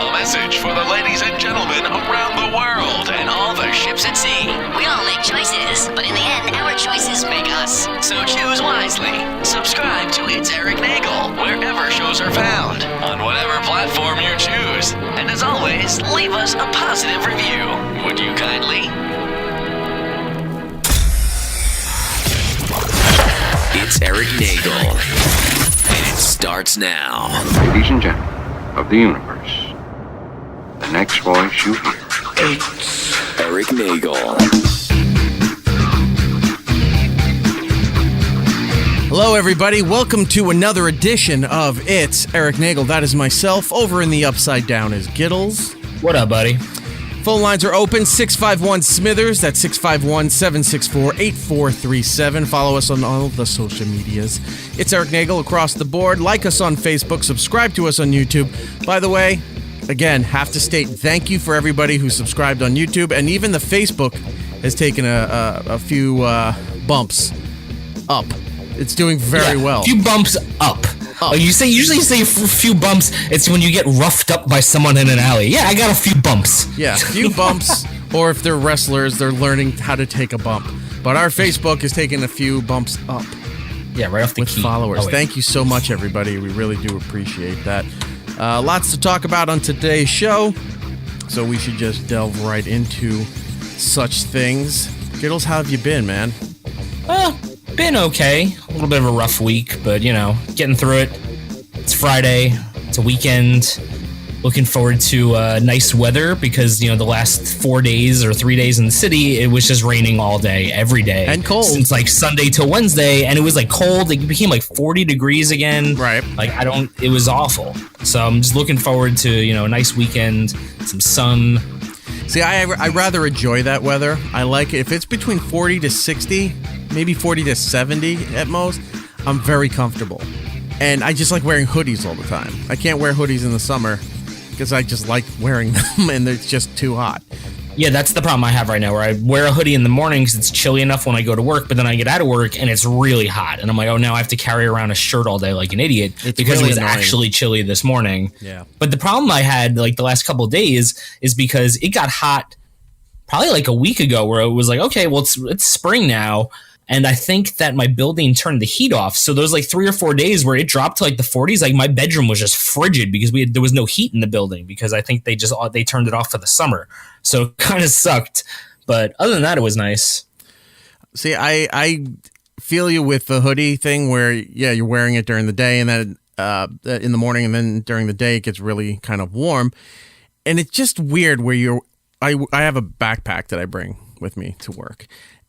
final message for the ladies and gentlemen around the world and all the ships at sea. We all make choices, but in the end, our choices make us. So choose wisely. Subscribe to It's Erik Nagel wherever shows are found, on whatever platform you choose. And as always, leave us a positive review. Would you kindly? It's Erik Nagel. And it starts now. Ladies and gentlemen of the universe, the next voice you hear. It's Erik Nagel. Hello, everybody. Welcome to another edition of It's Erik Nagel. That is myself. Over in the upside down is Giddles. What up, buddy? Phone lines are open, 651-SMITHERS. That's 651-764-8437. Follow us on all the social medias. It's Erik Nagel across the board. Like us on Facebook. Subscribe to us on YouTube. By the way, again, have to state thank you for everybody who subscribed on YouTube. And even the Facebook has taken a few bumps up. It's doing very well. A few bumps up. Oh, usually say a few bumps. It's when you get roughed up by someone in an alley. Yeah, I got a few bumps. Yeah, a few bumps. Or if they're wrestlers, they're learning how to take a bump. But our Facebook is taking a few bumps up. Yeah, right off the with key. Followers. Thank you so much, everybody. We really do appreciate that. Lots to talk about on today's show, so we should just delve right into such things. Giddles, how have you been, man? Been okay. A little bit of a rough week, but, you know, getting through it. It's Friday. It's a weekend. Looking forward to nice weather because, you know, the last 4 days or 3 days in the city, it was just raining all day, every day. And cold. Since, like, Sunday till Wednesday, and it was, like, cold. It became, like, 40 degrees again. Right. Like, it was awful. So I'm just looking forward to, you know, a nice weekend, some sun. See, I rather enjoy that weather. I like it. If it's between 40 to 60, maybe 40 to 70 at most, I'm very comfortable. And I just like wearing hoodies all the time. I can't wear hoodies in the summer because I just like wearing them and it's just too hot. Yeah, that's the problem I have right now, where I wear a hoodie in the morning because it's chilly enough when I go to work, but then I get out of work and it's really hot. And I'm like, oh, now I have to carry around a shirt all day like an idiot because really it was annoying. actually chilly this morning. Yeah. But the problem I had like the last couple of days is because it got hot probably like a week ago where it was like, okay, well, it's spring now. And I think that my building turned the heat off. So there was like 3 or 4 days where it dropped to like the 40s. Like my bedroom was just frigid because there was no heat in the building because I think they turned it off for the summer. So it kind of sucked. But other than that, it was nice. See, I feel you with the hoodie thing where, yeah, you're wearing it during the day and then in the morning and then during the day it gets really kind of warm. And it's just weird where I have a backpack that I bring with me to work.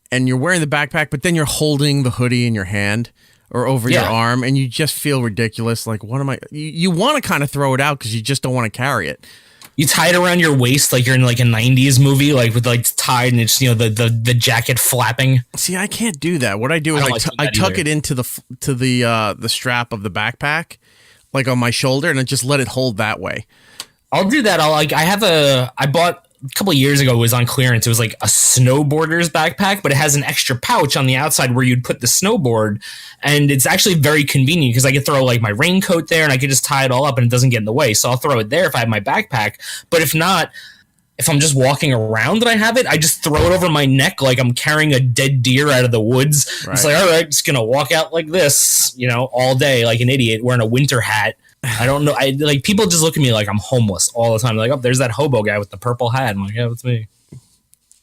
And you're wearing the backpack, but then you're holding the hoodie in your hand or over your arm, and you just feel ridiculous. Like, what am I? You want to kind of throw it out because you just don't want to carry it. You tie it around your waist like you're in like a 90s movie, like with like tied and it's, you know, the jacket flapping. See, I can't do that. What I do is I tuck it into the strap of the backpack, like on my shoulder, and I just let it hold that way. I'll do that. I bought a couple of years ago, it was on clearance. It was like a snowboarder's backpack, but it has an extra pouch on the outside where you'd put the snowboard. And it's actually very convenient because I could throw like my raincoat there and I could just tie it all up and it doesn't get in the way. So I'll throw it there if I have my backpack. But if not, if I'm just walking around and I have it, I just throw it over my neck like I'm carrying a dead deer out of the woods. Right. It's like, all right, just going to walk out like this, you know, all day like an idiot wearing a winter hat. I don't know. People just look at me like I'm homeless all the time. They're like, oh, there's that hobo guy with the purple hat. I'm like, yeah, that's me.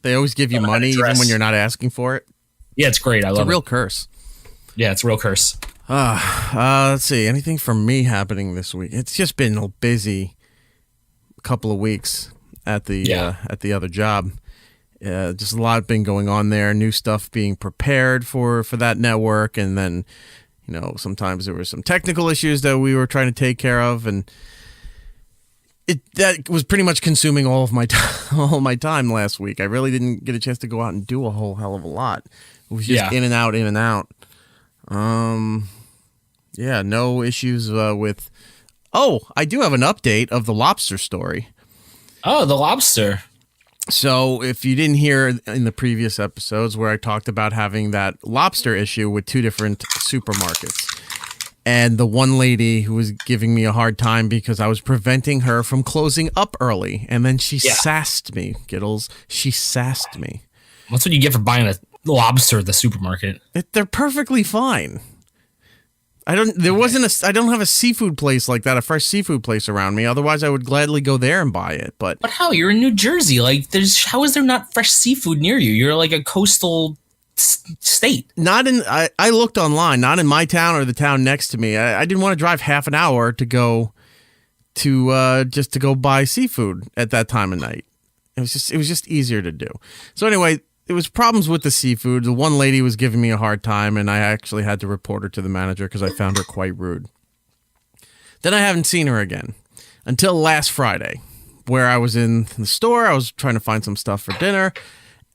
They always give you money even when you're not asking for it. Yeah, it's great. I love it. It's a real curse. Yeah, it's a real curse. Let's see. Anything from me happening this week? It's just been a busy couple of weeks at the other job. Just a lot been going on there. New stuff being prepared for that network, and then, you know, sometimes there were some technical issues that we were trying to take care of, and that was pretty much consuming all my time last week. I really didn't get a chance to go out and do a whole hell of a lot. It was just in and out. No issues with. Oh, I do have an update of the lobster story. Oh, the lobster. So if you didn't hear in the previous episodes where I talked about having that lobster issue with two different supermarkets, And the one lady who was giving me a hard time because I was preventing her from closing up early. And then she sassed me, Giddles. She sassed me. That's what you get for buying a lobster at the supermarket. They're perfectly fine. I don't have a seafood place like that, a fresh seafood place around me. Otherwise, I would gladly go there and buy it. But how? You're in New Jersey. Like, how is there not fresh seafood near you? You're like a coastal state. I looked online, not in my town or the town next to me. I didn't want to drive half an hour to go to just to go buy seafood at that time of night. It was just easier to do. So anyway, there was problems with the seafood. The one lady was giving me a hard time, and I actually had to report her to the manager because I found her quite rude. Then I haven't seen her again until last Friday, where I was in the store. I was trying to find some stuff for dinner.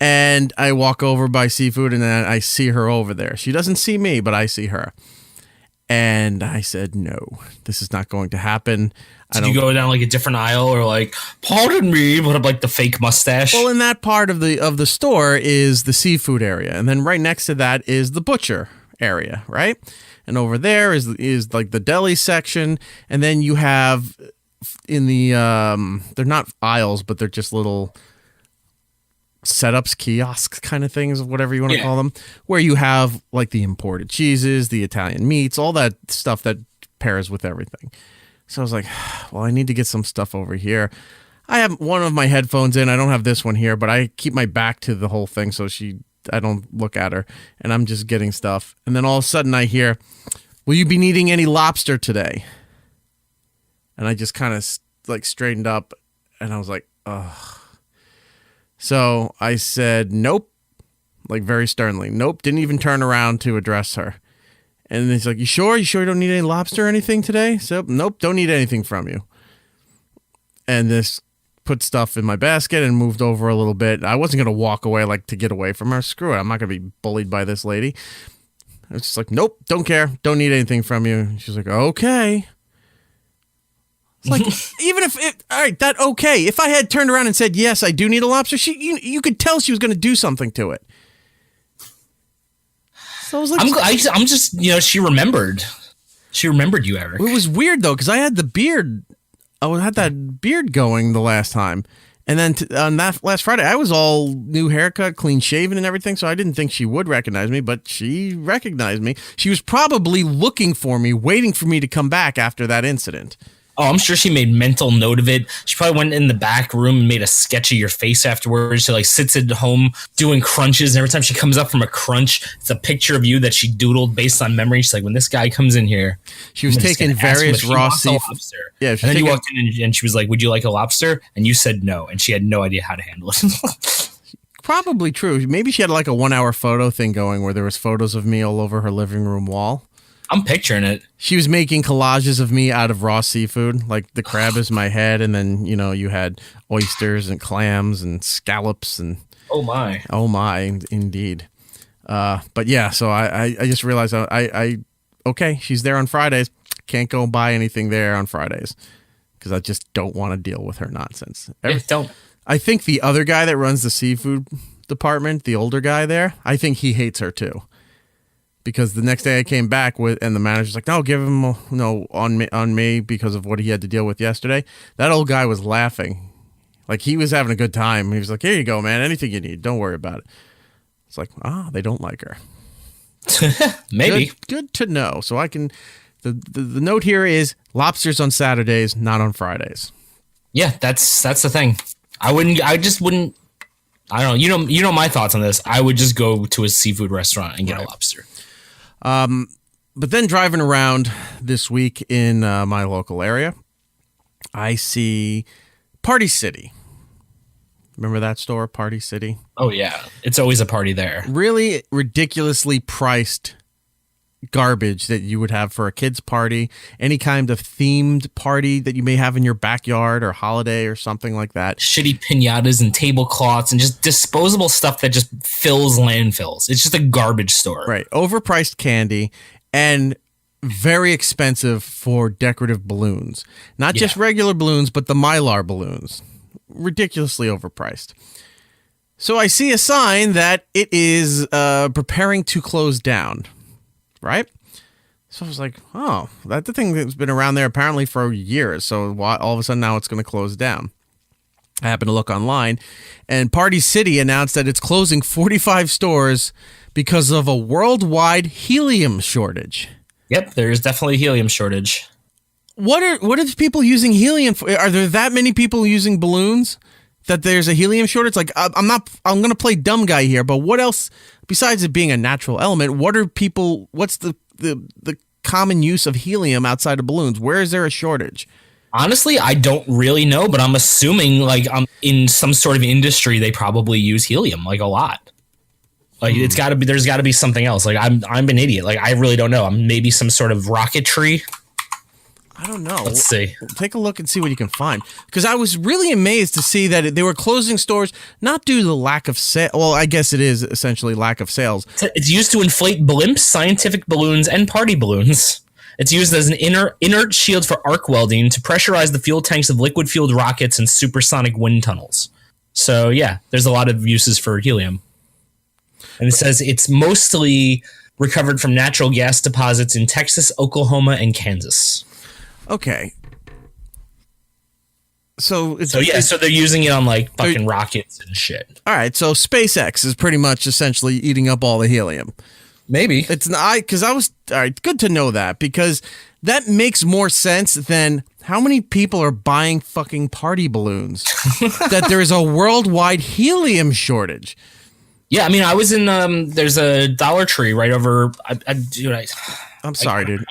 And I walk over by seafood, and then I see her over there. She doesn't see me, but I see her. And I said, no, this is not going to happen. Did you go down like a different aisle or like, pardon me, put up like the fake mustache? Well, in that part of the store is the seafood area. And then right next to that is the butcher area, right? And over there is like the deli section. And then you have in the, they're not aisles, but they're just little setups, kiosks kind of things, whatever you want to call them, where you have like the imported cheeses, the Italian meats, all that stuff that pairs with everything. So I was like, well, I need to get some stuff over here. I have one of my headphones in. I don't have this one here, but I keep my back to the whole thing so I don't look at her, and I'm just getting stuff. And then all of a sudden I hear, will you be needing any lobster today? And I just kind of like straightened up, and I was like, ugh. So I said, nope, like very sternly. Nope, didn't even turn around to address her. And he's like, you sure? You sure you don't need any lobster or anything today? So, nope, don't need anything from you. And this put stuff in my basket and moved over a little bit. I wasn't going to walk away like to get away from her. Screw it, I'm not going to be bullied by this lady. I was just like, nope, don't care. Don't need anything from you. She's like, okay. It's like, even if all right, that okay. If I had turned around and said, yes, I do need a lobster, you could tell she was going to do something to it. So I was like, I'm just, she remembered. She remembered you, Eric. It was weird, though, because I had the beard. I had that beard going the last time. And then on that last Friday, I was all new haircut, clean shaven and everything, so I didn't think she would recognize me, but she recognized me. She was probably looking for me, waiting for me to come back after that incident. Oh, I'm sure she made mental note of it. She probably went in the back room and made a sketch of your face afterwards. She like sits at home doing crunches, and every time she comes up from a crunch, it's a picture of you that she doodled based on memory. She's like, when this guy comes in here, she was taking various raw seafood. Yeah, and then you walked in and she was like, would you like a lobster? And you said no, and she had no idea how to handle it. Probably true. Maybe she had like a 1 hour photo thing going where there was photos of me all over her living room wall. I'm picturing it. She was making collages of me out of raw seafood. Like the crab is my head, and then, you had oysters and clams and scallops and... Oh, my. Oh, my, indeed. But yeah, so I just realized okay, she's there on Fridays. Can't go buy anything there on Fridays because I just don't want to deal with her nonsense. Don't. I think the other guy that runs the seafood department, the older guy there, I think he hates her too. Because the next day I came back and the manager's like, no, give him on me because of what he had to deal with yesterday. That old guy was laughing. Like he was having a good time. He was like, here you go, man. Anything you need. Don't worry about it. It's like, they don't like her. Maybe. Good to know. So I can, the note here is lobsters on Saturdays, not on Fridays. Yeah, that's the thing. I just wouldn't, I don't know. You know my thoughts on this. I would just go to a seafood restaurant and get a lobster. But then driving around this week in my local area, I see Party City. Remember that store, Party City? Oh, yeah. It's always a party there. Really ridiculously priced garbage that you would have for a kid's party, any kind of themed party that you may have in your backyard or holiday or something like that. Shitty piñatas and tablecloths and just disposable stuff that just fills landfills. It's just a garbage store. Right. Overpriced candy and very expensive for decorative balloons. Not just regular balloons, but the Mylar balloons. Ridiculously overpriced. So I see a sign that it is preparing to close down. Right? So I was like, oh, that's the thing that's been around there apparently for years. So all of a sudden now it's going to close down. I happened to look online, and Party City announced that it's closing 45 stores because of a worldwide helium shortage. Yep, there's definitely a helium shortage. What are people using helium for? Are there that many people using balloons that there's a helium shortage? Like, I'm going to play dumb guy here, but what else besides it being a natural element? What's the common use of helium outside of balloons? Where is there a shortage? Honestly, I don't really know, but I'm assuming like in some sort of industry they probably use helium like a lot. Like there's got to be something else. Like I'm an idiot. Like I really don't know. Maybe some sort of rocketry. I don't know. Let's see. Take a look and see what you can find. Because I was really amazed to see that they were closing stores not due to the lack of sale. Well, I guess it is essentially lack of sales. It's used to inflate blimps, scientific balloons, and party balloons. It's used as an inert shield for arc welding to pressurize the fuel tanks of liquid-fueled rockets and supersonic wind tunnels. So, yeah, there's a lot of uses for helium. And it says it's mostly recovered from natural gas deposits in Texas, Oklahoma, and Kansas. Okay. So they're using it on like fucking rockets and shit. All right, so SpaceX is pretty much essentially eating up all the helium. Maybe it's not because I was all right. Good to know that because that makes more sense than how many people are buying fucking party balloons. That there is a worldwide helium shortage. Yeah, I mean, I was in there's a Dollar Tree right over. I'm sorry, dude.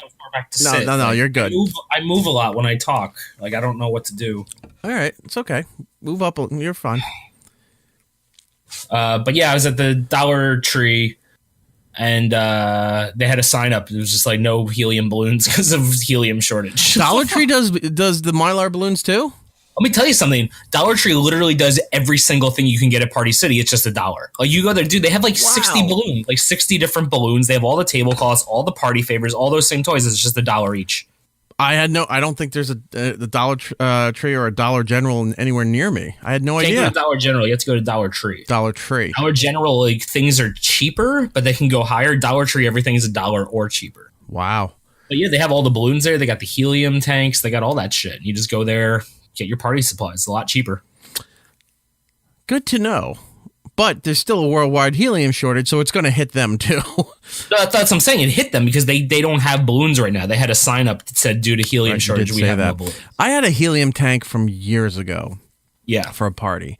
No, you're good. I move a lot when I talk. Like I don't know what to do. All right, it's okay. Move up. You're fine. But yeah, I was at the Dollar Tree. And they had a sign up. It was just like no helium balloons because of helium shortage. Dollar Tree does the Mylar balloons too? Let me tell you something. Dollar Tree literally does every single thing you can get at Party City. It's just $1. Like you go there, dude. They have like 60 balloons, like 60 different balloons. They have all the tablecloths, all the party favors, all those same toys. It's just $1 each. I don't think there's the Dollar Tree or a Dollar General anywhere near me. I had no idea. Can't go to Dollar General. You have to go to Dollar Tree. Dollar Tree. Dollar General, like things are cheaper, but they can go higher. Dollar Tree, everything is $1 or cheaper. Wow. But yeah, they have all the balloons there. They got the helium tanks. They got all that shit. You just go there, get your party supplies. It's a lot cheaper. Good to know. But there's still a worldwide helium shortage, so it's going to hit them too. That's what I'm saying. It hit them because they don't have balloons right now. They had a sign up that said due to helium shortage, we have no balloons. I had a helium tank from years ago. Yeah, for a party.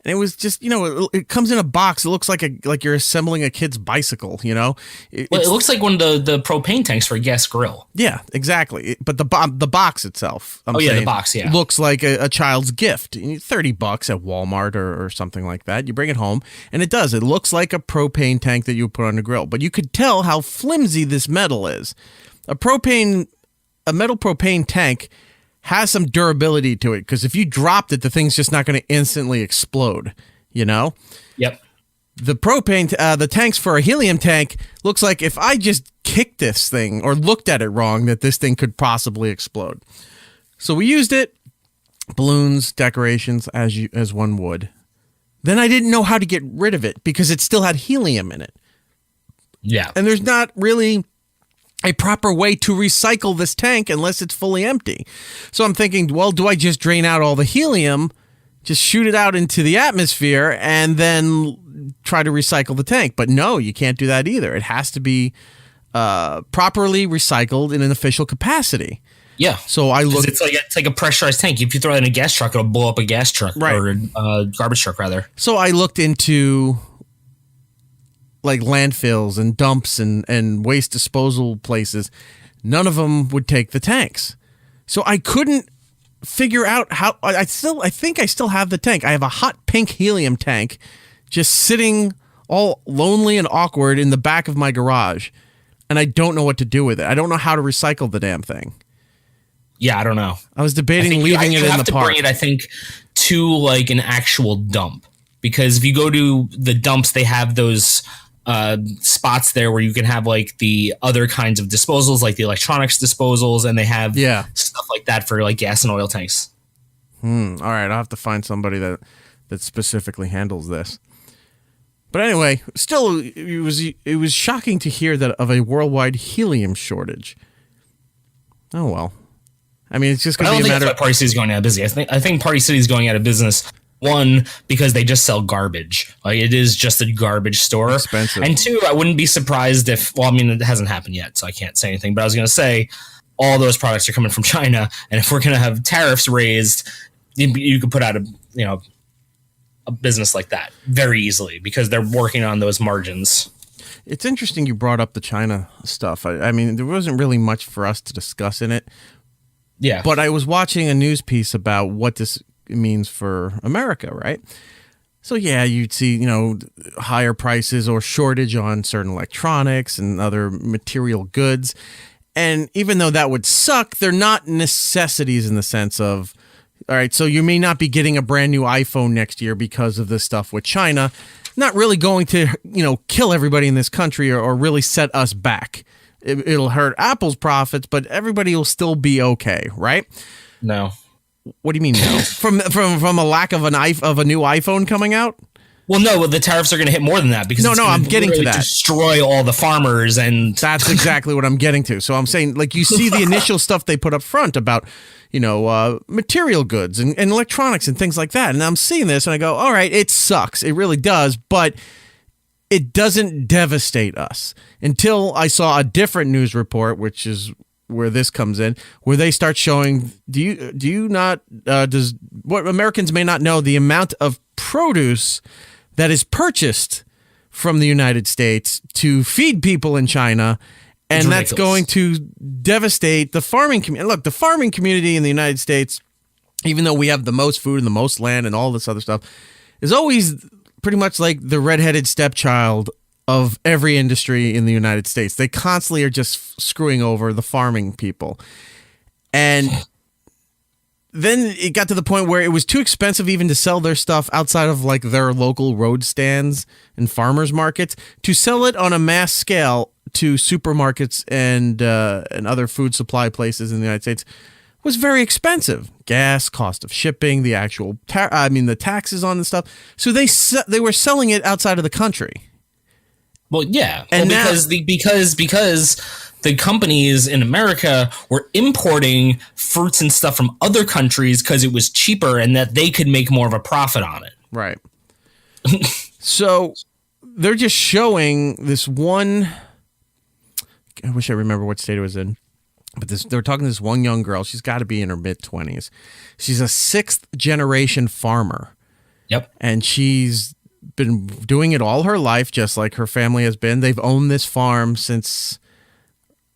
And it was just, it comes in a box. It looks like you're assembling a kid's bicycle, It looks like one of the propane tanks for a gas grill. Yeah, exactly. But the box itself, the box, yeah. looks like a child's gift. $30 at Walmart or something like that. You bring it home, and it does. It looks like a propane tank that you put on a grill. But you could tell how flimsy this metal is. A metal propane tank has some durability to it because if you dropped it, the thing's just not going to instantly explode, Yep. The the tanks for a helium tank looks like if I just kicked this thing or looked at it wrong, that this thing could possibly explode. So we used it, balloons, decorations, as one would. Then I didn't know how to get rid of it because it still had helium in it. Yeah. And there's not really a proper way to recycle this tank unless it's fully empty. So I'm thinking, well, do I just drain out all the helium, just shoot it out into the atmosphere, and then try to recycle the tank? But no, you can't do that either. It has to be properly recycled in an official capacity. Yeah. So I looked. It's like a pressurized tank. If you throw it in a gas truck, it'll blow up a gas truck, right, or a garbage truck, rather. So I looked into like landfills and dumps and waste disposal places. None of them would take the tanks. So I couldn't figure out how. I think I still have the tank. I have a hot pink helium tank just sitting all lonely and awkward in the back of my garage. And I don't know what to do with it. I don't know how to recycle the damn thing. Yeah, I don't know. I was debating leaving it in the park. You have to bring it, I think, to like an actual dump. Because if you go to the dumps, they have those spots there where you can have like the other kinds of disposals, like the electronics disposals, and they have stuff like that for like gas and oil tanks. All right, I'll have to find somebody that specifically handles this. But anyway, still, it was shocking to hear that of a worldwide helium shortage. Oh, well. I mean, it's just I going to don't be a think matter that's why Party City's going out of business. I think Party City's going out of business. One, because they just sell garbage. Like, it is just a garbage store. Expensive. And two, I wouldn't be surprised if, well, I mean, it hasn't happened yet, so I can't say anything. But I was going to say, all those products are coming from China, and if we're going to have tariffs raised, you could put out a business like that very easily because they're working on those margins. It's interesting you brought up the China stuff. I mean, there wasn't really much for us to discuss in it. Yeah. But I was watching a news piece about what this means for America, right? So, yeah, you'd see, higher prices or shortage on certain electronics and other material goods. And even though that would suck, they're not necessities in the sense of, all right, so you may not be getting a brand new iPhone next year because of this stuff with China. Not really going to, kill everybody in this country or really set us back. It'll hurt Apple's profits, but everybody will still be okay, right? No. What do you mean no? From a lack of of a new iPhone coming out? Well, no, the tariffs are going to hit more than that because I'm getting to that. Destroy all the farmers, and that's exactly what I'm getting to. So I'm saying, like, you see the initial stuff they put up front about, material goods and electronics and things like that, and I'm seeing this and I go, all right, it sucks, it really does, but it doesn't devastate us until I saw a different news report, which is where this comes in, where they start showing, does what Americans may not know, the amount of produce that is purchased from the United States to feed people in China, and that's going to devastate the farming community. Look, the farming community in the United States, even though we have the most food and the most land and all this other stuff, is always pretty much like the redheaded stepchild of every industry in the United States. They constantly are just screwing over the farming people. And then it got to the point where it was too expensive even to sell their stuff outside of like their local road stands and farmers markets. To sell it on a mass scale to supermarkets and other food supply places in the United States was very expensive. Gas, cost of shipping, the actual the taxes on the stuff. So they were selling it outside of the country. Well, yeah, and because the companies in America were importing fruits and stuff from other countries because it was cheaper and that they could make more of a profit on it. Right. So they're just showing this one. I wish I remember what state it was in. But they're talking to this one young girl. She's got to be in her mid-20s. She's a 6th-generation farmer. Yep. And she's been doing it all her life, just like her family has been. They've owned this farm since,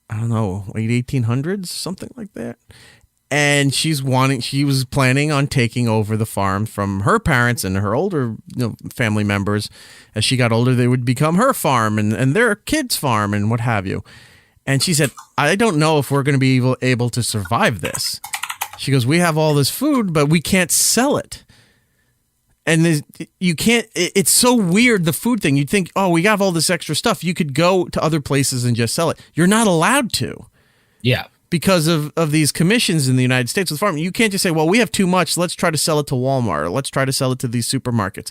I don't know, late 1800s, something like that. And she was planning on taking over the farm from her parents and her older family members. As she got older, they would become her farm and their kids' farm and what have you. And she said, I don't know if we're going to be able to survive this. She goes, we have all this food, but we can't sell it. And you can't, it's so weird, the food thing. You'd think, oh, we have all this extra stuff. You could go to other places and just sell it. You're not allowed to. Yeah. Because of these commissions in the United States with farming. You can't just say, well, we have too much. Let's try to sell it to Walmart. Or let's try to sell it to these supermarkets.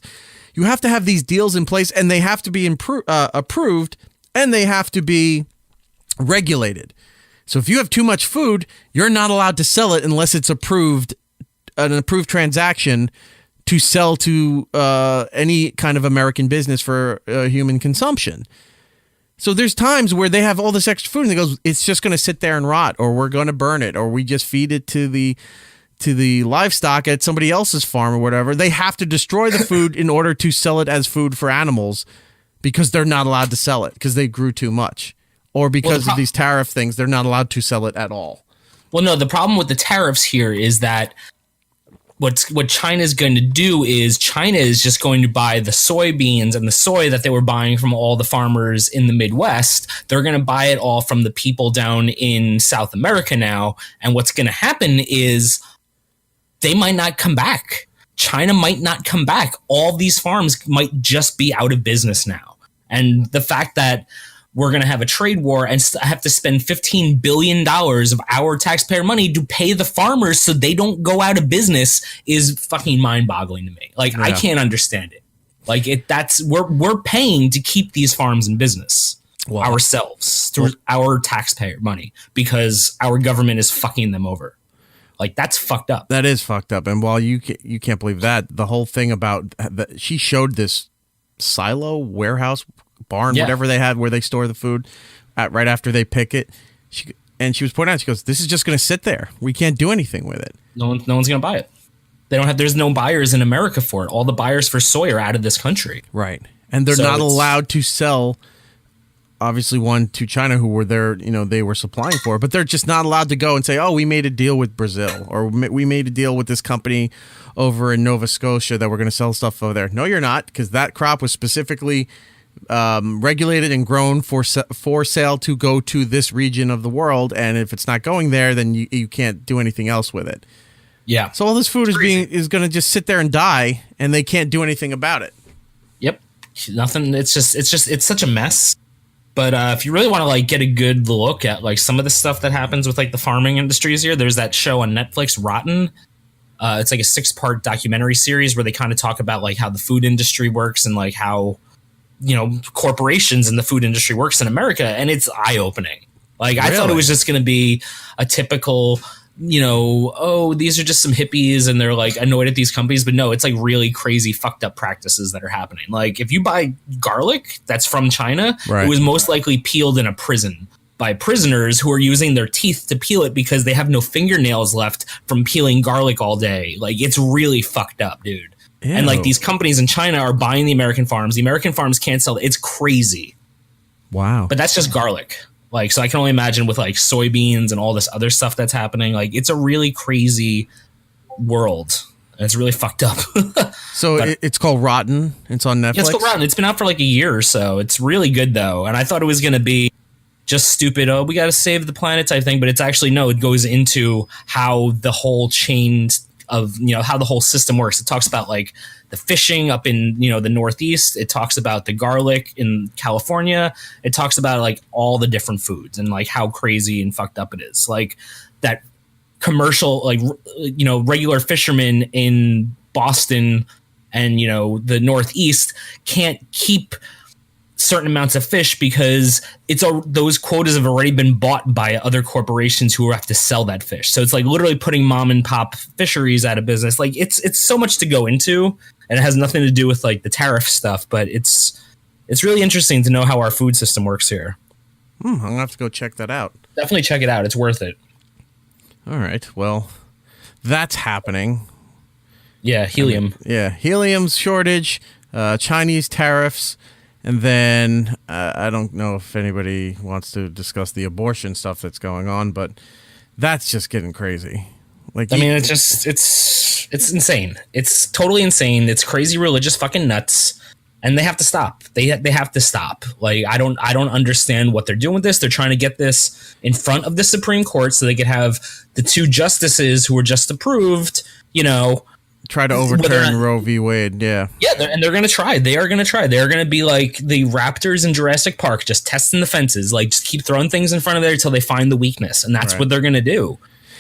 You have to have these deals in place, and they have to be approved, and they have to be regulated. So if you have too much food, you're not allowed to sell it unless it's an approved transaction to sell to any kind of American business for human consumption. So there's times where they have all this extra food and they go, it's just going to sit there and rot, or we're going to burn it, or we just feed it to the livestock at somebody else's farm or whatever. They have to destroy the food in order to sell it as food for animals because they're not allowed to sell it because they grew too much. Or because of these tariff things, they're not allowed to sell it at all. Well, no, the problem with the tariffs here is that what China is going to do is China is just going to buy the soybeans and the soy that they were buying from all the farmers in the Midwest. They're going to buy it all from the people down in South America now. And what's going to happen is they might not come back. China might not come back. All these farms might just be out of business now. And the fact that we're going to have a trade war and have to spend $15 billion of our taxpayer money to pay the farmers so they don't go out of business is fucking mind-boggling to me. Like, yeah. I can't understand it. Like, we're paying to keep these farms in business. ourselves through our taxpayer money because our government is fucking them over. Like, that's fucked up. That is fucked up. And while you can't believe that, the whole thing about she showed this silo warehouse barn, whatever they had where they store the food right after they pick it. She was pointing out, she goes, this is just going to sit there. We can't do anything with it. No one's going to buy it. There's no buyers in America for it. All the buyers for soy are out of this country. Right. And they're not allowed to sell, obviously, one to China, who were there, they were supplying for, but they're just not allowed to go and say, oh, we made a deal with Brazil, or we made a deal with this company over in Nova Scotia that we're going to sell stuff over there. No, you're not, because that crop was specifically regulated and grown for sale to go to this region of the world, and if it's not going there, then you can't do anything else with it. Yeah. So all this food is going to just sit there and die, and they can't do anything about it. Yep. Nothing. It's such a mess. But if you really want to like get a good look at like some of the stuff that happens with like the farming industries here, there's that show on Netflix, Rotten. It's like a 6-part documentary series where they kind of talk about like how the food industry works and like how, corporations in the food industry works in America. And it's eye-opening. Like, I thought it was just going to be a typical, these are just some hippies and they're like annoyed at these companies. But no, it's like really crazy, fucked up practices that are happening. Like, if you buy garlic that's from China, it was most likely peeled in a prison by prisoners who are using their teeth to peel it because they have no fingernails left from peeling garlic all day. Like, it's really fucked up, dude. Ew. And like these companies in China are buying the American farms. The American farms can't sell it. It's crazy. Wow. But that's just garlic. Like, so I can only imagine with like soybeans and all this other stuff that's happening. Like, it's a really crazy world. And it's really fucked up. So it's called Rotten. It's on Netflix. Yeah, it's called Rotten. It's been out for like a year or so. It's really good though. And I thought it was going to be just stupid. Oh, we got to save the planet type thing. But it's actually, no, it goes into how the whole chain of, how the whole system works. It talks about like the fishing up in, the Northeast. It talks about the garlic in California. It talks about like all the different foods and like how crazy and fucked up it is. Like that commercial, like, regular fishermen in Boston and, the Northeast can't keep certain amounts of fish because those quotas have already been bought by other corporations who have to sell that fish. So it's like literally putting mom and pop fisheries out of business. Like it's so much to go into, and it has nothing to do with like the tariff stuff, but it's really interesting to know how our food system works here. I'm gonna have to go check that out. Definitely check it out. It's worth it. All right. Well, that's happening. Yeah. Helium. Helium's shortage, Chinese tariffs. And then I don't know if anybody wants to discuss the abortion stuff that's going on, but that's just getting crazy. Like, it's insane. It's totally insane. It's crazy religious fucking nuts, and they have to stop. They have to stop. Like, I don't understand what they're doing with this. They're trying to get this in front of the Supreme Court so they could have the 2 justices who were just approved, try to overturn Roe v. Wade. Yeah, and they're going to try. They are going to try. They're going to be like the raptors in Jurassic Park, just testing the fences. Like, just keep throwing things in front of there until they find the weakness, and that's what they're going to do.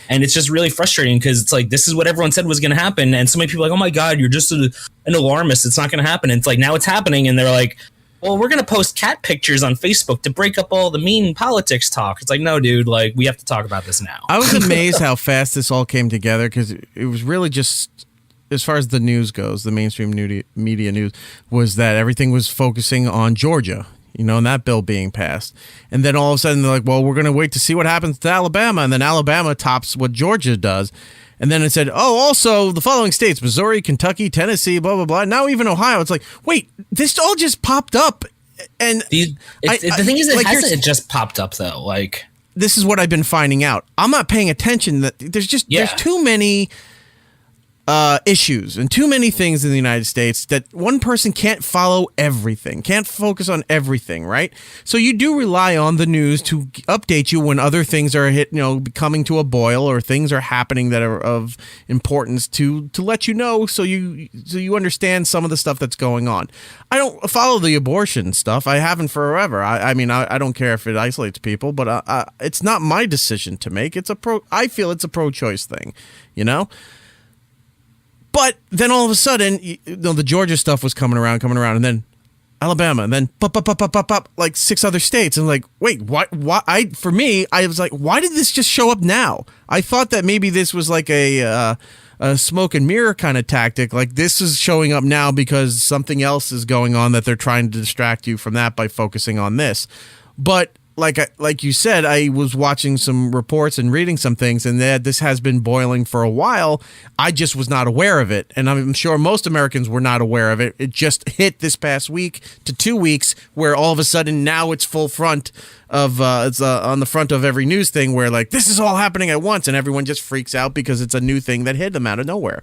And it's just really frustrating because it's like, this is what everyone said was going to happen, and so many people are like, oh my god, you're just an alarmist. It's not going to happen. And it's like, now it's happening, and they're like, well, we're going to post cat pictures on Facebook to break up all the mean politics talk. It's like, no, dude, like, we have to talk about this now. I was amazed how fast this all came together, because it was really just, as far as the news goes, the mainstream media news, was that everything was focusing on Georgia, and that bill being passed. And then all of a sudden they're like, well, we're going to wait to see what happens to Alabama. And then Alabama tops what Georgia does. And then it said, oh, also the following states, Missouri, Kentucky, Tennessee, blah, blah, blah. Now even Ohio. It's like, wait, this all just popped up. And the thing is, it hasn't just popped up, though. Like, this is what I've been finding out. I'm not paying attention. That there's too many issues and too many things in the United States that one person can't follow everything, can't focus on everything, right? So you do rely on the news to update you when other things are coming to a boil, or things are happening that are of importance to let you know, so you understand some of the stuff that's going on. I don't follow the abortion stuff. I haven't forever. I mean, I don't care if it isolates people, but it's not my decision to make. I feel it's a pro-choice thing, But then all of a sudden, the Georgia stuff was coming around, and then Alabama, and then like 6 other states. And like, wait, what? For me, I was like, why did this just show up now? I thought that maybe this was like a smoke and mirror kind of tactic. Like, this is showing up now because something else is going on that they're trying to distract you from that by focusing on this. But like you said, I was watching some reports and reading some things, and that this has been boiling for a while. I just was not aware of it, and I'm sure most Americans were not aware of it. It just hit this past week to 2 weeks, where all of a sudden now it's full front of it's on the front of every news thing, where like this is all happening at once, and everyone just freaks out because it's a new thing that hit them out of nowhere.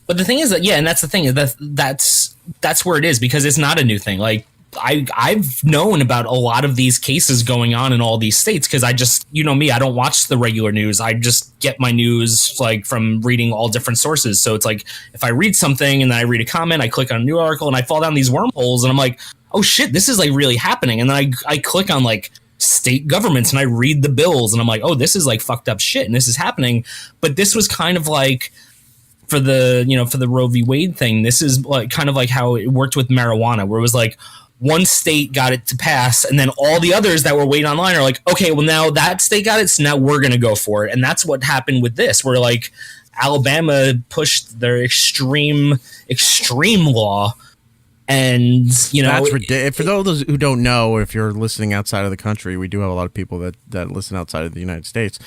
But the thing is that, yeah, and that's the thing, that's where it is, because it's not a new thing. Like, I've known about a lot of these cases going on in all these states, because I just, you know me, I don't watch the regular news. I just get my news like from reading all different sources. So it's like, if I read something and then I read a comment, I click on a new article and I fall down these wormholes and I'm like, oh shit, this is like really happening. And then I click on like state governments and I read the bills and I'm like, oh, this is like fucked up shit and this is happening. But this was kind of like, for the Roe v. Wade thing, this is like kind of like how it worked with marijuana, where it was like, one state got it to pass, and then all the others that were waiting online are like, okay, well, now that state got it, so now we're going to go for it. And that's what happened with this, where like Alabama pushed their extreme law. And, you know, that's ridiculous. For those who don't know, if you're listening outside of the country, we do have a lot of people that listen outside of the United States.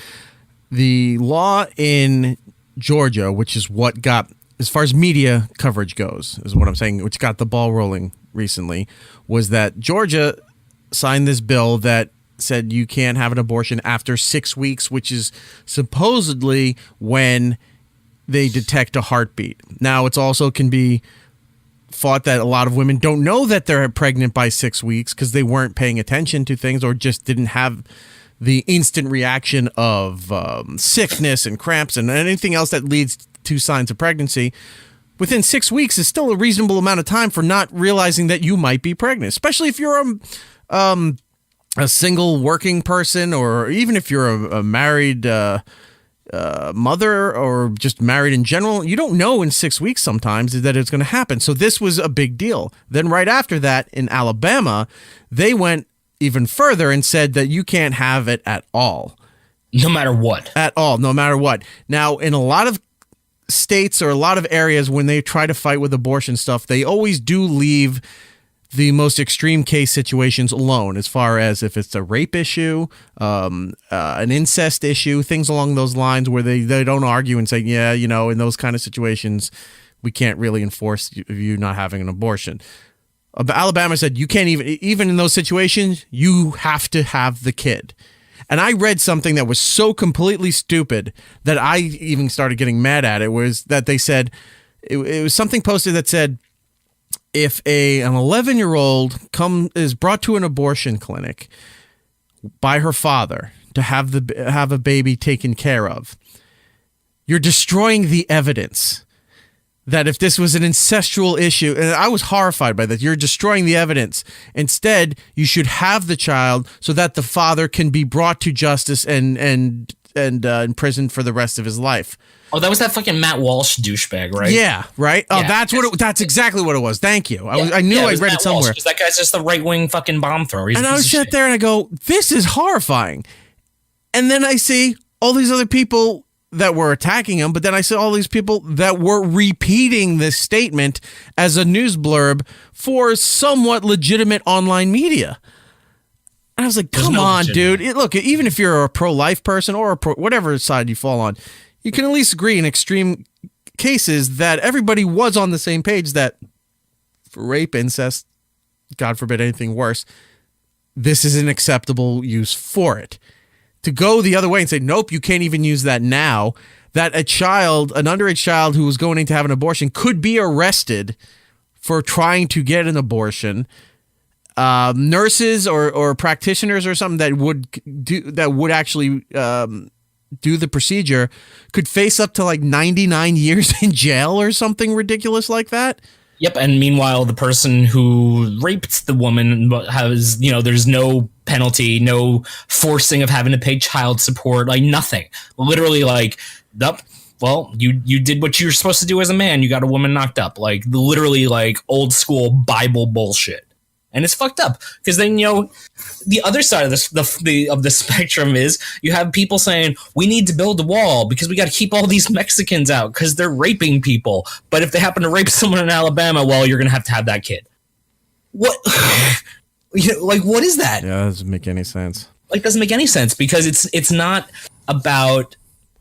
The law in Georgia, which is what got, as far as media coverage goes, is what I'm saying, which got the ball rolling recently, was that Georgia signed this bill that said you can't have an abortion after 6 weeks, which is supposedly when they detect a heartbeat. Now, it's also can be thought that a lot of women don't know that they're pregnant by 6 weeks because they weren't paying attention to things or just didn't have the instant reaction of sickness and cramps and anything else that leads to signs of pregnancy. Within 6 weeks is still a reasonable amount of time for not realizing that you might be pregnant, especially if you're a single working person, or even if you're a married mother or just married in general. You don't know in 6 weeks sometimes that it's going to happen. So this was a big deal. Then right after that in Alabama, they went even further and said that you can't have it at all. No matter what. At all, no matter what. Now, in a lot of states or a lot of areas, when they try to fight with abortion stuff, they always do leave the most extreme case situations alone, as far as if it's a rape issue, an incest issue, things along those lines, where they don't argue and say, yeah, you know, in those kind of situations, we can't really enforce you not having an abortion. Alabama said you can't even in those situations, you have to have the kid. And I read something that was so completely stupid that I even started getting mad at it, was that they said, it was something posted that said, if an 11-year-old is brought to an abortion clinic by her father to have a baby taken care of, you're destroying the evidence. That if this was an incestual issue, and I was horrified by that, you're destroying the evidence. Instead, you should have the child so that the father can be brought to justice and imprisoned for the rest of his life. Oh, that was that fucking Matt Walsh douchebag, right? Yeah, right. Oh, yeah. That's exactly what it was. Thank you. I knew I read it somewhere. Walsh, that guy's just a right-wing fucking bomb thrower. And I was sat there and I go, this is horrifying. And then I see all these other people that were attacking him, but then I saw all these people that were repeating this statement as a news blurb for somewhat legitimate online media. And I was like, come on, dude. Look, even if you're a pro-life person or whatever side you fall on, you can at least agree in extreme cases that everybody was on the same page that for rape, incest, God forbid anything worse, this is an acceptable use for it. To go the other way and say, nope, you can't even use that now, that an underage child who was going in to have an abortion could be arrested for trying to get an abortion. Nurses or practitioners or something that would actually do the procedure could face up to like 99 years in jail or something ridiculous like that. Yep, and meanwhile, the person who raped the woman has, there's no penalty, no forcing of having to pay child support, like nothing. Literally, like, nope. Well, you did what you're supposed to do as a man. You got a woman knocked up, like literally, like old school Bible bullshit. And it's fucked up because then, the other side of the spectrum is you have people saying we need to build a wall because we got to keep all these Mexicans out because they're raping people. But if they happen to rape someone in Alabama, well, you're going to have that kid. What? What is that? Yeah, that doesn't make any sense. Doesn't make any sense because it's not about,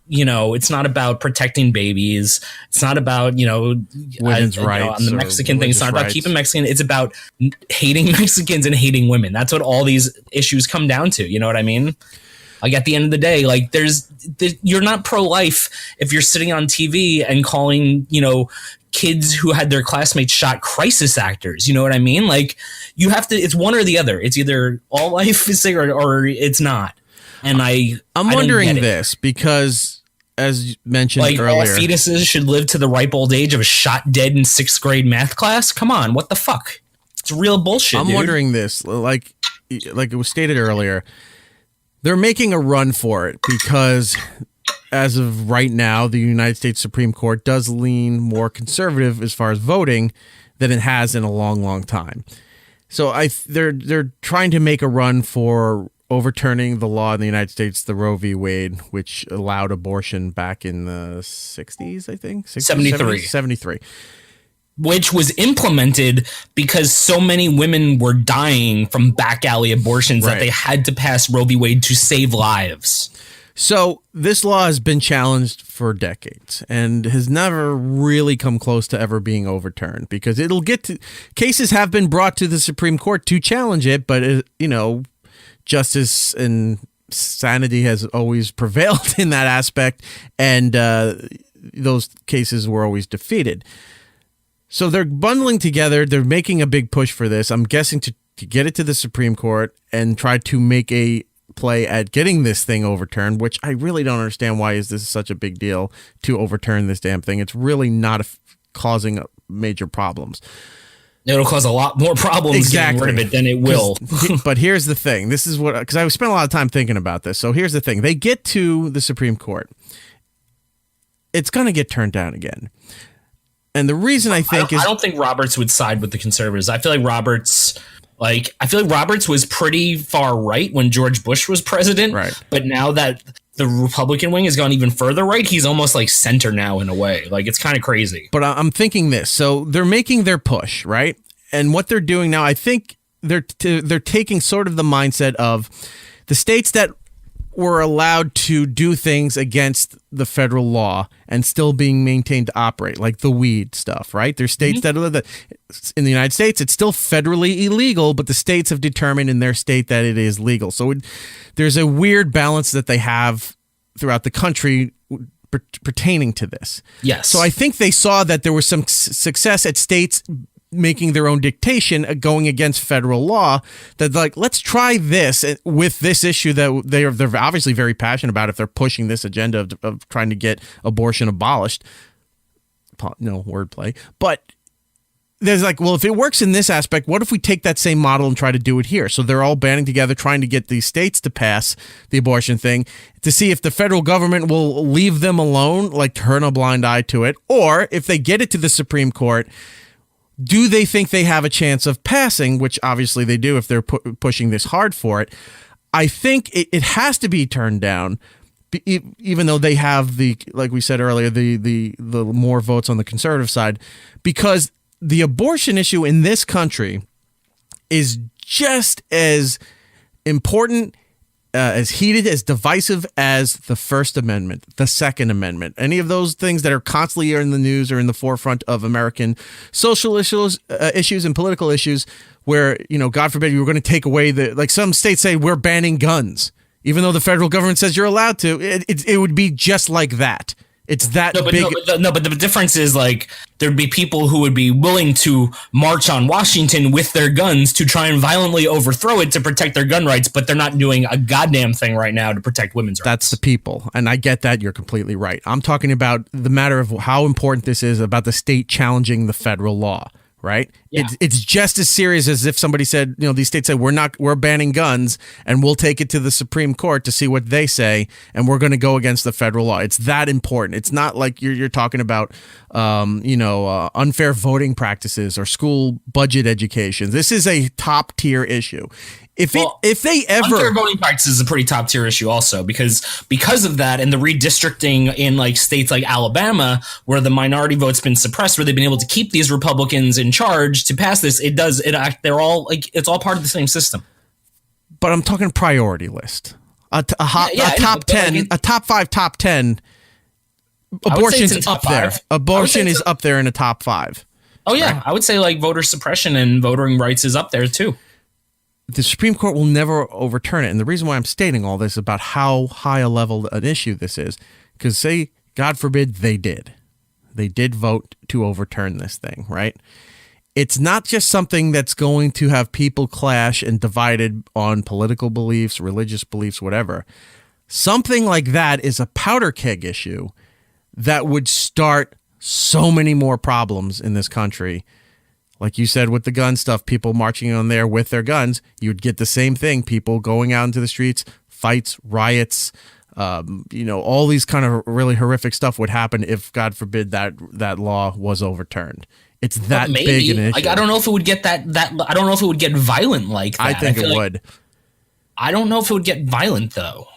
it's not about protecting babies. It's not about, women's rights. On the Mexican thing, it's not about keeping Mexican. It's about hating Mexicans and hating women. That's what all these issues come down to. You know what I mean? At the end of the day, you're not pro-life if you're sitting on TV and calling, kids who had their classmates shot crisis actors. You know what I mean? You have to, it's one or the other. It's either all life is safe or it's not. And I'm wondering this because, as you mentioned earlier, all fetuses should live to the ripe old age of a shot dead in 6th grade math class. Come on. What the fuck? It's real bullshit. I'm wondering this, like it was stated earlier, they're making a run for it because as of right now, the United States Supreme Court does lean more conservative as far as voting than it has in a long, long time. So they're trying to make a run for overturning the law in the United States, the Roe v. Wade, which allowed abortion back in the 60s, I think. 73. Which was implemented because so many women were dying from back alley abortions that they had to pass Roe v. Wade to save lives. So this law has been challenged for decades and has never really come close to ever being overturned because it'll get to cases have been brought to the Supreme Court to challenge it, but justice and sanity has always prevailed in that aspect, and those cases were always defeated. So they're bundling together. They're making a big push for this. I'm guessing to get it to the Supreme Court and try to make a play at getting this thing overturned, which I really don't understand. Why is this such a big deal to overturn this damn thing? It's really not causing major problems. It'll cause a lot more problems getting rid of it than it will. But here's the thing. This is what, because I spent a lot of time thinking about this. So here's the thing. They get to the Supreme Court. It's going to get turned down again. And the reason I don't think Roberts would side with the conservatives. I feel like Roberts was pretty far right when George Bush was president. Right. But now that the Republican wing has gone even further right, he's almost like center now in a way. It's kind of crazy. But I'm thinking this. So they're making their push, right? And what they're doing now, I think they're taking sort of the mindset of the states that were allowed to do things against the federal law and still being maintained to operate, like the weed stuff, right? There's states that in the United States, it's still federally illegal, but the states have determined in their state that it is legal. So there's a weird balance that they have throughout the country pertaining to this. Yes. So I think they saw that there was some success at states making their own dictation going against federal law, that let's try this with this issue that they're obviously very passionate about if they're pushing this agenda of trying to get abortion abolished. No wordplay. But there's well, if it works in this aspect, what if we take that same model and try to do it here? So they're all banding together trying to get these states to pass the abortion thing to see if the federal government will leave them alone, turn a blind eye to it, or if they get it to the Supreme Court, do they think they have a chance of passing, which obviously they do if they're pushing this hard for it. I think it has to be turned down, even though they have like we said earlier, the more votes on the conservative side, because the abortion issue in this country is just as important, as heated, as divisive as the First Amendment, the Second Amendment, any of those things that are constantly in the news or in the forefront of American social issues and political issues where, God forbid, you were going to take away some states say we're banning guns, even though the federal government says you're allowed to. It would be just like that. It's that big. But the difference is there'd be people who would be willing to march on Washington with their guns to try and violently overthrow it to protect their gun rights, but they're not doing a goddamn thing right now to protect women's rights. That's the people. And I get that. You're completely right. I'm talking about the matter of how important this is about the state challenging the federal law, right? Yeah. It's just as serious as if somebody said, these states said we're banning guns and we'll take it to the Supreme Court to see what they say, and we're going to go against the federal law. It's that important. It's not like you're talking about unfair voting practices or school budget education. This is a top tier issue. If they ever unfair voting practices is a pretty top tier issue also because of that and the redistricting in like states like Alabama where the minority vote's been suppressed, where they've been able to keep these Republicans in charge to pass this, they're all like it's all part of the same system. But I'm talking priority list. A top 10, a top 5, top 10. Abortion's up there. Abortion is up there in the top 5. Oh yeah, right? I would say like voter suppression and voting rights is up there too. The Supreme Court will never overturn it. And the reason why I'm stating all this about how high a level an issue this is, because say, God forbid, they did vote to overturn this thing, right? It's not just something that's going to have people clash and divided on political beliefs, religious beliefs, whatever. Something like that is a powder keg issue that would start so many more problems in this country. Like you said with the gun stuff, people marching on there with their guns, you'd get the same thing. People going out into the streets, fights, riots, all these kind of really horrific stuff would happen if, God forbid, that law was overturned. It's that big an issue. Like, I don't know if it would get that. I don't know if it would get violent like that. I think it would. I don't know if it would get violent though.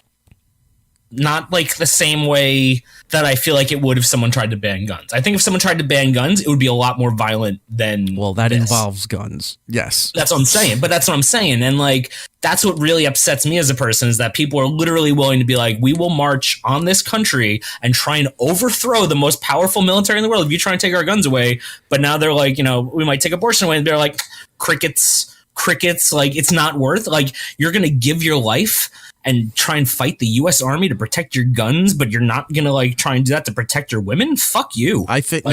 Not like the same way that I feel like it would if someone tried to ban guns. I think if someone tried to ban guns, it would be a lot more violent than. Well, that involves guns. Yes. That's what I'm saying. But that's what I'm saying. And like, that's what really upsets me as a person is that people are literally willing to be like, we will march on this country and try and overthrow the most powerful military in the world if you try and take our guns away. But now they're like, we might take abortion away. And they're like, crickets, like it's not worth, like you're going to give your life and try and fight the U.S. Army to protect your guns, but you're not going to like try and do that to protect your women? Fuck you. I think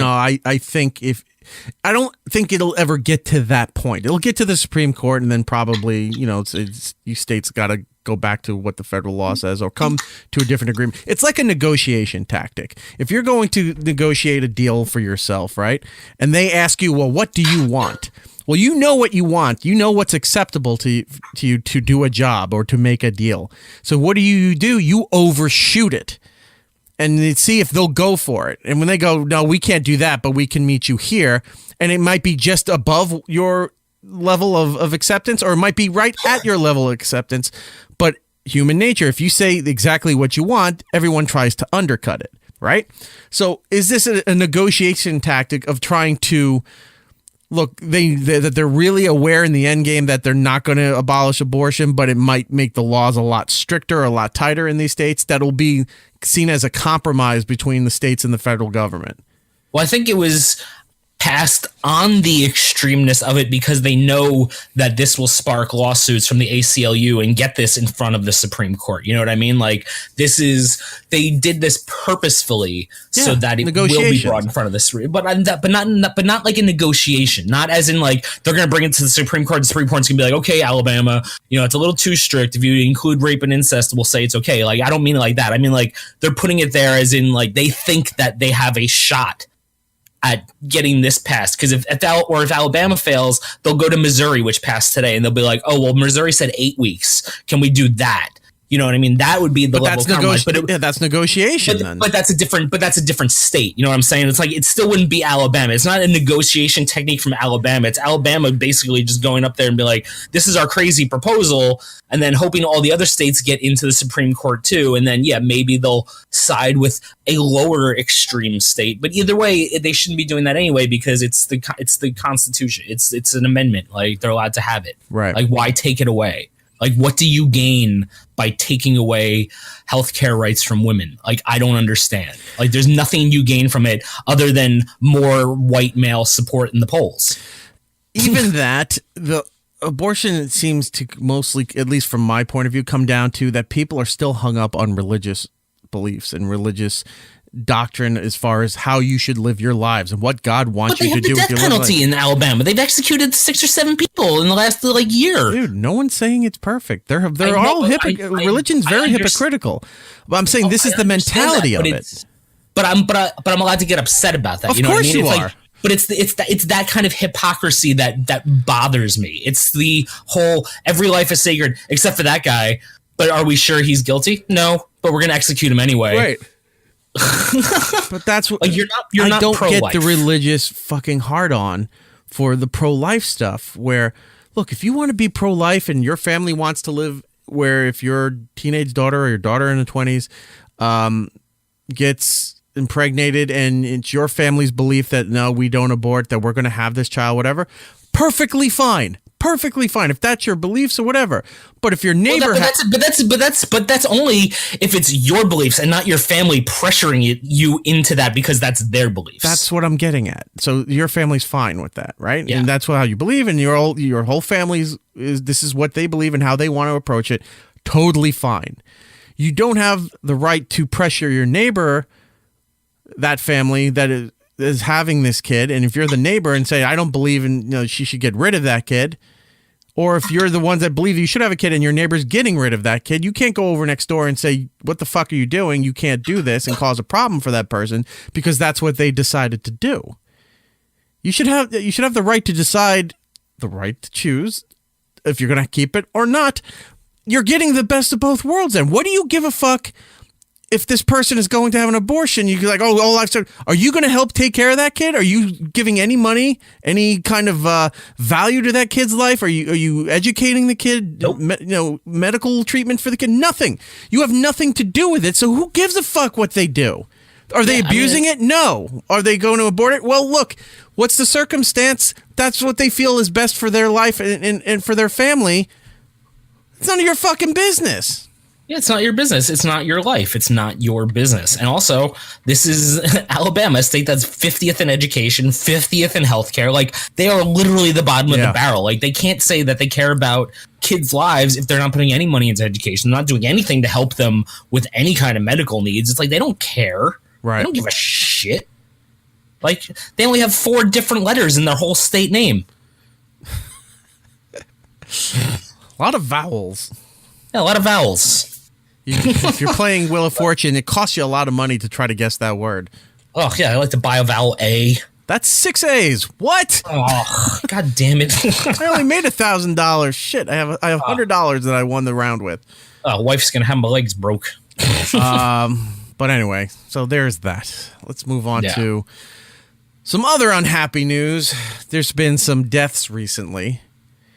I don't think it'll ever get to that point. It'll get to the Supreme Court and then probably, you states got to go back to what the federal law says or come to a different agreement. It's like a negotiation tactic. If you're going to negotiate a deal for yourself, right? And they ask you, well, what do you want? Well, you know what you want. You know what's acceptable to you to do a job or to make a deal. So what do? You overshoot it and see if they'll go for it. And when they go, no, we can't do that, but we can meet you here. And it might be just above your level of acceptance, or it might be right at your level of acceptance. But human nature, if you say exactly what you want, everyone tries to undercut it, right? So is this a negotiation tactic of trying to look, that they're really aware in the end game that they're not going to abolish abortion, but it might make the laws a lot stricter, a lot tighter in these states that'll be seen as a compromise between the states and the federal government? Well, I think it was passed on the extremeness of it because they know that this will spark lawsuits from the ACLU and get this in front of the Supreme Court. You know what I mean? Like they did this purposefully so that it will be brought in front of this, but not like a negotiation, not as in like they're going to bring it to the Supreme Court. The Supreme Court's going to be like, okay, Alabama, it's a little too strict. If you include rape and incest, we'll say it's okay. Like, I don't mean it like that. I mean, like they're putting it there as in like they think that they have a shot at getting this passed, because if Alabama fails, they'll go to Missouri, which passed today, and they'll be like, oh, well, Missouri said 8 weeks. Can we do that? You know what I mean? That would be the level of compromise. That's negotiation then. But that's a different state. You know what I'm saying? It's like it still wouldn't be Alabama. It's not a negotiation technique from Alabama. It's Alabama basically just going up there and be like, this is our crazy proposal, and then hoping all the other states get into the Supreme Court too. And then maybe they'll side with a lower extreme state. But either way, they shouldn't be doing that anyway because it's the Constitution. It's an amendment. Like they're allowed to have it. Right. Like why take it away? Like, what do you gain by taking away healthcare rights from women? Like, I don't understand. Like, there's nothing you gain from it other than more white male support in the polls. Even that, the abortion seems to mostly, at least from my point of view, come down to that people are still hung up on religious beliefs and religious doctrine as far as how you should live your lives and what God wants you to do with your life. But they have the death penalty in Alabama. They've executed 6 or 7 people in the last year. Dude, no one's saying it's perfect. They're all religion's very hypocritical. But I'm saying this is the mentality of it. But I'm allowed to get upset about that. Of course you are. But it's that kind of hypocrisy that bothers me. It's the whole every life is sacred except for that guy. But are we sure he's guilty? No, but we're going to execute him anyway. Right. But that's what you're not. I don't pro-life. get the religious fucking hard on for the pro-life stuff. Where, look, if you want to be pro-life and your family wants to live where if your teenage daughter or your daughter in the 20s gets impregnated and it's your family's belief that no, we don't abort, that we're going to have this child, whatever, perfectly fine. Perfectly fine if that's your beliefs or whatever. But if your neighbor, but that's only if it's your beliefs and not your family pressuring you into that because that's their beliefs. That's what I'm getting at. So your family's fine with that, right? Yeah. And that's how you believe, and your whole family's this is what they believe and how they want to approach it. Totally fine. You don't have the right to pressure your neighbor, that family that is having this kid, and if you're the neighbor and say I don't believe in she should get rid of that kid. Or if you're the ones that believe you should have a kid and your neighbor's getting rid of that kid, you can't go over next door and say, what the fuck are you doing? You can't do this, and cause a problem for that person because that's what they decided to do. You should have the right to decide, the right to choose if you're going to keep it or not. You're getting the best of both worlds. And what do you give a fuck if this person is going to have an abortion? You're like, are you going to help take care of that kid? Are you giving any money, any kind of value to that kid's life? Are you educating the kid? Nope. Medical treatment for the kid? Nothing. You have nothing to do with it. So who gives a fuck what they do? Are they abusing it? No. Are they going to abort it? Well, look, what's the circumstance? That's what they feel is best for their life and for their family. It's none of your fucking business. Yeah, it's not your business. It's not your life. It's not your business. And also, this is Alabama, a state that's 50th in education, 50th in healthcare. Like, they are literally the bottom of the barrel. Like, they can't say that they care about kids' lives if they're not putting any money into education, not doing anything to help them with any kind of medical needs. It's like, they don't care. Right. They don't give a shit. Like, they only have 4 different letters in their whole state name. A lot of vowels. Yeah, a lot of vowels. If you're playing Wheel of Fortune, it costs you a lot of money to try to guess that word. Oh, yeah, I like to buy a vowel A. That's 6 A's. What? Oh, God damn it. I only made $1,000. Shit, I have $100 that I won the round with. Wife's going to have my legs broke. But anyway, so there's that. Let's move on to some other unhappy news. There's been some deaths recently.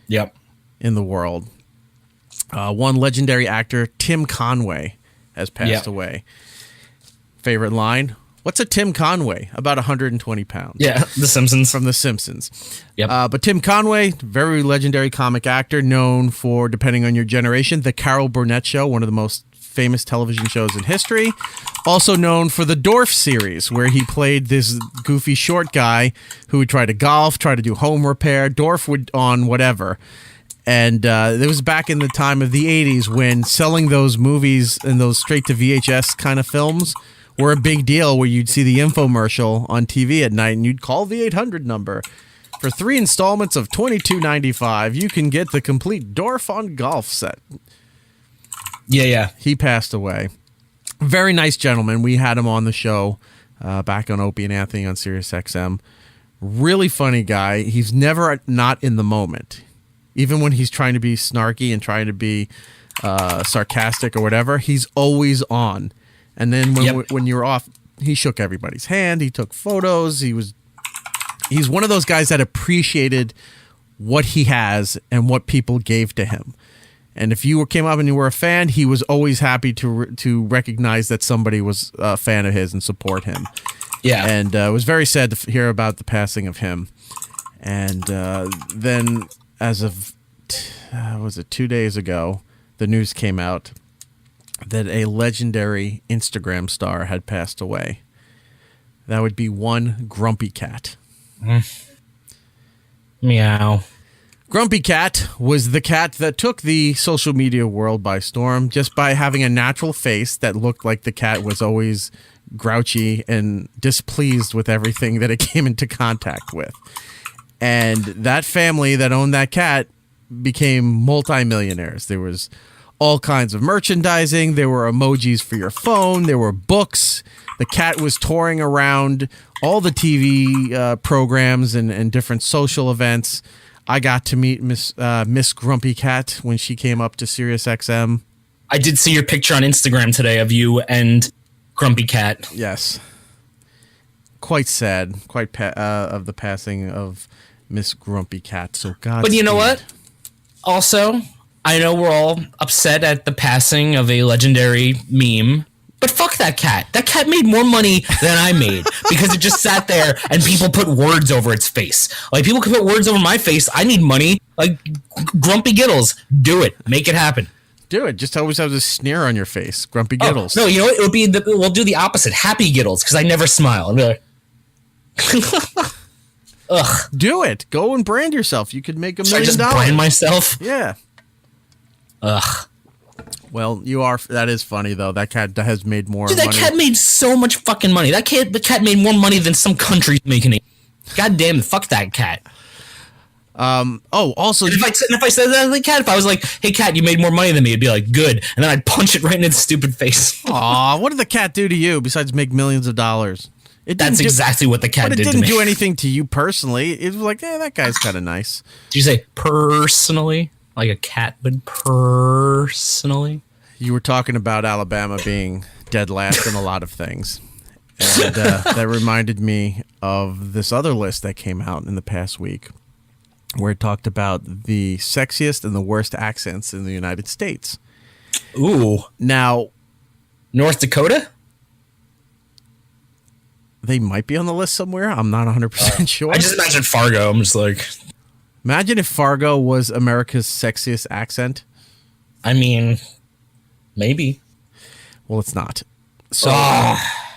Yep. In the world. One legendary actor, Tim Conway, has passed away. Favorite line? What's a Tim Conway? About 120 pounds. Yeah, The Simpsons. From The Simpsons. Yep. But Tim Conway, very legendary comic actor, known for, depending on your generation, The Carol Burnett Show, one of the most famous television shows in history. Also known for the Dorf series, where he played this goofy short guy who would try to golf, try to do home repair. Dorf would on whatever. And it was back in the time of the 80s when selling those movies and those straight to VHS kind of films were a big deal, where you'd see the infomercial on TV at night and you'd call the 800 number. For 3 installments of $22.95, you can get the complete Dorf on golf set. Yeah. He passed away. Very nice gentleman. We had him on the show back on Opie and Anthony on Sirius XM. Really funny guy. He's never not in the moment. Even when he's trying to be snarky and trying to be sarcastic or whatever, he's always on. And then when you're off, he shook everybody's hand. He took photos. He's one of those guys that appreciated what he has and what people gave to him. And if you came up and you were a fan, he was always happy to recognize that somebody was a fan of his and support him. Yeah. And it was very sad to hear about the passing of him. And then, as of, 2 days ago, the news came out that a legendary Instagram star had passed away. That would be one Grumpy Cat. Meow. Grumpy Cat was the cat that took the social media world by storm just by having a natural face that looked like the cat was always grouchy and displeased with everything that it came into contact with. And that family that owned that cat became multimillionaires. There was all kinds of merchandising. There were emojis for your phone. There were books. The cat was touring around all the TV programs and different social events. I got to meet Miss Grumpy Cat when she came up to Sirius XM. I did see your picture on Instagram today of you and Grumpy Cat. Yes. Quite sad. Of the passing of Miss Grumpy Cat. So God. But you know what? Also, I know we're all upset at the passing of a legendary meme. But fuck that cat. That cat made more money than I made because it just sat there and people put words over its face. Like, people can put words over my face. I need money. Like, Grumpy Giddles, do it. Make it happen. Do it. Just always have this sneer on your face. Grumpy Giddles. No, you know what? We'll do the opposite. Happy Giddles, because I never smile. I'll be like, ugh. Do it. Go and brand yourself. You could make $1 million. I just brand myself? Yeah. Ugh. Well, you are. That is funny though. That cat has made more. Dude, money. that cat made so much fucking money. The cat made more money than some countries making it. God damn it! Fuck that cat. Also, if I said that to the cat, if I was like, "Hey, cat, you made more money than me," it'd be like, "Good," and then I'd punch it right in its stupid face. Aw, what did the cat do to you besides make millions of dollars? That's exactly what the cat did to me. But it didn't do anything to you personally. It was like, that guy's kind of nice. Did you say personally? Like a cat would personally? You were talking about Alabama being dead last in a lot of things. And that reminded me of this other list that came out in the past week where it talked about the sexiest and the worst accents in the United States. Ooh. Now, North Dakota? They might be on the list somewhere. I'm not 100% sure. I just imagine Fargo. I'm just like... Imagine if Fargo was America's sexiest accent. I mean, maybe. Well, it's not. So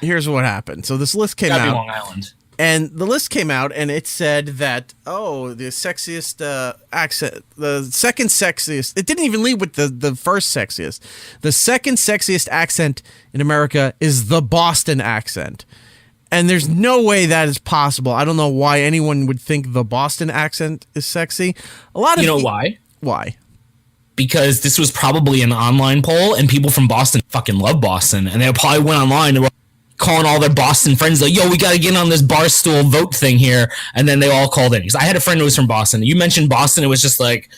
here's what happened. So this list came Gotta out. be Long Island. And the list came out and it said that, the sexiest accent, the second sexiest, it didn't even lead with the first sexiest. The second sexiest accent in America is the Boston accent. And there's no way that is possible. I don't know why anyone would think the Boston accent is sexy. You know why? Why? Because this was probably an online poll, and people from Boston fucking love Boston, and they probably went online and were calling all their Boston friends like, "Yo, we got to get on this Barstool vote thing here," and then they all called in. Because I had a friend who was from Boston. You mentioned Boston, it was just like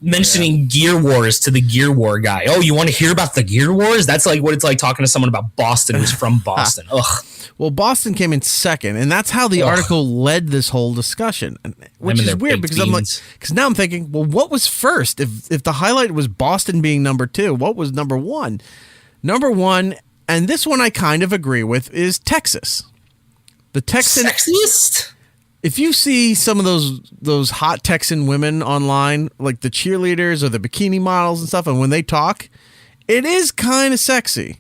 mentioning Gear Wars to the Gear War guy. Oh, you want to hear about the Gear Wars? That's like what it's like talking to someone about Boston who's from Boston. Ugh. Well, Boston came in second, and that's how the article led this whole discussion, which is weird because now I'm thinking, well, what was first? If the highlight was Boston being number 2, what was number 1? Number 1, and this one I kind of agree with, is Texas. The Texan sexiest. If you see some of those hot Texan women online, like the cheerleaders or the bikini models and stuff, and when they talk, it is kind of sexy.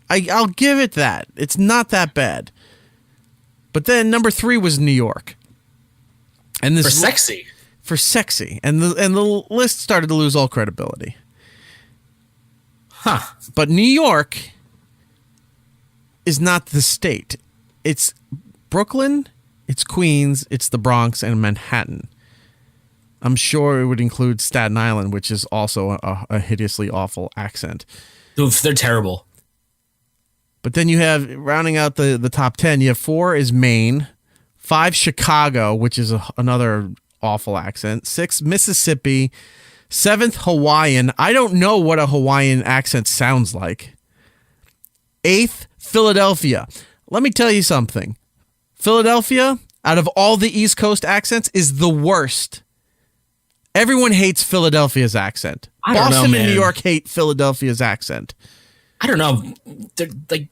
I'll give it that. It's not that bad. But then number 3 was New York. And this for sexy. And the list started to lose all credibility. Huh. But New York is not the state. It's Brooklyn, it's Queens, it's the Bronx, and Manhattan. I'm sure it would include Staten Island, which is also a hideously awful accent. Oof, they're terrible. But then you have, rounding out the top 10, you have 4 is Maine, 5 Chicago, which is another awful accent, 6 Mississippi, 7th Hawaiian. I don't know what a Hawaiian accent sounds like. 8th Philadelphia. Let me tell you something. Philadelphia, out of all the East Coast accents, is the worst. Everyone hates Philadelphia's accent. Boston and New York hate Philadelphia's accent. I don't know. They're like,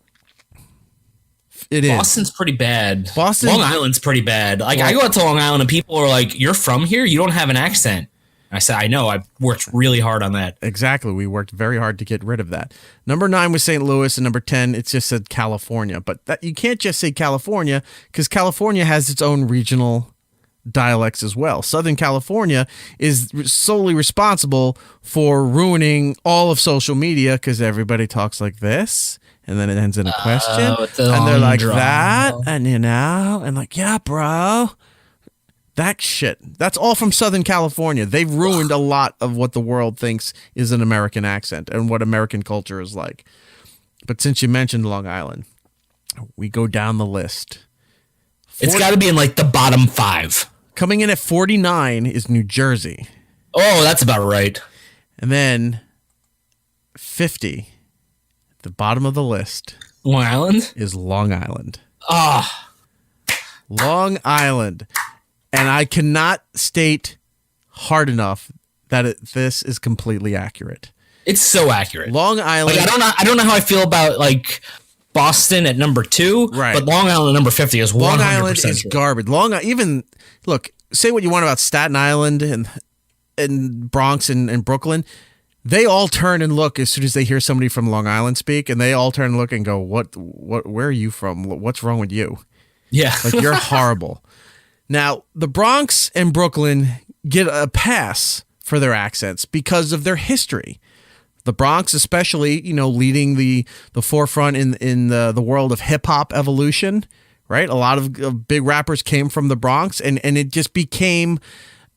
it is. Boston's pretty bad. Long Island's pretty bad. Like, I go out to Long Island and people are like, "You're from here? You don't have an accent." I said, "I know. I worked really hard on that." Exactly. We worked very hard to get rid of that. Number 9 was St. Louis, and number 10, it just said California. But that, you can't just say California because California has its own regional dialects as well. Southern California is solely responsible for ruining all of social media because everybody talks like this. And then it ends in a question. And they're like that. And and like, yeah, bro. That shit. That's all from Southern California. They've ruined a lot of what the world thinks is an American accent and what American culture is like. But since you mentioned Long Island, we go down the list. It's got to be in like the bottom 5. Coming in at 49 is New Jersey. Oh, that's about right. And then 50, at the bottom of the list, Long Island? is Long Island. Ah. Long Island. And I cannot state hard enough that this is completely accurate. It's so accurate. Long Island. Like, I don't know how I feel about like Boston at number 2, right? But Long Island at number 50 is 100% Long Island is true. garbage. Look, say what you want about Staten Island and Bronx and Brooklyn. They all turn and look as soon as they hear somebody from Long Island speak, and they all turn and look and go, "What? Where are you from? What's wrong with you? Yeah, like you're horrible." Now, the Bronx and Brooklyn get a pass for their accents because of their history. The Bronx, especially, leading the forefront in the world of hip hop evolution, right? A lot of big rappers came from the Bronx, and it just became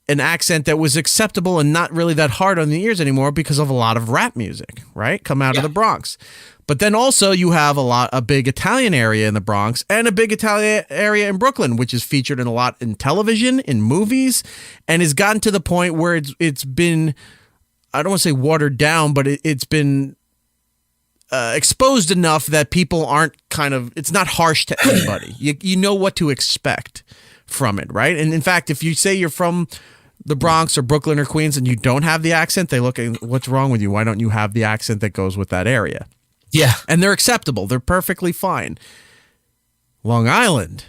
an accent that was acceptable and not really that hard on the ears anymore because of a lot of rap music, right? Come out of the Bronx. But then also you have a big Italian area in the Bronx and a big Italian area in Brooklyn, which is featured in a lot in television, in movies, and has gotten to the point where it's been, I don't want to say watered down, but it's been exposed enough that people aren't it's not harsh to anybody. You know what to expect from it, right? And in fact, if you say you're from the Bronx or Brooklyn or Queens and you don't have the accent, they look at what's wrong with you? Why don't you have the accent that goes with that area? Yeah. And they're acceptable. They're perfectly fine. Long Island,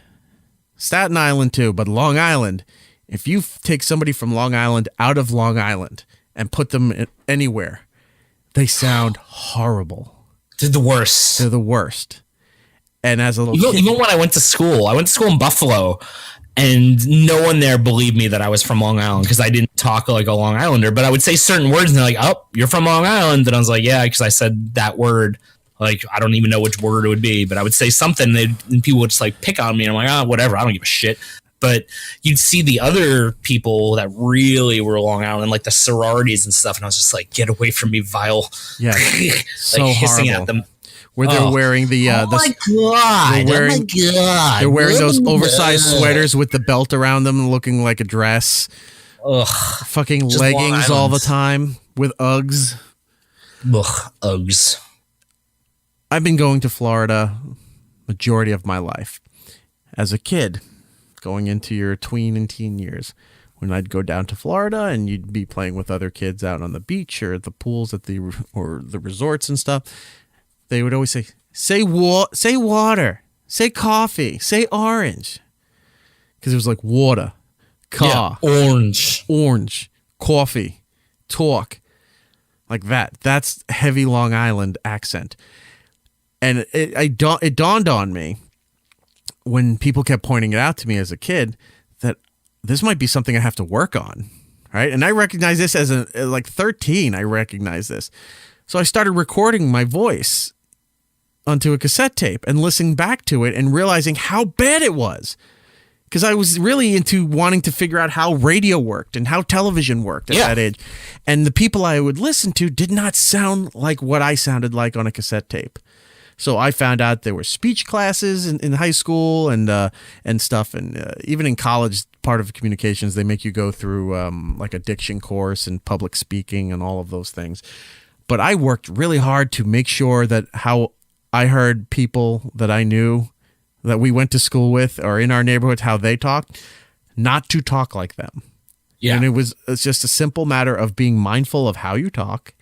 Staten Island too, but Long Island, if you take somebody from Long Island out of Long Island and put them anywhere, they sound horrible. They're the worst. They're the worst. And as a little kid, even when I went to school in Buffalo, and no one there believed me that I was from Long Island because I didn't talk like a Long Islander, but I would say certain words and they're like, "Oh, you're from Long Island." And I was like, "Yeah," because I said that word. Like, I don't even know which word it would be, but I would say something and people would just like pick on me. And I'm like, whatever. I don't give a shit. But you'd see the other people that really were Long Island, like the sororities and stuff. And I was just like, get away from me, vile. Yeah. like so hissing horrible. at them. Where they're wearing the my God. They're wearing those oversized sweaters with the belt around them looking like a dress. Ugh. Fucking Just leggings all the time with Uggs. Ugh, Uggs. I've been going to Florida majority of my life. As a kid, going into your tween and teen years, when I'd go down to Florida and you'd be playing with other kids out on the beach or at the pools or the resorts and stuff, they would always say water, say coffee, say orange. Because it was like water, car, orange, coffee, talk. Like that. That's heavy Long Island accent. And it dawned on me when people kept pointing it out to me as a kid that this might be something I have to work on, right? And I recognize this as like 13. I recognize this. So I started recording my voice onto a cassette tape and listening back to it and realizing how bad it was. Because I was really into wanting to figure out how radio worked and how television worked at that age. And the people I would listen to did not sound like what I sounded like on a cassette tape. So I found out there were speech classes in high school and stuff. And even in college, part of communications, they make you go through like a diction course and public speaking and all of those things. But I worked really hard to make sure that how I heard people that I knew that we went to school with or in our neighborhoods, how they talked, not to talk like them. Yeah. And it's just a simple matter of being mindful of how you talk,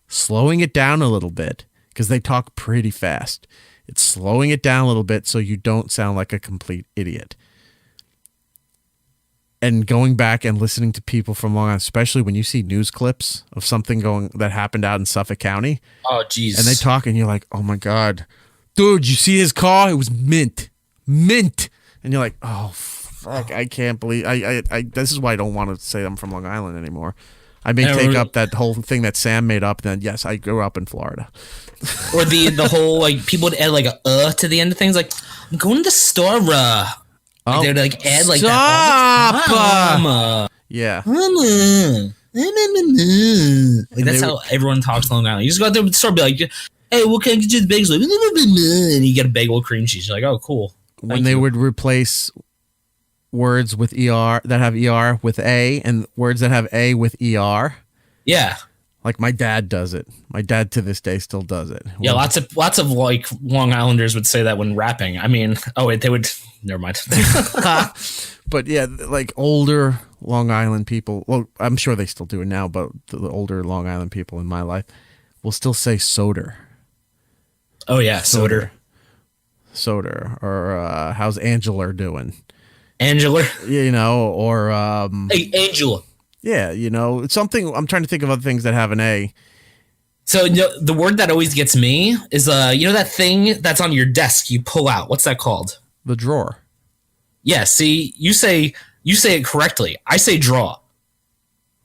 slowing it down a little bit, because they talk pretty fast. It's slowing it down a little bit so you don't sound like a complete idiot. And going back and listening to people from Long Island, especially when you see news clips of something that happened out in Suffolk County. Oh, geez. And they talk and you're like, oh my God, dude, you see his car? It was mint. And you're like, oh, fuck, I can't believe this is why I don't want to say I'm from Long Island anymore. I may take up that whole thing that Sam made up. Then yes, I grew up in Florida. Or the whole like people would add like a to the end of things. Like I'm going to the store. Like, they'd like add like that all the time. Yeah. Like that's how everyone talks Long Island. You just go out there to the store, and be like, "Hey, what can I get you the bagels?" Like, and you get a bagel with cream cheese. You're like, "Oh, cool." When they would replace words with ER that have ER with A and words that have A with ER. Yeah. Like my dad does it. My dad to this day still does it. Yeah, lots of like Long Islanders would say that when rapping. I mean, they would. Never mind. But yeah, like older Long Island people. Well, I'm sure they still do it now, but the older Long Island people in my life will still say soder. Oh yeah, soder. Soder. Or how's Angela doing? Angela. You know, or Hey, Angela. yeah, you know, it's something. I'm trying to think of other things that have an A. So the word that always gets me is that thing that's on your desk you pull out. What's that called? The drawer. Yeah. See, you say it correctly. I say draw,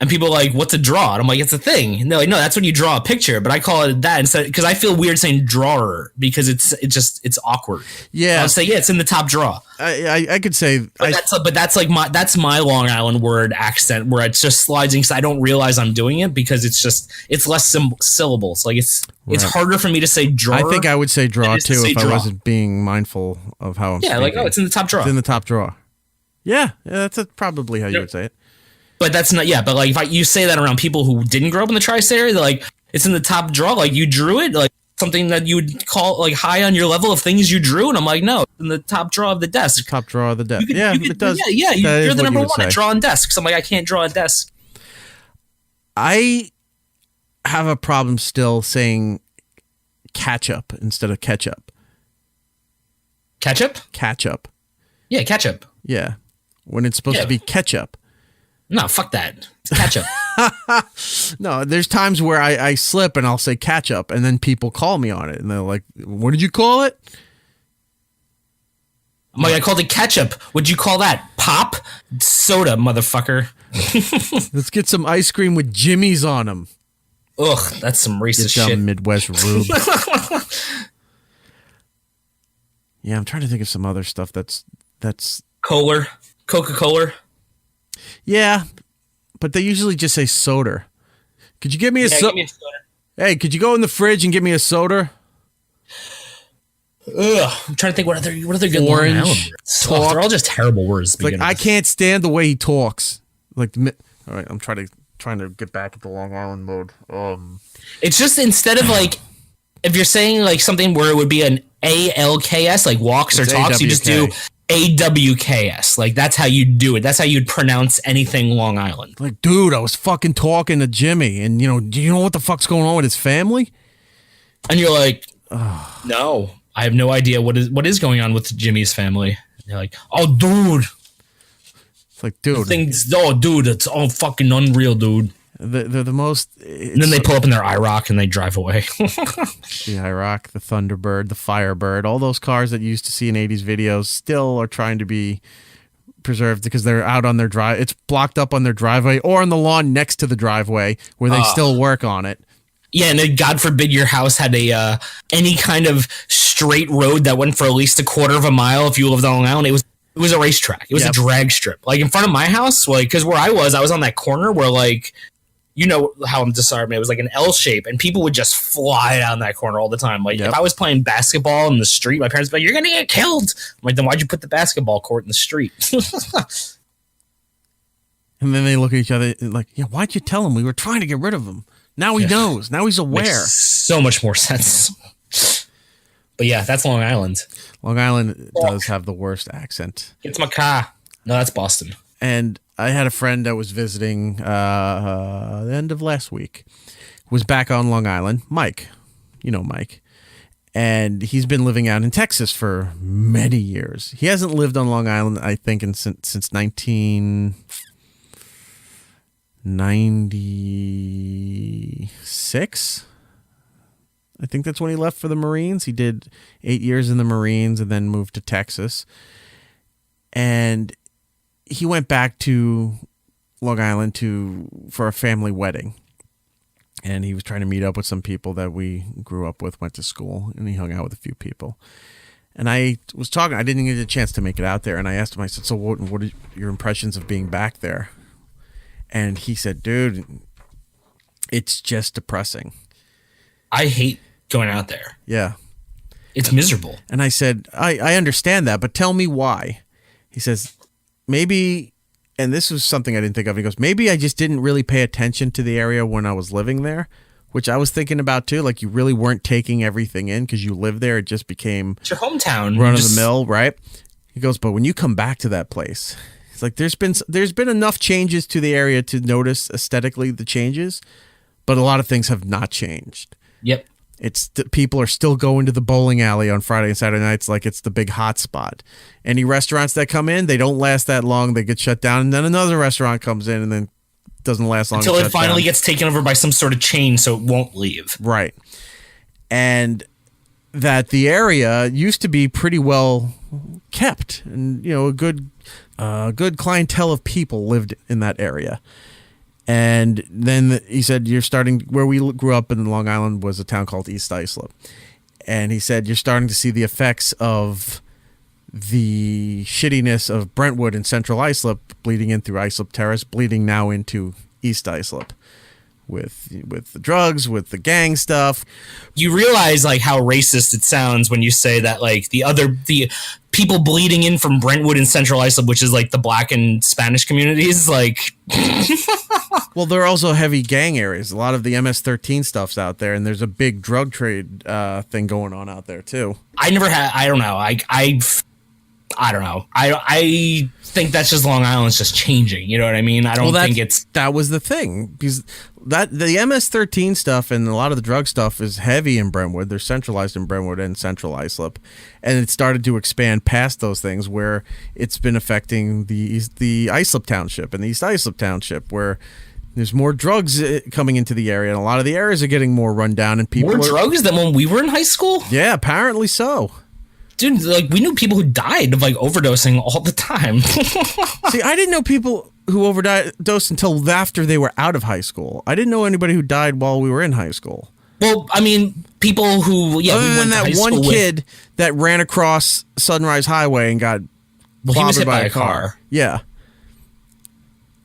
and people are like, "What's a draw?" And I'm like, "It's a thing." And they're like, "No, that's when you draw a picture." But I call it that instead because I feel weird saying drawer because it's awkward. Yeah, I'll say it's in the top drawer. I could say, But that's my Long Island word accent where it just slides in because I don't realize I'm doing it because it's less syllables. Like it's harder for me to say drawer. I think I would say draw too if draw. I wasn't being mindful of how I'm speaking. Like it's in the top drawer. It's in the top drawer. Yeah, that's probably how you would say it. But that's not but like if you say that around people who didn't grow up in the tri-state area, they're like it's in the top drawer. Like you drew it, like something that you would call like high on your level of things you drew, and I'm like, no, it's in the top drawer of the desk. Top drawer of the desk. It does. Yeah, you're the number one at drawing desks. I'm like, I can't draw a desk. I have a problem still saying ketchup instead of ketchup. Ketchup? Ketchup. Yeah, ketchup. Yeah, when it's supposed to be ketchup. No, fuck that. It's ketchup. No, there's times where I slip and I'll say ketchup, and then people call me on it, and they're like, "What did you call it?" I'm like, I called it ketchup. What'd you call that? Pop? Soda, motherfucker. Let's get some ice cream with Jimmy's on them. Ugh, that's some racist Dumb shit. Midwest rube. Yeah, I'm trying to think of some other stuff that's Coca-Cola. Yeah, but they usually just say soda. Could you give me a soda? Hey, could you go in the fridge and give me a soda? Ugh, I'm trying to think what other good Long Orange, Island words. They're all just terrible words. Like I can't stand the way he talks. Like, all right, I'm trying to get back into Long Island mode. It's just instead of like if you're saying like something where it would be an ALKS like walks or talks, you just do AWKS. Like that's how you do it. That's how you'd pronounce anything Long Island. Like, dude, I was fucking talking to Jimmy, and do you know what the fuck's going on with his family? And you're like, no, I have no idea what is going on with Jimmy's family. And you're like, oh, dude. It's like, dude. Dude, it's all fucking unreal, dude. They're the most. And then they pull up in their IROC and they drive away. The IROC, the Thunderbird, the Firebird, all those cars that you used to see in 80s videos still are trying to be preserved because they're out on their drive. It's blocked up on their driveway or on the lawn next to the driveway where they still work on it. Yeah, and then God forbid your house had any kind of straight road that went for at least a quarter of a mile if you lived on Long Island. It was a racetrack. It was a drag strip. Like in front of my house, like because where I was on that corner where like. You know how I'm disarmed. It was like an L shape, and people would just fly down that corner all the time. Like if I was playing basketball in the street, my parents would be like, "You're gonna get killed." I'm like, then why'd you put the basketball court in the street? And then they look at each other like, "Yeah, why'd you tell him we were trying to get rid of him? Now he knows. Now he's aware." Makes so much more sense. But yeah, that's Long Island. Long Island does have the worst accent. It's my car. No, that's Boston. And I had a friend that was visiting the end of last week, was back on Long Island. Mike, you know Mike. And he's been living out in Texas for many years. He hasn't lived on Long Island, I think, since 1996. I think that's when he left for the Marines. He did 8 years in the Marines and then moved to Texas. And he went back to Long Island for a family wedding. And he was trying to meet up with some people that we grew up with, went to school, and he hung out with a few people. And I was talking, I didn't get a chance to make it out there. And I asked him, I said, so what are your impressions of being back there? And he said, dude, it's just depressing. I hate going out there. Yeah. It's miserable. And I said, I understand that, but tell me why. He says, maybe, and this was something I didn't think of. He goes, maybe I just didn't really pay attention to the area when I was living there, which I was thinking about too. Like, you really weren't taking everything in because you lived there. It just became It's your hometown. run of the mill, right? He goes, but when you come back to that place, it's like there's been enough changes to the area to notice aesthetically the changes, but a lot of things have not changed. Yep. People are still going to the bowling alley on Friday and Saturday nights like it's the big hot spot. Any restaurants that come in, they don't last that long. They get shut down, and then another restaurant comes in and then doesn't last long until it finally gets taken over by some sort of chain, so it won't leave. Right. And that the area used to be pretty well kept, and a good clientele of people lived in that area. And then he said, where we grew up in Long Island was a town called East Islip. And he said, you're starting to see the effects of the shittiness of Brentwood and Central Islip bleeding in through Islip Terrace, bleeding now into East Islip. With the drugs, with the gang stuff. You realize like how racist it sounds when you say that like the people bleeding in from Brentwood and Central Islip, which is like the Black and Spanish communities, like. Well, there are also heavy gang areas. A lot of the MS-13 stuff's out there, and there's a big drug trade thing going on out there too. I don't know. I don't know. I think that's just Long Island's just changing. You know what I mean? I don't think that was the thing, because the MS-13 stuff and a lot of the drug stuff is heavy in Brentwood. They're centralized in Brentwood and Central Islip, and it started to expand past those things where it's been affecting the Islip Township and the East Islip Township, where there's more drugs coming into the area, and a lot of the areas are getting more run down. And people drugs than when we were in high school? Yeah, apparently so. Dude, like, we knew people who died of like overdosing all the time. See, I didn't know people who overdosed until after they were out of high school. I didn't know anybody who died while we were in high school. Well, I mean, people who, other than that one kid that ran across Sunrise Highway and got he was hit by a car. Yeah.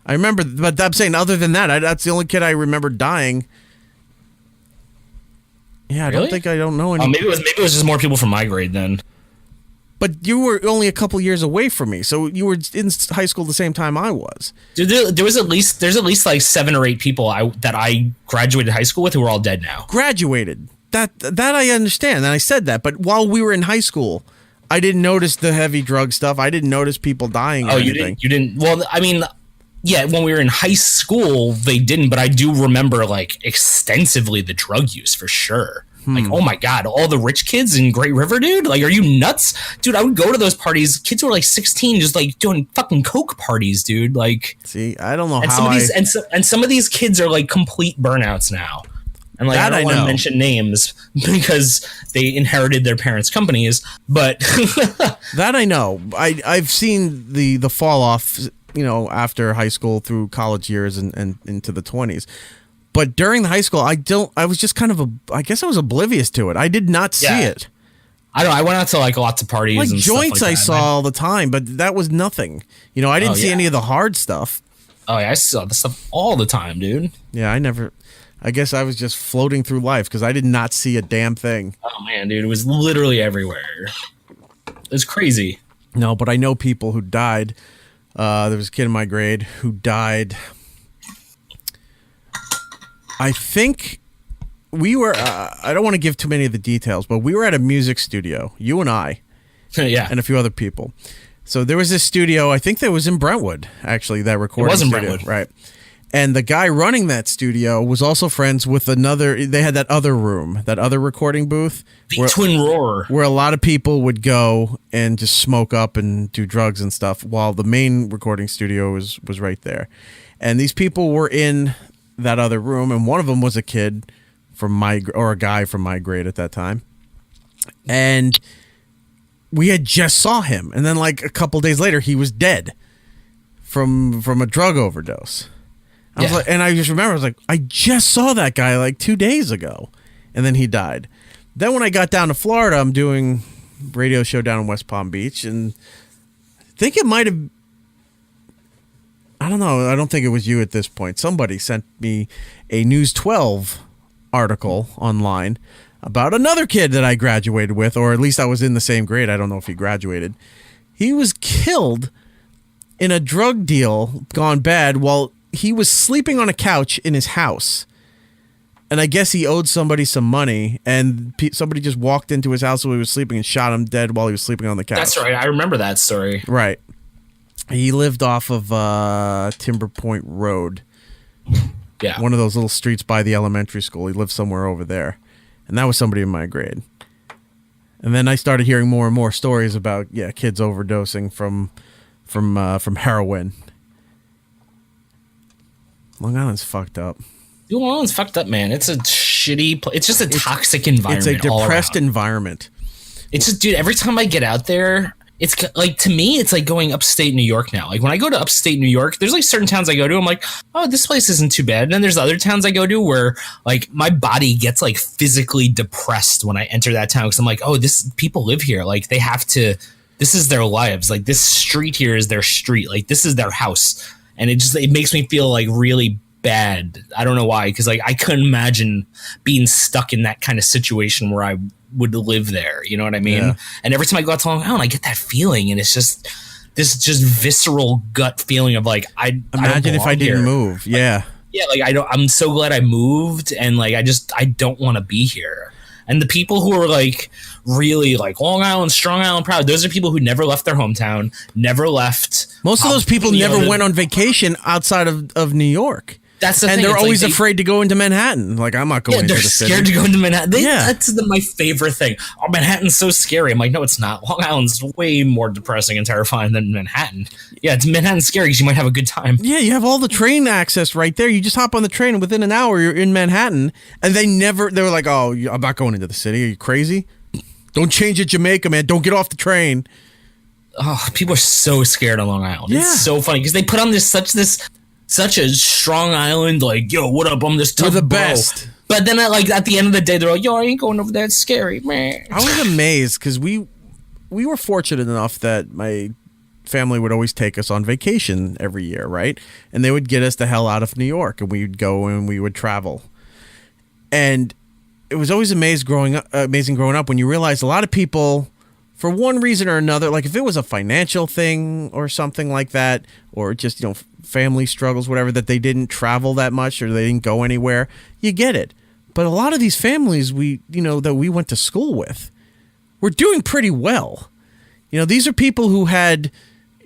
I remember, but I'm saying other than that, that's the only kid I remember dying. Yeah, I don't know any. Maybe it was just more people from my grade then. But you were only a couple years away from me, so you were in high school the same time I was. Dude, there's at least like 7 or 8 people that I graduated high school with who are all dead now. Graduated. That I understand, and I said that. But while we were in high school, I didn't notice the heavy drug stuff. I didn't notice people dying. Oh, you didn't. Well, I mean, yeah, when we were in high school, they didn't. But I do remember like extensively the drug use for sure. Like, oh my God, all the rich kids in Great River, dude. Like, are you nuts? Dude, I would go to those parties. Kids were like 16, just like doing fucking coke parties, dude. Like, see, I don't know and some of these kids are like complete burnouts now. And like, I don't want to mention names because they inherited their parents' companies, but that I know. I've seen the fall off, after high school through college years and into the 20s. But during the high school, I was just kind of I guess I was oblivious to it. I did not see it. I went out to like lots of parties. Like and joints stuff like I saw all the time, but that was nothing. I didn't see any of the hard stuff. Oh yeah, I saw the stuff all the time, dude. Yeah, I guess I was just floating through life because I did not see a damn thing. Oh man, dude, it was literally everywhere. It was crazy. No, but I know people who died. There was a kid in my grade who died. I think we were, I don't want to give too many of the details, but we were at a music studio, you and I, yeah, and a few other people. So there was this studio, I think that was in Brentwood, actually, that recording studio. Brentwood. Right. And the guy running that studio was also friends with they had that other room, that other recording booth. The Twin Roar. Where a lot of people would go and just smoke up and do drugs and stuff, while the main recording studio was right there. And these people were in that other room, and one of them was a kid a guy from my grade at that time, and we had just saw him, and then like a couple days later he was dead from a drug overdose. I was like, and I just remember I was like, I just saw that guy like 2 days ago, and then he died. Then when I got down to Florida, I'm doing a radio show down in West Palm Beach, and I think it might have, I don't know. I don't think it was you at this point. Somebody sent me a News 12 article online about another kid that I graduated with, or at least I was in the same grade. I don't know if he graduated. He was killed in a drug deal gone bad while he was sleeping on a couch in his house. And I guess he owed somebody some money, and somebody just walked into his house while he was sleeping and shot him dead while he was sleeping on the couch. That's right. I remember that story. Right. He lived off of Timber Point Road. Yeah. One of those little streets by the elementary school. He lived somewhere over there. And that was somebody in my grade. And then I started hearing more and more stories about kids overdosing from heroin. Long Island's fucked up. New Orleans fucked up, man. It's a shitty place. It's just a toxic environment. It's a depressed environment. It's just, dude, every time I get out there, it's like, to me, it's like going upstate New York now. Like when I go to upstate New York, there's like certain towns I go to, I'm like, oh, this place isn't too bad. And then there's other towns I go to where like my body gets like physically depressed when I enter that town. Cause I'm like, oh, people live here. Like they have to, this is their lives. Like this street here is their street. Like this is their house. And it makes me feel like really bad. I don't know why, because like I couldn't imagine being stuck in that kind of situation where I would live there. You know what I mean? Yeah. And every time I go out to Long Island, I get that feeling, and it's just this just visceral gut feeling of like I imagine if I didn't move. Yeah, like I'm so glad I moved, and like I don't want to be here. And the people who are like really like Long Island, Strong Island proud, those are people who never left their hometown, never left. Most of those people never went on vacation outside of New York. That's the thing. And they're always afraid to go into Manhattan. Like, I'm not going into the city. They're scared to go into Manhattan. That's my favorite thing. Oh, Manhattan's so scary. I'm like, no, it's not. Long Island's way more depressing and terrifying than Manhattan. Yeah, Manhattan's scary because you might have a good time. Yeah, you have all the train access right there. You just hop on the train, and within an hour, you're in Manhattan. And they were like, oh, I'm not going into the city. Are you crazy? Don't change at Jamaica, man. Don't get off the train. Oh, people are so scared on Long Island. Yeah. It's so funny because they put on such a strong island, like, yo, what up? I'm this tough We're the bro. best. But then at the end of the day, they're like, yo, I ain't going over there. It's scary, man. I was amazed because we were fortunate enough that my family would always take us on vacation every year, right? And they would get us the hell out of New York, and we would go and we would travel. And it was always amazing growing up when you realize a lot of people, for one reason or another, like if it was a financial thing or something like that, or just, family struggles, whatever, that they didn't travel that much or they didn't go anywhere, you get it. But a lot of these families that we went to school with were doing pretty well. These are people who had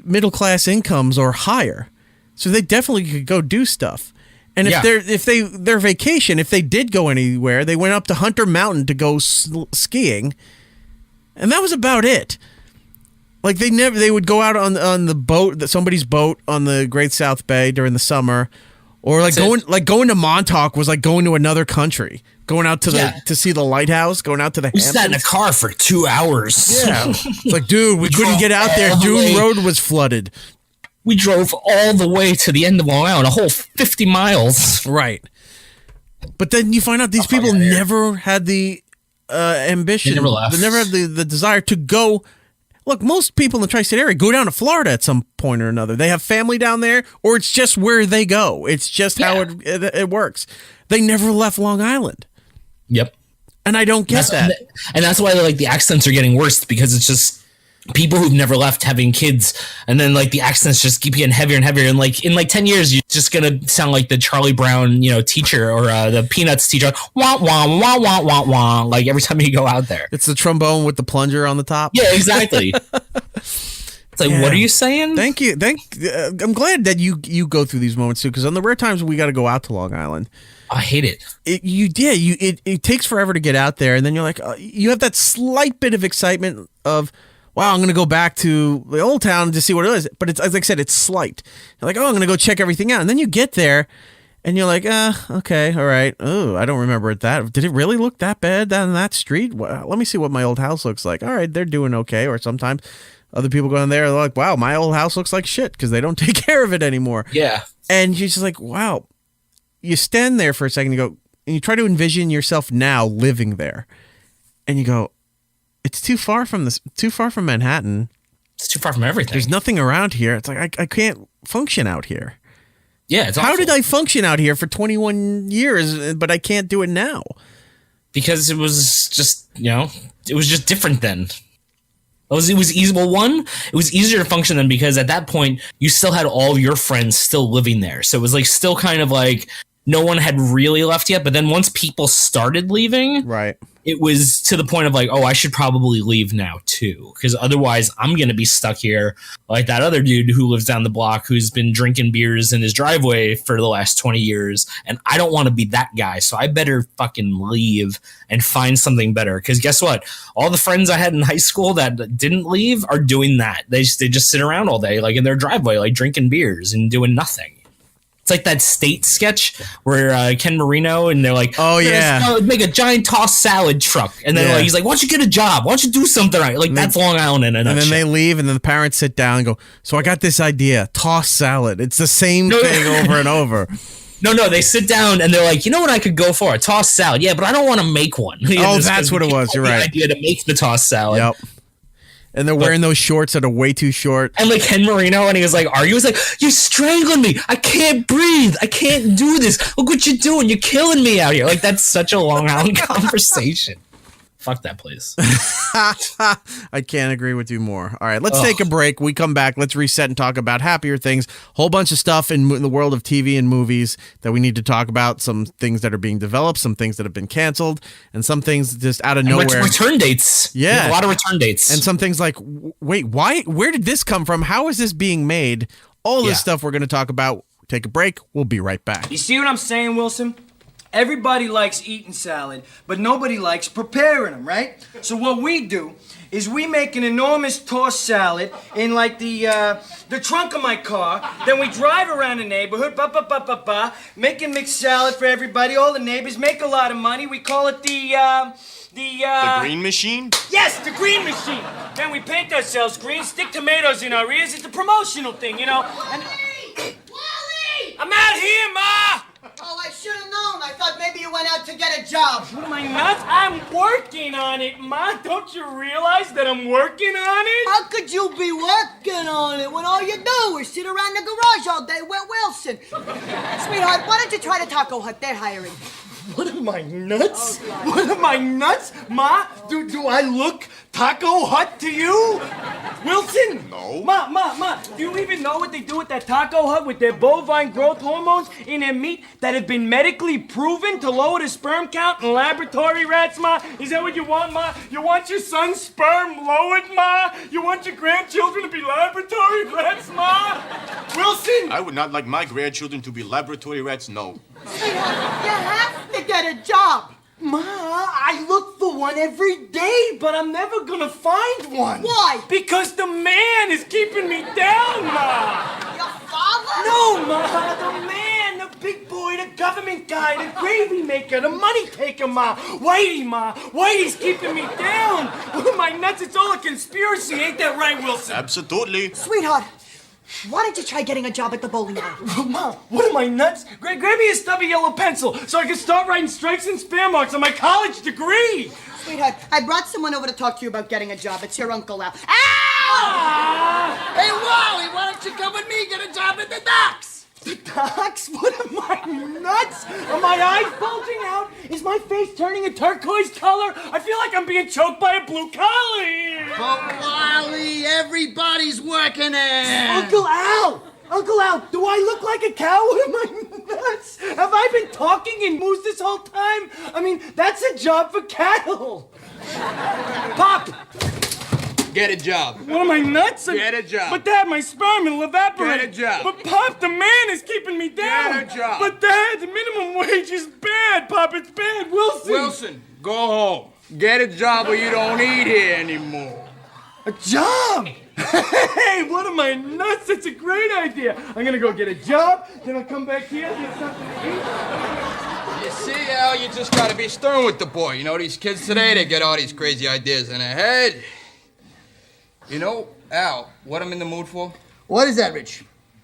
middle class incomes or higher, so they definitely could go do stuff. And if their vacation, if they did go anywhere, they went up to Hunter Mountain to go skiing, and that was about it. Like they would go out on the boat, somebody's boat on the Great South Bay during the summer, or going to Montauk was like going to another country, going out to see the lighthouse, going out to the Hamptons. We sat in a car for 2 hours. Yeah, it's like, dude, we couldn't get out there. Dune Road was flooded. We drove all the way to the end of Long Island, a whole 50 miles. Right. But then you find out these people never had the ambition. They never left. They never had the desire to go. Look, most people in the tri-state area go down to Florida at some point or another. They have family down there, or it's just where they go. It's just how it works. They never left Long Island. Yep. And I don't get that. And that's why like the accents are getting worse, because it's just people who've never left having kids, and then like the accents just keep getting heavier and heavier, and like in like 10 years you're just gonna sound like the Charlie Brown teacher, or the Peanuts teacher, wah wah wah wah wah wah, like every time you go out there. It's the trombone with the plunger on the top. Yeah, exactly. It's like, what are you saying? Thank you. I'm glad that you go through these moments too, because on the rare times we got to go out to Long Island, I hate it. It takes forever to get out there, and then you're like, you have that slight bit of excitement of, wow, I'm going to go back to the old town to see what it is. But it's, as I said, it's slight. You're like, oh, I'm going to go check everything out. And then you get there and you're like, okay, all right. Oh, I don't remember it that. Did it really look that bad down that street? Well, let me see what my old house looks like. All right, they're doing okay. Or sometimes other people go in there and they're like, wow, my old house looks like shit because they don't take care of it anymore. Yeah. And you're just like, wow. You stand there for a second, you go, and you try to envision yourself now living there. And you go, it's too far from Manhattan. It's too far from everything. There's nothing around here. It's like I can't function out here. Yeah, it's How awful. did I function out here for 21 years, but I can't do it now? Because it was just, it was just different then. It was easy. Well, one, it was easier to function then because at that point you still had all your friends still living there. So it was like still kind of like no one had really left yet. But then once people started leaving, right, it was to the point of like, oh, I should probably leave now too, because otherwise I'm going to be stuck here like that other dude who lives down the block who's been drinking beers in his driveway for the last 20 years. And I don't want to be that guy. So I better fucking leave and find something better. Because guess what? All the friends I had in high school that didn't leave are doing that. They just sit around all day, like in their driveway, like drinking beers and doing nothing. It's like that State sketch where Ken Marino and they're like, oh yeah, make a giant tossed salad truck, and then like, he's like, why don't you get a job? Why don't you do something right? Like that's Long Island in a nutshell. And then they leave, and then the parents sit down and go, so I got this idea, tossed salad. It's the same thing over and over. No, they sit down and they're like, you know what I could go for? A tossed salad. Yeah, but I don't want to make one. Oh, that's what it was. You're right. The idea to make the tossed salad. Yep. And they're wearing those shorts that are way too short. And like Ken Marino, and he was like, he was like, you're strangling me. I can't breathe. I can't do this. Look what you're doing. You're killing me out here. Like, that's such a Long Island conversation. Fuck that place. I can't agree with you more. All right, let's take a break. We come back. Let's reset and talk about happier things. Whole bunch of stuff in the world of TV and movies that we need to talk about. Some things that are being developed, some things that have been canceled, and some things just out of nowhere. Return dates. Yeah. A lot of return dates. And some things like, wait, why? Where did this come from? How is this being made? All this stuff we're going to talk about. Take a break. We'll be right back. You see what I'm saying, Wilson? Everybody likes eating salad, but nobody likes preparing them, right? So what we do is we make an enormous tossed salad in like the trunk of my car. Then we drive around the neighborhood, making mixed salad for everybody. All the neighbors make a lot of money. We call it the green machine? Yes, the green machine. Then we paint ourselves green, stick tomatoes in our ears. It's a promotional thing, you know. And Wally! I'm out here, Ma. Oh, I should have known. I thought maybe you went out to get a job. What am I nuts? I'm working on it, Ma. Don't you realize that I'm working on it? How could you be working on it when all you do is sit around the garage all day with Wilson? Sweetheart, why don't you try the Taco Hut? They're hiring. What am I nuts? What am I nuts? Ma, do I look Taco Hut to you? Wilson? No. Ma, do you even know what they do with that Taco Hut with their bovine growth hormones in their meat that have been medically proven to lower the sperm count in laboratory rats, Ma? Is that what you want, Ma? You want your son's sperm lowered, Ma? You want your grandchildren to be laboratory rats, Ma? Wilson? I would not like my grandchildren to be laboratory rats, no. Sweetheart, you have to get a job. Ma, I look for one every day, but I'm never gonna find one. Why? Because the man is keeping me down, Ma. Your father? No, Ma, the man, the big boy, the government guy, the gravy maker, the money taker, Ma. Whitey, Ma. Whitey's keeping me down. What am I nuts? It's all a conspiracy. Ain't that right, Wilson? Absolutely. Sweetheart, why don't you try getting a job at the bowling alley? Ma, what am I nuts? Grab me a stubby yellow pencil so I can start writing strikes and spare marks on my college degree. Sweetheart, I brought someone over to talk to you about getting a job. It's your Uncle Al. Ah! Hey, Wally, why don't you come with me, get a job at the docks? The docks? What am I nuts? Are my eyes bulging out? Is my face turning a turquoise color? I feel like I'm being choked by a blue collie. But Wally, everybody's working it. Uncle Al! Uncle Al, do I look like a cow? What am I nuts? Have I been talking in moose this whole time? I mean, that's a job for cattle. Pop! Get a job. What am I nuts? Get a job. But Dad, my sperm will evaporate. Get a job. But Pop, the man is keeping me down. Get a job. But Dad, the minimum wage is bad, Pop. It's bad. Wilson, go home. Get a job or you don't eat here anymore. A job? Hey, what am I nuts? That's a great idea. I'm gonna go get a job, then I'll come back here and get something to eat. You see, Al, you just gotta be stern with the boy. You know, these kids today, they get all these crazy ideas in their head. You know, Al, what I'm in the mood for? What is that, Rich?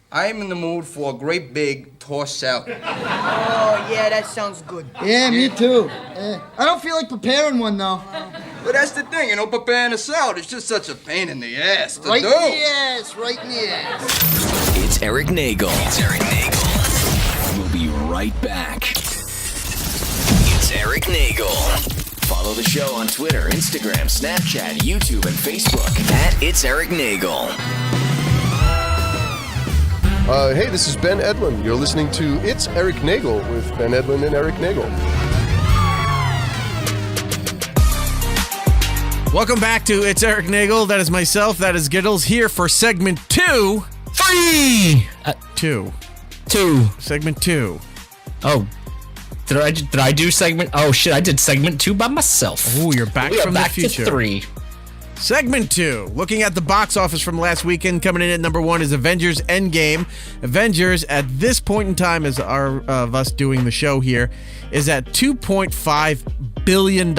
I am in the mood for a great big tossed salad. Oh, yeah, that sounds good. Yeah, me too. I don't feel like preparing one, though. But that's the thing, you know, preparing a salad is just such a pain in the ass to Right do. in the ass, right in the ass. It's Eric Nagel. It's Eric Nagel. We'll be right back. It's Eric Nagel. Follow the show on Twitter, Instagram, Snapchat, YouTube, and Facebook at It's Erik Nagel. Hey, this is Ben Edlund. You're listening to It's Erik Nagel with Ben Edlund and Erik Nagel. Welcome back to It's Erik Nagel. That is myself. That is Giddles here for segment 2. 3! 2. 2. Segment 2. Oh. Did I do segment? Oh shit! I did segment 2 by myself. Oh, you're back from the future. To 3. Segment 2. Looking at the box office from last weekend, coming in at number 1 is Avengers Endgame. Avengers, at this point in time, as of us doing the show here, is at $2.5 billion.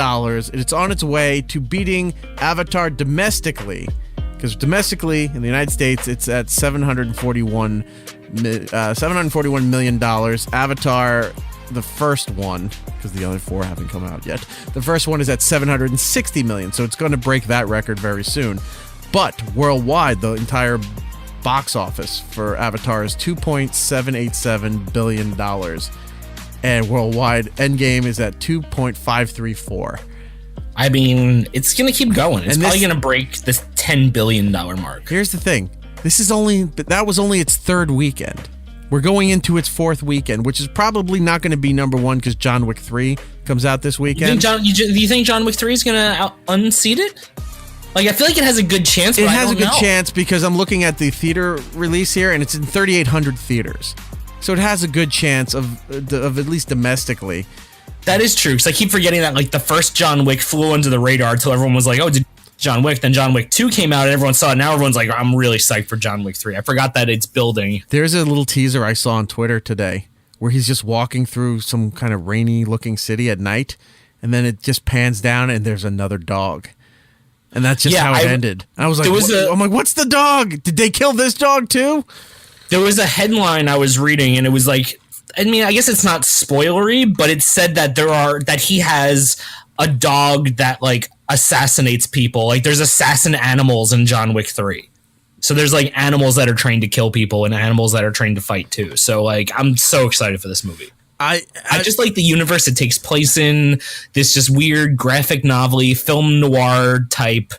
It's on its way to beating Avatar domestically. Because domestically, in the United States, it's at $741 million. Avatar, the first one, because the other 4 haven't come out yet, the first one is at $760 million, so it's going to break that record very soon. But worldwide, the entire box office for Avatar is $2.787 billion. And worldwide, Endgame is at $2.534. I mean, it's going to keep going. It's probably going to break this $10 billion mark. Here's the thing. That was only its third weekend. We're going into its fourth weekend, which is probably not going to be number 1 because John Wick 3 comes out this weekend. Do you think John Wick 3 is going to unseat it? Like, I feel like it has a good chance, but it has a good chance because I'm looking at the theater release here, and it's in 3,800 theaters. So it has a good chance of at least domestically. That is true, because I keep forgetting that, like, the first John Wick flew under the radar until everyone was like, oh, did John Wick. Then John Wick 2 came out and everyone saw it. Now everyone's like, I'm really psyched for John Wick 3. I forgot that it's building. There's a little teaser I saw on Twitter today where he's just walking through some kind of rainy looking city at night, and then it just pans down and there's another dog. And that's just how it ended. I was like, I'm like, what's the dog? Did they kill this dog too? There was a headline I was reading and it was like, I mean, I guess it's not spoilery, but it said that he has a dog that like assassinates people. Like there's assassin animals in John Wick 3. So there's like animals that are trained to kill people and animals that are trained to fight too. So like I'm so excited for this movie. I just like the universe it takes place in, this just weird graphic novel-y film noir type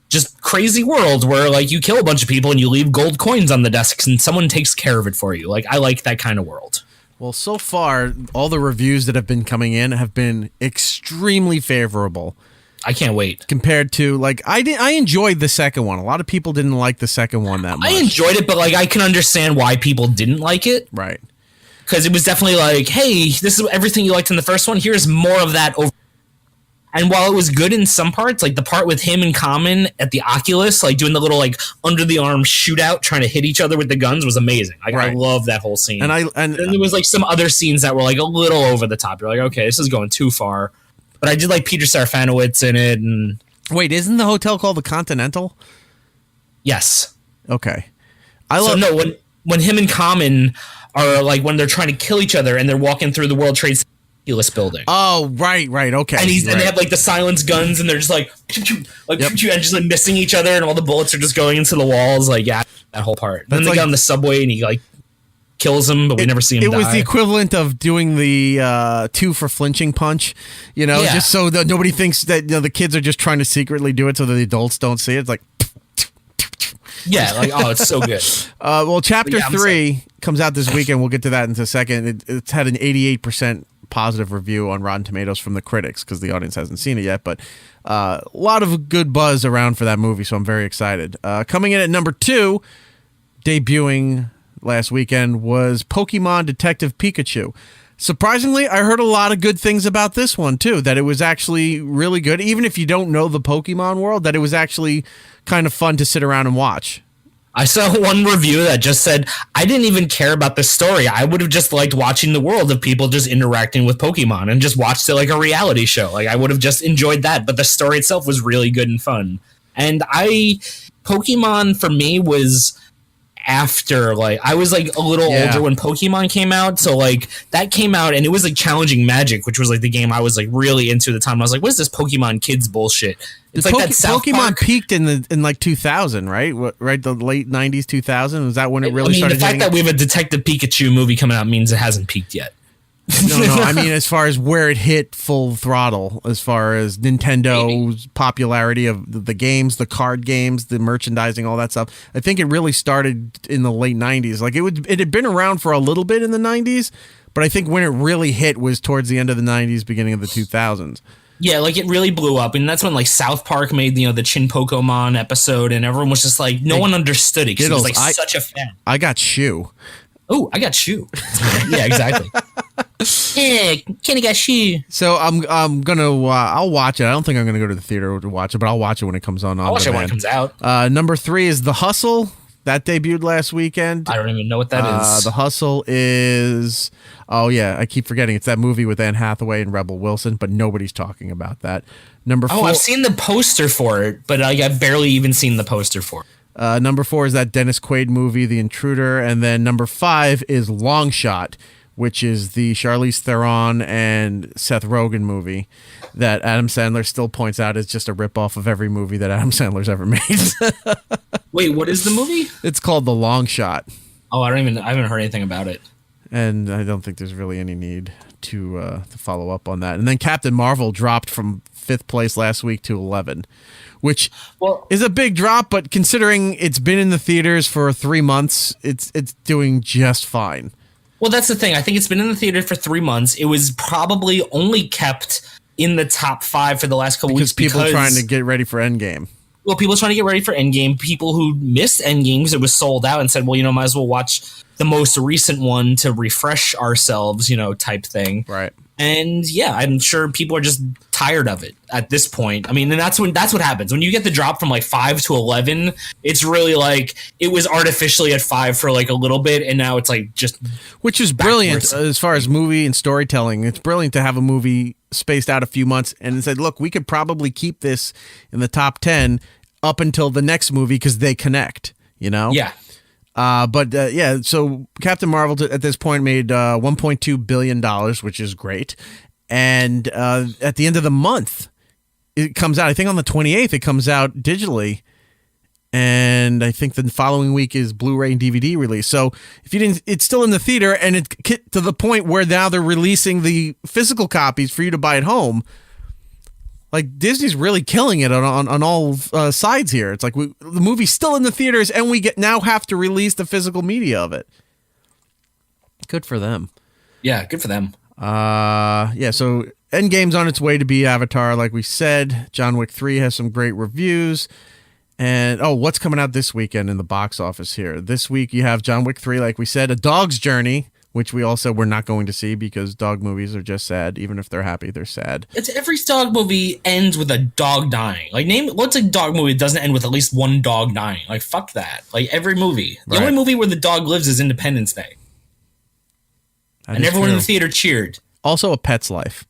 just crazy world where like you kill a bunch of people and you leave gold coins on the desks and someone takes care of it for you. Like I like that kind of world. Well, so far all the reviews that have been coming in have been extremely favorable. I can't wait. Compared to like I enjoyed the second one. A lot of people didn't like the second one that much. I enjoyed it, but like I can understand why people didn't like it. Right. Because it was definitely like, hey, this is everything you liked in the first one. Here's more of that over. And while it was good in some parts, like the part with him and Common at the Oculus, like doing the little like under the arm shootout, trying to hit each other with the guns was amazing. Like I love that whole scene. And there was like some other scenes that were like a little over the top. You're like, okay, this is going too far. But I did like Peter Serafinowicz in it. And wait, isn't the hotel called the Continental? Yes. Okay. When him and Common are like when they're trying to kill each other and they're walking through the World Trade Center building. Oh, right, okay. And they have like the silence guns and they're just like, and just like missing each other and all the bullets are just going into the walls. Like, yeah, that whole part. Then they get on the subway and he like kills him, but we never see him die. It was the equivalent of doing the 2 for flinching punch, just so that nobody thinks that the kids are just trying to secretly do it so that the adults don't see it. It's like, yeah, like, oh, it's so good. Well, Chapter 3 comes out this weekend. We'll get to that in a second. It's had an 88% positive review on Rotten Tomatoes from the critics because the audience hasn't seen it yet, but a lot of good buzz around for that movie, so I'm very excited. Coming in at number 2, debuting last weekend, was Pokemon Detective Pikachu. Surprisingly, I heard a lot of good things about this one too, that it was actually really good, even if you don't know the Pokemon world, that it was actually kind of fun to sit around and watch. I saw one review that just said, I didn't even care about the story. I would have just liked watching the world of people just interacting with Pokemon and just watched it like a reality show. Like I would have just enjoyed that, but the story itself was really good and fun. And Pokemon for me was after, like, I was like a little older when Pokemon came out, so like that came out and it was like Challenging Magic, which was like the game I was like really into at the time. I was like, what is this Pokemon kids bullshit? It's like that South Pokemon Park peaked in like 2000, right? Right, the late 90s, 2000. Was that when it really started? The fact that we have a Detective Pikachu movie coming out means it hasn't peaked yet. No, I mean as far as where it hit full throttle, as far as Nintendo's popularity of the games, the card games, the merchandising, all that stuff. I think it really started in the late 90s. Like it had been around for a little bit in the 90s, but I think when it really hit was towards the end of the 90s, beginning of the 2000s. Yeah, like it really blew up, and that's when like South Park made the Chin Pokemon episode, and everyone was just like, no one understood it because it was like such a fan. I got Shoe. Oh, I got Shoe. Yeah, exactly. Yeah, Kenny got Shoe. So I'm gonna I'll watch it. I don't think I'm gonna go to the theater to watch it, but I'll watch it when it comes on. I'll watch it when it comes out. Number 3 is The Hustle. That debuted last weekend. I don't even know what that is. The Hustle is... Oh, yeah. I keep forgetting. It's that movie with Anne Hathaway and Rebel Wilson, but nobody's talking about that. Number 4... Oh, I've seen the poster for it, but I've barely even seen the poster for it. Number 4 is that Dennis Quaid movie, The Intruder. And then number 5 is Long Shot, which is the Charlize Theron and Seth Rogen movie that Adam Sandler still points out is just a ripoff of every movie that Adam Sandler's ever made. Wait, what is the movie? It's called The Long Shot. Oh, I haven't heard anything about it. And I don't think there's really any need to follow up on that. And then Captain Marvel dropped from 5th place last week to 11, which is a big drop, but considering it's been in the theaters for 3 months, it's doing just fine. Well, that's the thing. I think it's been in the theater for 3 months. It was probably only kept in the top 5 for the last couple weeks because people trying to get ready for Endgame. Well, people trying to get ready for Endgame. People who missed Endgame because it was sold out and said, well, might as well watch the most recent one to refresh ourselves, type thing. Right. And yeah, I'm sure people are just tired of it at this point. I mean, and that's what happens when you get the drop from like 5 to 11. It's really like it was artificially at 5 for like a little bit, and now it's like just which is brilliant as far as movie and storytelling. It's brilliant to have a movie spaced out a few months and said, look, we could probably keep this in the top 10 up until the next movie because they connect. Yeah. So Captain Marvel at this point made $1.2 billion, which is great. And at the end of the month, it comes out, I think on the 28th, it comes out digitally. And I think the following week is Blu-ray and DVD release. So if you didn't, it's still in the theater, and it's to the point where now they're releasing the physical copies for you to buy at home. Like Disney's really killing it on all sides here. It's like the movie's still in the theaters, and we now have to release the physical media of it. Good for them. Yeah, good for them. So Endgame's on its way to be Avatar, like we said. John Wick 3 has some great reviews. And, what's coming out this weekend in the box office here? This week you have John Wick 3, like we said, A Dog's Journey, which we all said we're not going to see because dog movies are just sad. Even if they're happy, they're sad. It's every dog movie ends with a dog dying. Like, what's a dog movie that doesn't end with at least one dog dying? Like, fuck that. Like, every movie. The only movie where the dog lives is Independence Day. And everyone in the theater cheered. Also, A Pet's Life.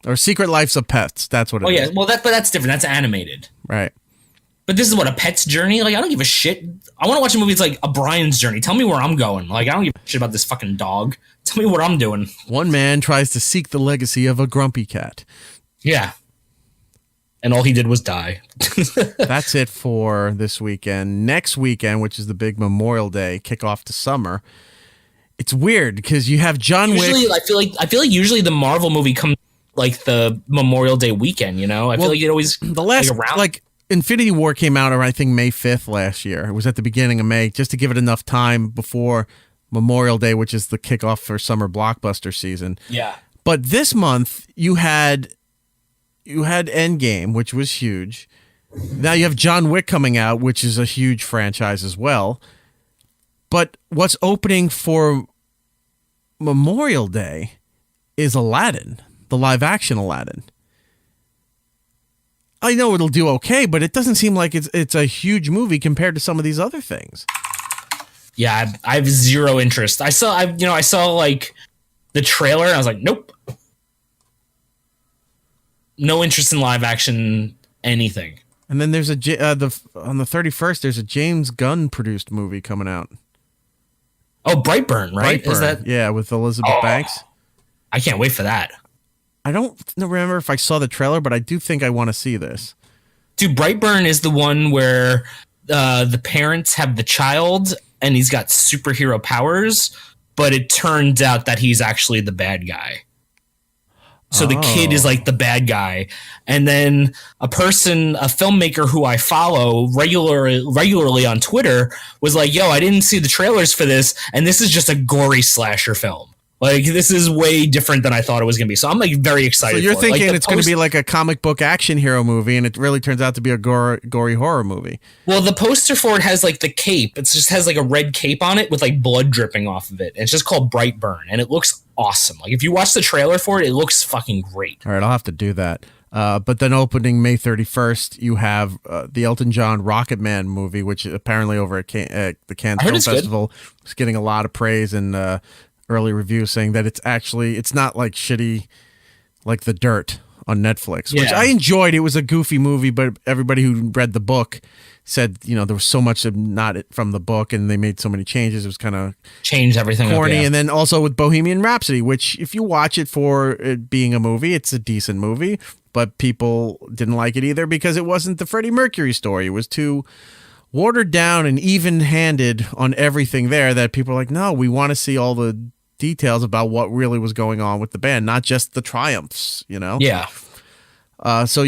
Or Secret Lives of Pets. That's what it is. Oh, yeah. Well, but that's different. That's animated. Right. But this is what, a pet's journey? Like, I don't give a shit. I want to watch a movie that's like a Brian's journey. Tell me where I'm going. Like, I don't give a shit about this fucking dog. Tell me what I'm doing. One man tries to seek the legacy of a grumpy cat. Yeah. And all he did was die. That's it for this weekend. Next weekend, which is the big Memorial Day kickoff to summer, it's weird because you have John Wick. I feel like usually the Marvel movie comes like the Memorial Day weekend, I feel like it always the last like Infinity War came out around, I think, May 5th last year. It was at the beginning of May, just to give it enough time before Memorial Day, which is the kickoff for summer blockbuster season. Yeah. But this month, you had Endgame, which was huge. Now you have John Wick coming out, which is a huge franchise as well. But what's opening for Memorial Day is Aladdin, the live-action Aladdin. I know it'll do okay, but it doesn't seem like it's a huge movie compared to some of these other things. Yeah, I have zero interest. I saw like the trailer and I was like, nope. No interest in live action anything. And then there's on the 31st there's a James Gunn produced movie coming out. Oh, Brightburn, right? Brightburn, is that with Elizabeth Banks? I can't wait for that. I don't remember if I saw the trailer, but I do think I want to see this. Dude, Brightburn is the one where the parents have the child and he's got superhero powers, but it turns out that he's actually the bad guy. So the kid is like the bad guy. And then a filmmaker who I follow regularly on Twitter was like, yo, I didn't see the trailers for this. And this is just a gory slasher film. Like, this is way different than I thought it was going to be. So I'm like very excited. So you're for thinking like, it's going to be like a comic book action hero movie, and it really turns out to be a gory horror movie. Well, the poster for it has like the cape. It just has like a red cape on it with like blood dripping off of it. It's just called Brightburn, and it looks awesome. Like, if you watch the trailer for it, it looks fucking great. All right, I'll have to do that. But then opening May 31st, you have the Elton John Rocket Man movie, which apparently over at the Cannes Film Festival was getting a lot of praise and early reviews saying that it's not like shitty like The Dirt on Netflix, which I enjoyed. It was a goofy movie, but everybody who read the book said, there was so much of not from the book, and they made so many changes. It was kind of changed everything corny. up, yeah. And then also with Bohemian Rhapsody, which if you watch it for it being a movie, it's a decent movie, but people didn't like it either because it wasn't the Freddie Mercury story. It was too watered down and even-handed on everything there that people are like, no, we want to see all the details about what really was going on with the band, not just the triumphs, Yeah. So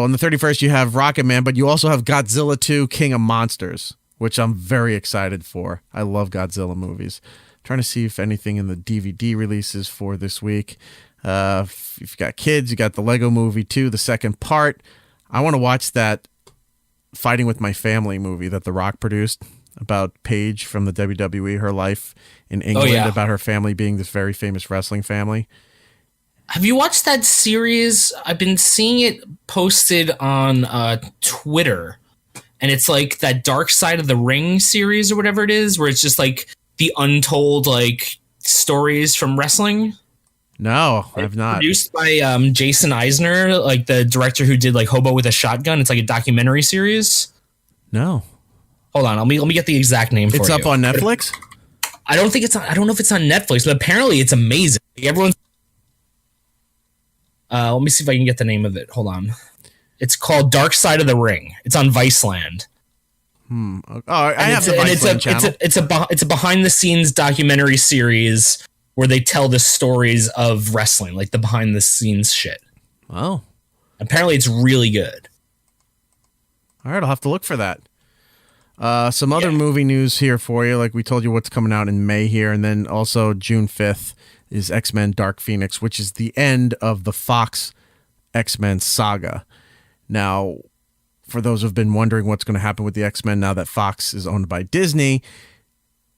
on the 31st you have Rocket Man, but you also have Godzilla 2 King of Monsters, which I'm very excited for. I love Godzilla movies. Trying to see if anything in the DVD releases for this week. If you've got kids, you got the Lego Movie 2, the second part. I want to watch that Fighting with My Family movie that The Rock produced about Paige from the WWE, her life in England, about her family being this very famous wrestling family. Have you watched that series? I've been seeing it posted on Twitter, and it's like that Dark Side of the Ring series or whatever it is, where it's just like the untold like stories from wrestling. No, I've not. Produced by Jason Eisner, like the director who did like Hobo with a Shotgun. It's like a documentary series. No. Hold on, let me get the exact name for you. It's up on Netflix? I don't know if it's on Netflix, but apparently it's amazing. Everyone's let me see if I can get the name of it. Hold on. It's called Dark Side of the Ring. It's on Viceland. Oh, I have the Viceland channel. It's a behind the scenes documentary series where they tell the stories of wrestling, like the behind the scenes shit. Oh. Apparently it's really good. All right, I'll have to look for that. Some other movie news here for you. Like we told you what's coming out in May here. And then also June 5th is X-Men Dark Phoenix, which is the end of the Fox X-Men saga. Now, for those who've been wondering what's going to happen with the X-Men now that Fox is owned by Disney,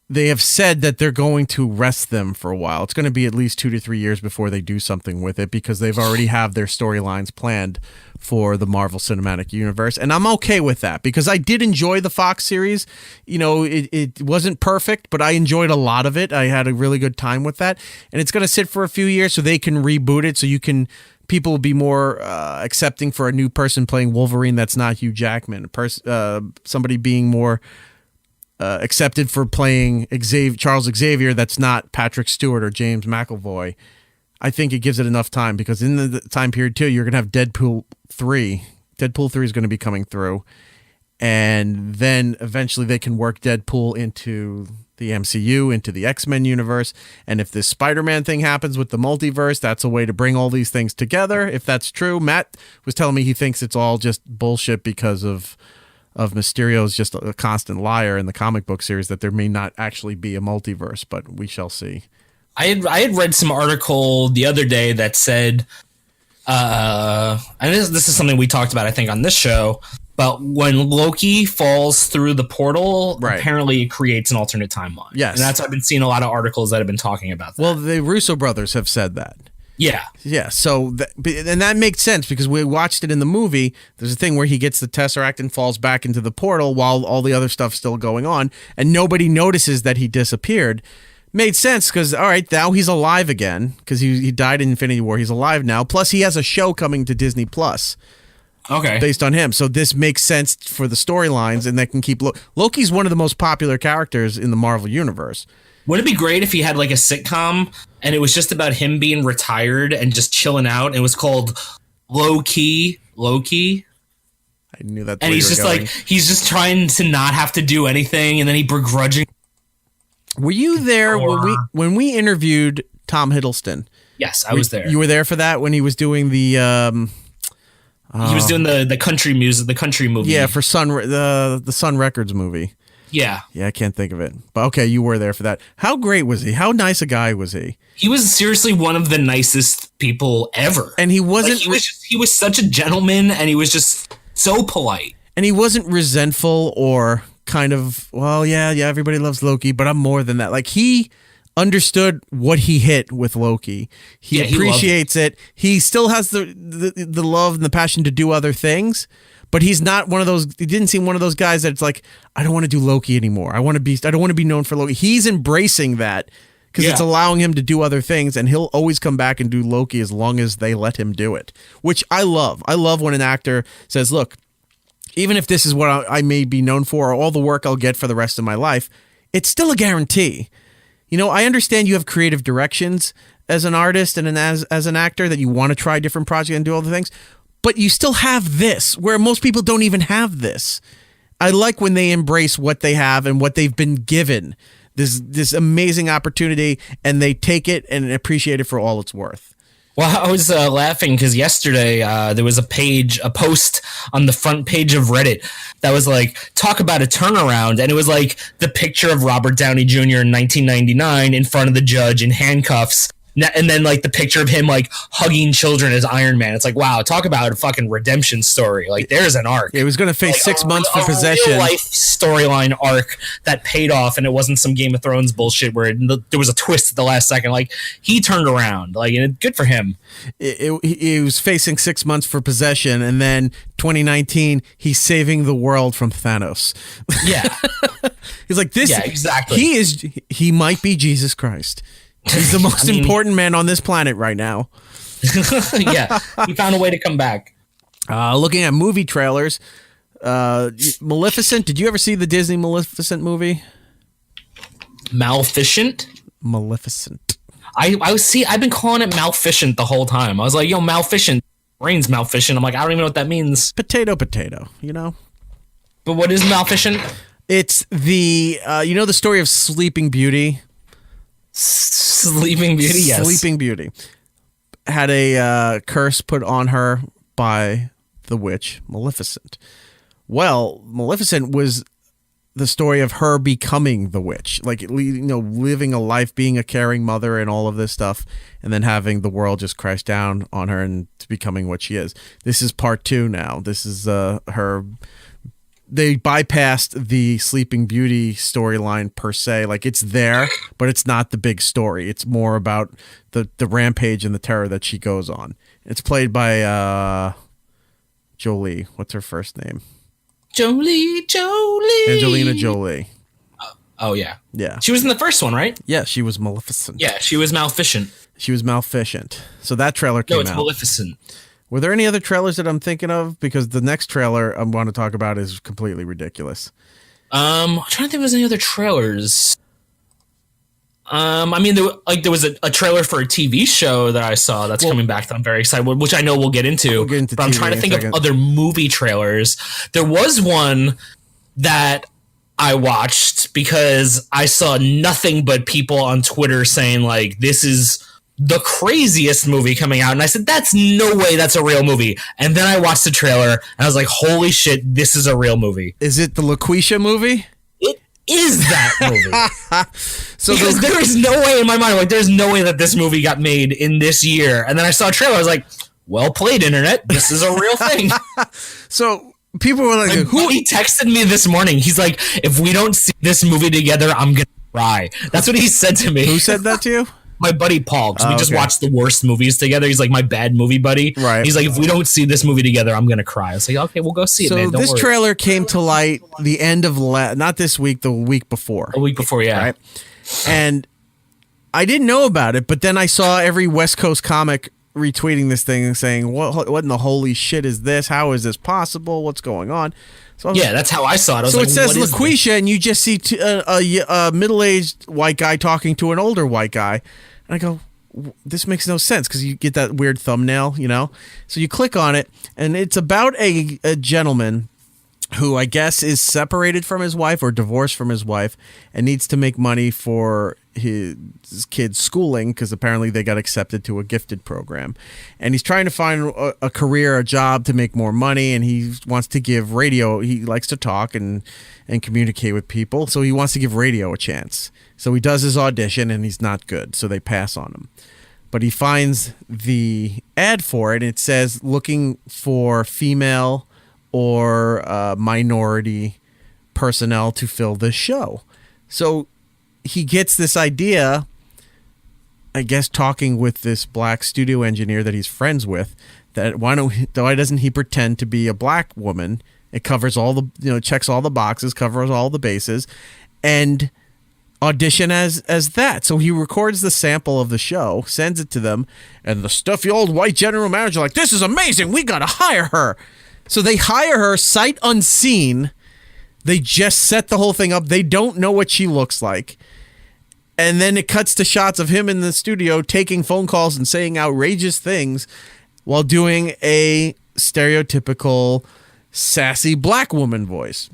they have said that they're going to rest them for a while. It's going to be at least 2 to 3 years before they do something with it because they've already have their storylines planned for the Marvel Cinematic Universe. And I'm okay with that because I did enjoy the Fox series. It wasn't perfect, but I enjoyed a lot of it. I had a really good time with that. And it's going to sit for a few years so they can reboot it so people will be more accepting for a new person playing Wolverine that's not Hugh Jackman. Somebody being more accepted for playing Charles Xavier that's not Patrick Stewart or James McAvoy. I think it gives it enough time because in the time period too, you're going to have Deadpool 3. Deadpool 3 is going to be coming through. And then eventually they can work Deadpool into the MCU, into the X-Men universe. And if this Spider-Man thing happens with the multiverse, that's a way to bring all these things together. If that's true, Matt was telling me he thinks it's all just bullshit because of Mysterio's just a constant liar in the comic book series that there may not actually be a multiverse, but we shall see. I had read some article the other day that said, and this is something we talked about, I think, on this show, but when Loki falls through the portal, apparently it creates an alternate timeline. Yes. And I've been seeing a lot of articles that have been talking about that. Well, the Russo brothers have said that. Yeah. Yeah. So, and that makes sense because we watched it in the movie. There's a thing where he gets the Tesseract and falls back into the portal while all the other stuff's still going on, and nobody notices that he disappeared. Made sense because, all right, now he's alive again because he died in Infinity War. He's alive now. Plus, he has a show coming to Disney Plus. Okay. Based on him. So this makes sense for the storylines, and that can keep Loki's one of the most popular characters in the Marvel Universe. Wouldn't it be great if he had like a sitcom and it was just about him being retired and just chilling out? And it was called Loki. I knew that. And he's just like, he's just trying to not have to do anything, and then he begrudgingly. Were you there when we interviewed Tom Hiddleston? Yes, I was there. You were there for that when he was doing the. He was doing the country music, the country movie. Yeah, for the Sun Records movie. Yeah. Yeah, I can't think of it. But okay, you were there for that. How great was he? How nice a guy was he? He was seriously one of the nicest people ever. And he wasn't. He was such a gentleman, and he was just so polite. And he wasn't resentful or kind of, well, yeah, everybody loves Loki, but I'm more than that. Like, he understood what he hit with Loki. He appreciates it. He still has the love and the passion to do other things, but he's not one of those. He didn't seem one of those guys that's like, I don't want to do Loki anymore. I don't want to be known for Loki. He's embracing that because it's allowing him to do other things, and he'll always come back and do Loki as long as they let him do it, which I love. I love when an actor says, look, even if this is what I may be known for, or all the work I'll get for the rest of my life, it's still a guarantee. You know, I understand you have creative directions as an artist and as an actor that you want to try different projects and do all the things, but you still have this where most people don't even have this. I like when they embrace what they have and what they've been given, this amazing opportunity, and they take it and appreciate it for all it's worth. Well, I was laughing because yesterday there was a post on the front page of Reddit that was like, talk about a turnaround. And it was like the picture of Robert Downey Jr. in 1999 in front of the judge in handcuffs. And then like the picture of him like hugging children as Iron Man. It's like, wow, talk about a fucking redemption story. Like there's an arc. It was going to face 6 months for possession. A real life storyline arc that paid off, and it wasn't some Game of Thrones bullshit where there was a twist at the last second. Like he turned around. Like, and good for him. He was facing 6 months for possession, and then 2019 he's saving the world from Thanos. Yeah, he's like this. Yeah, exactly. He might be Jesus Christ. He's the most important man on this planet right now. Yeah, he found a way to come back. Looking at movie trailers, Maleficent. Did you ever see the Disney Maleficent movie? Maleficent? Maleficent. I've been calling it Maleficent the whole time. I was like, yo, Maleficent. Rain's Maleficent. I'm like, I don't even know what that means. Potato, you know? But what is Maleficent? It's the, the story of Sleeping Beauty? Sleeping Beauty, yes. Sleeping Beauty had a curse put on her by the witch Maleficent. Well, Maleficent was the story of her becoming the witch, like, living a life, being a caring mother and all of this stuff, and then having the world just crash down on her and becoming what she is. This is part 2 now. This is her. They bypassed the Sleeping Beauty storyline per se. Like, it's there, but it's not the big story. It's more about the rampage and the terror that she goes on. It's played by Jolie. What's her first name? Jolie. Angelina Jolie. Oh, yeah. Yeah. She was in the first one, right? Yeah, she was Maleficent. Yeah, she was Maleficent. So that trailer came out. No, it's Maleficent. Were there any other trailers that I'm thinking of? Because the next trailer I want to talk about is completely ridiculous. I'm trying to think if there's any other trailers. I mean, there was a trailer for a TV show that I saw that's coming back that I'm very excited with, which I know we'll get into. But I'm trying to think of other movie trailers. There was one that I watched because I saw nothing but people on Twitter saying, like, this is the craziest movie coming out. And I said, that's no way that's a real movie. And then I watched the trailer and I was like, holy shit, this is a real movie. Is it the LaQuisha movie? It is that movie. Because there is no way in my mind, like, there's no way that this movie got made in this year. And then I saw a trailer, I was like, well played, internet. This is a real thing. So people were like, who? He texted me this morning. He's like, if we don't see this movie together, I'm going to cry. That's what he said to me. Who said that to you? My buddy Paul, because we just watched the worst movies together. He's like my bad movie buddy. Right. He's like, if we don't see this movie together, I'm going to cry. I was like, okay, we'll go see it, man. So this trailer came to light the end of, not this week, the week before. A week before, yeah. Right? And I didn't know about it, but then I saw every West Coast comic retweeting this thing and saying, what in the holy shit is this? How is this possible? What's going on? So that's how I saw it. So it says LaQuisha, and you just see a middle-aged white guy talking to an older white guy. And I go, this makes no sense because you get that weird thumbnail, So you click on it, and it's about a gentleman who I guess is separated from his wife or divorced from his wife and needs to make money for his kids' schooling because apparently they got accepted to a gifted program. And he's trying to find a career, a job to make more money, and he wants to give radio. He likes to talk and communicate with people, so he wants to give radio a chance. So he does his audition, and he's not good, so they pass on him. But he finds the ad for it, and it says looking for female or minority personnel to fill this show. So he gets this idea, I guess, talking with this black studio engineer that he's friends with, that why doesn't he pretend to be a black woman? It covers all the, checks all the boxes, covers all the bases, and audition as that. So he records the sample of the show, sends it to them, and the stuffy old white general manager like, this is amazing, we gotta hire her. So they hire her sight unseen. They just set the whole thing up. They don't know what she looks like. And then it cuts to shots of him in the studio taking phone calls and saying outrageous things while doing a stereotypical sassy black woman voice.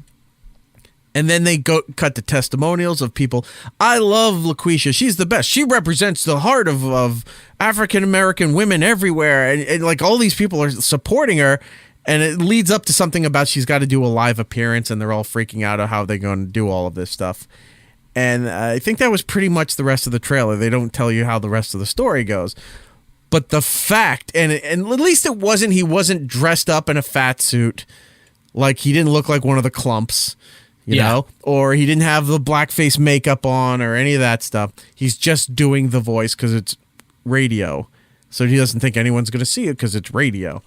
And then they cut to testimonials of people. I love LaQuisha. She's the best. She represents the heart of African-American women everywhere. And like all these people are supporting her. And it leads up to something about she's got to do a live appearance, and they're all freaking out of how they're going to do all of this stuff. And I think that was pretty much the rest of the trailer. They don't tell you how the rest of the story goes. But the fact, and at least he wasn't dressed up in a fat suit, like he didn't look like one of the clumps, you know, or he didn't have the blackface makeup on or any of that stuff. He's just doing the voice because it's radio. So he doesn't think anyone's going to see it because it's radio.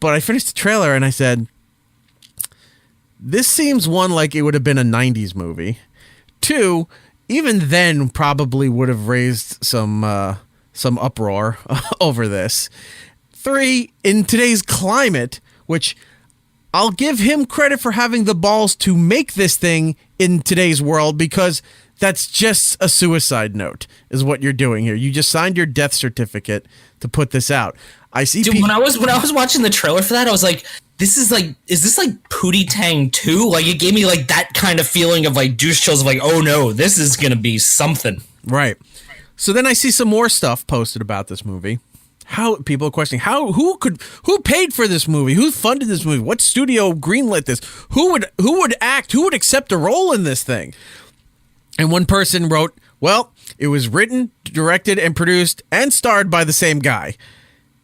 But I finished the trailer and I said, this seems, one, like it would have been a 90s movie. Two, even then probably would have raised some uproar over this. Three, in today's climate, which I'll give him credit for having the balls to make this thing in today's world, because that's just a suicide note is what you're doing here. You just signed your death certificate to put this out. I see. Dude, when I was watching the trailer for that, I was like, is this like Pootie Tang 2? Like, it gave me like that kind of feeling of like douche chills of like, oh no, this is going to be something. Right. So then I see some more stuff posted about this movie. How people are questioning who paid for this movie? Who funded this movie? What studio greenlit this? Who would act? Who would accept a role in this thing? And one person wrote, well, it was written, directed, and produced and starred by the same guy.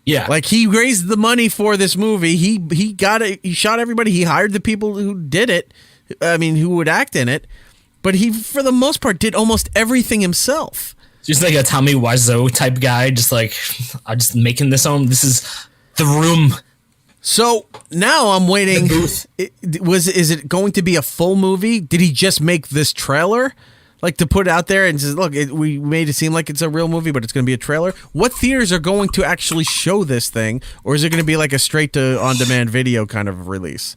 Yeah. Like, he raised the money for this movie. He got it. He shot everybody. He hired the people who did it. I mean, who would act in it. But he, for the most part, did almost everything himself. Just like a Tommy Wiseau type guy. Just like, I'm just making this own. This is the room. So now I'm waiting. Is it going to be a full movie? Did he just make this trailer? Like, to put it out there and says, look, we made it seem like it's a real movie, but it's going to be a trailer. What theaters are going to actually show this thing? Or is it going to be like a straight to on-demand video kind of release?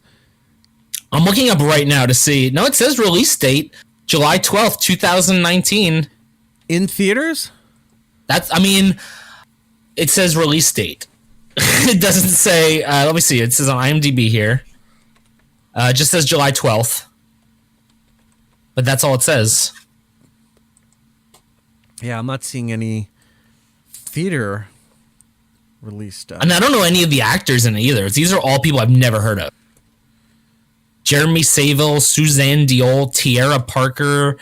I'm looking up right now to see. No, it says release date, July 12th, 2019. In theaters? It says release date. It doesn't say, let me see. It says on IMDb here. It just says July 12th. But that's all it says. Yeah, I'm not seeing any theater release stuff. And I don't know any of the actors in it either. These are all people I've never heard of. Jeremy Saville, Suzanne Diol, Tierra Parker,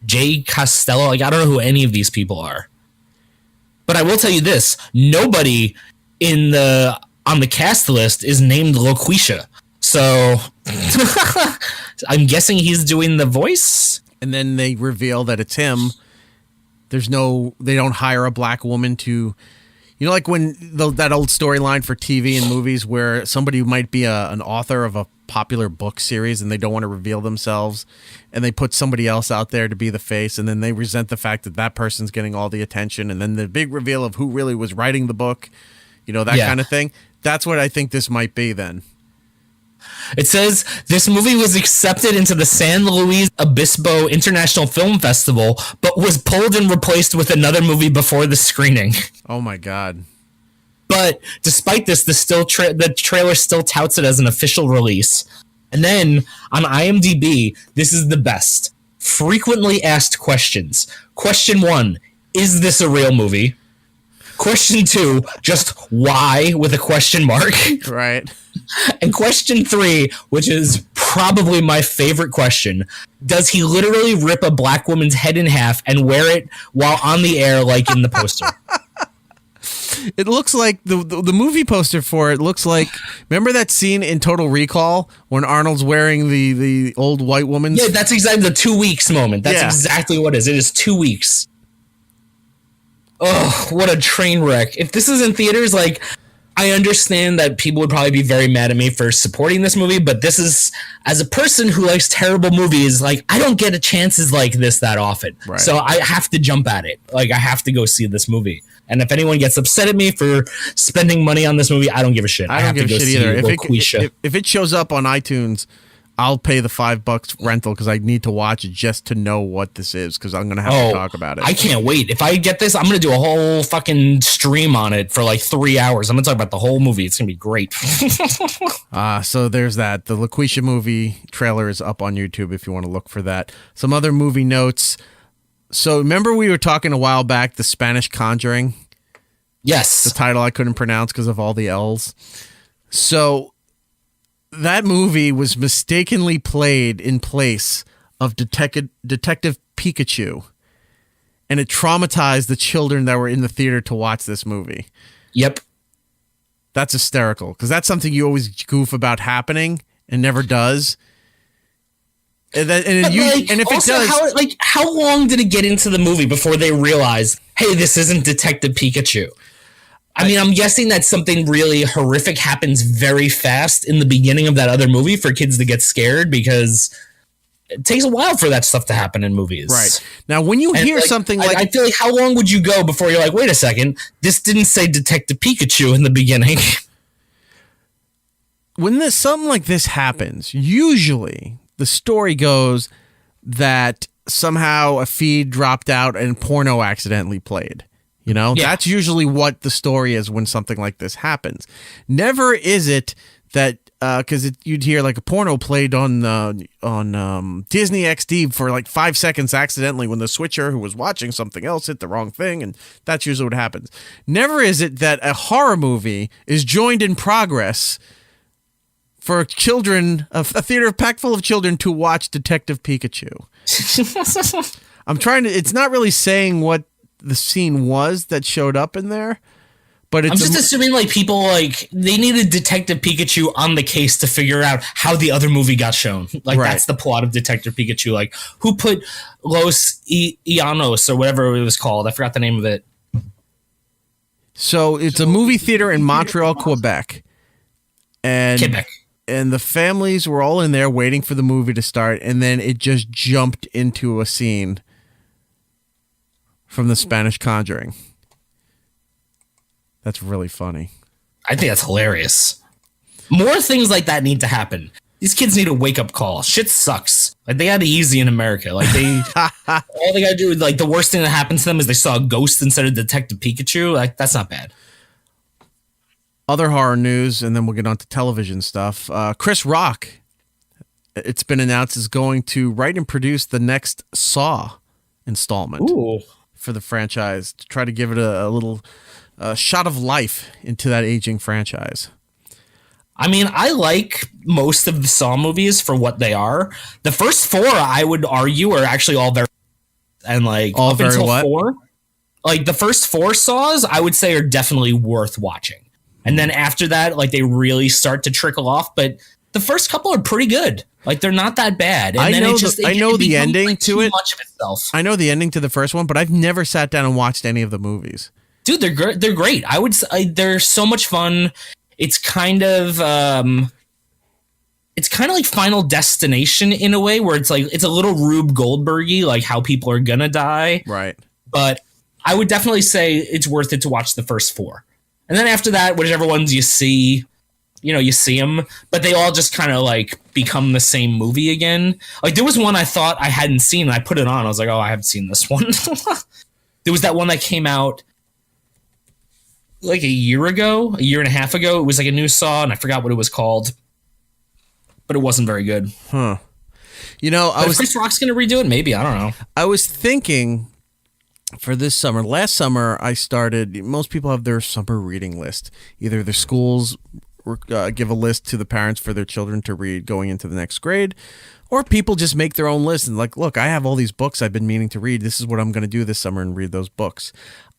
Jay Costello. Like, I don't know who any of these people are. But I will tell you this. Nobody on the cast list is named LaQuisha. So I'm guessing he's doing the voice. And then they reveal that it's him. They don't hire a black woman to, like when that old storyline for TV and movies where somebody might be an author of a popular book series and they don't want to reveal themselves and they put somebody else out there to be the face, and then they resent the fact that person's getting all the attention, and then the big reveal of who really was writing the book, that kind of thing. That's what I think this might be then. It says this movie was accepted into the San Luis Obispo International Film Festival, but was pulled and replaced with another movie before the screening. Oh my God. But despite this, the trailer still touts it as an official release. And then on IMDb, this is the best. Frequently asked questions. Question 1, is this a real movie? Question 2, just why with a question mark. Right. And question 3, which is probably my favorite question, does he literally rip a black woman's head in half and wear it while on the air like in the poster? It looks like the movie poster for it looks like, remember that scene in Total Recall when Arnold's wearing the old white woman's? Yeah, that's exactly the 2 weeks moment. That's exactly what it is. It is 2 weeks. Oh, what a train wreck. If this is in theaters, like, I understand that people would probably be very mad at me for supporting this movie, but this is, as a person who likes terrible movies, like, I don't get chances like this that often. Right. So I have to jump at it. Like, I have to go see this movie. And if anyone gets upset at me for spending money on this movie, I don't give a shit. I don't give a shit either. If it shows up on iTunes, I'll pay the $5 rental because I need to watch it just to know what this is, because I'm going to have to talk about it. I can't wait. If I get this, I'm going to do a whole fucking stream on it for like 3 hours. I'm going to talk about the whole movie. It's going to be great. So there's that. The LaQuisha movie trailer is up on YouTube if you want to look for that. Some other movie notes. So remember we were talking a while back, The Spanish Conjuring? Yes. The title I couldn't pronounce because of all the L's. So that movie was mistakenly played in place of Detective Pikachu, and it traumatized the children that were in the theater to watch this movie. Yep. That's hysterical, because that's something you always goof about happening and never does. And if also, it does, how long did it get into the movie before they realized, hey, this isn't Detective Pikachu? I mean, I'm guessing that something really horrific happens very fast in the beginning of that other movie for kids to get scared, because it takes a while for that stuff to happen in movies. Right. Now, when you hear something like... I feel like, how long would you go before you're like, wait a second, this didn't say Detective Pikachu in the beginning? When something like this happens, usually the story goes that somehow a feed dropped out and porno accidentally played. You know, that's usually what the story is when something like this happens. Never is it that because you'd hear like a porno played on Disney XD for like 5 seconds accidentally when the switcher who was watching something else hit the wrong thing, and that's usually what happens. Never is it that a horror movie is joined in progress for children, a theater packed full of children, to watch Detective Pikachu. I'm trying to. It's not really saying what the scene was that showed up in there, but I'm just assuming like people like they needed Detective Pikachu on the case to figure out how the other movie got shown. Like that's the plot of Detective Pikachu. Like who put Los Llanos or whatever it was called. I forgot the name of it. So it's a movie theater in Montreal, Quebec, and the families were all in there waiting for the movie to start, and then it just jumped into a scene from The Spanish Conjuring. That's really funny. I think that's hilarious. More things like that need to happen. These kids need a wake-up call. Shit sucks. Like, they got it easy in America. Like, all they gotta do is, like, the worst thing that happens to them is they saw a ghost instead of Detective Pikachu. Like, that's not bad. Other horror news, and then we'll get on to television stuff. Chris Rock, it's been announced, is going to write and produce the next Saw installment. Ooh. For the franchise, to try to give it a little shot of life into that aging franchise. I mean, I like most of the Saw movies for what they are. The first 4, I would argue, are actually all very... And like, all up very until what? 4, like the first 4 Saws, I would say are definitely worth watching. And then after that, like they really start to trickle off, but the first couple are pretty good. Like they're not that bad. And I then know the ending to it. Much of itself. I know the ending to the first one, but I've never sat down and watched any of the movies. Dude, they're great. I would say they're so much fun. It's kind of like Final Destination in a way, where it's like it's a little Rube Goldberg-y, like how people are gonna die. Right. But I would definitely say it's worth it to watch the first 4. And then after that, whichever ones you see, you see them, but they all just kind of like become the same movie again. Like there was one I thought I hadn't seen, and I put it on. I was like, oh, I haven't seen this one. There was that one that came out like a year and a half ago. It was like a new Saw, and I forgot what it was called. but it wasn't very good. Huh. You know, Chris Rock's going to redo it? Maybe. I don't know. I was thinking for this summer. Last summer, I started. Most people have their summer reading list. Either their schools give a list to the parents for their children to read going into the next grade, or people just make their own list and like, look, I have all these books I've been meaning to read. This is what I'm going to do this summer and read those books.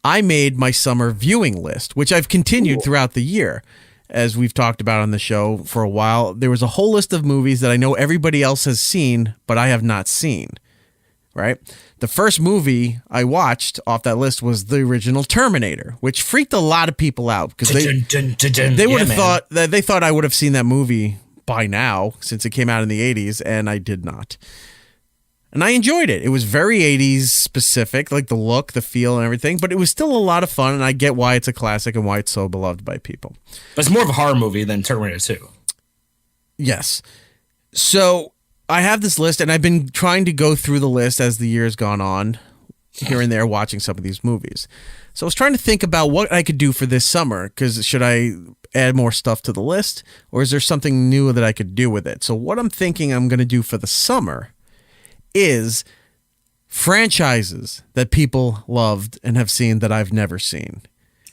I made my summer viewing list, which I've continued throughout the year. As we've talked about on the show for a while, there was a whole list of movies that I know everybody else has seen, but I have not seen. Right? The first movie I watched off that list was the original Terminator, which freaked a lot of people out because they would have thought that they thought I would have seen that movie by now since it came out in the 80s, and I did not. And I enjoyed it. It was very 80s specific, like the look, the feel, and everything, but it was still a lot of fun, and I get why it's a classic and why it's so beloved by people. But it's more of a horror movie than Terminator 2. Yes. So I have this list, and I've been trying to go through the list as the year's gone on, here and there, watching some of these movies. So I was trying to think about what I could do for this summer, because should I add more stuff to the list, or is there something new that I could do with it? So what I'm thinking I'm going to do for the summer is franchises that people loved and have seen that I've never seen.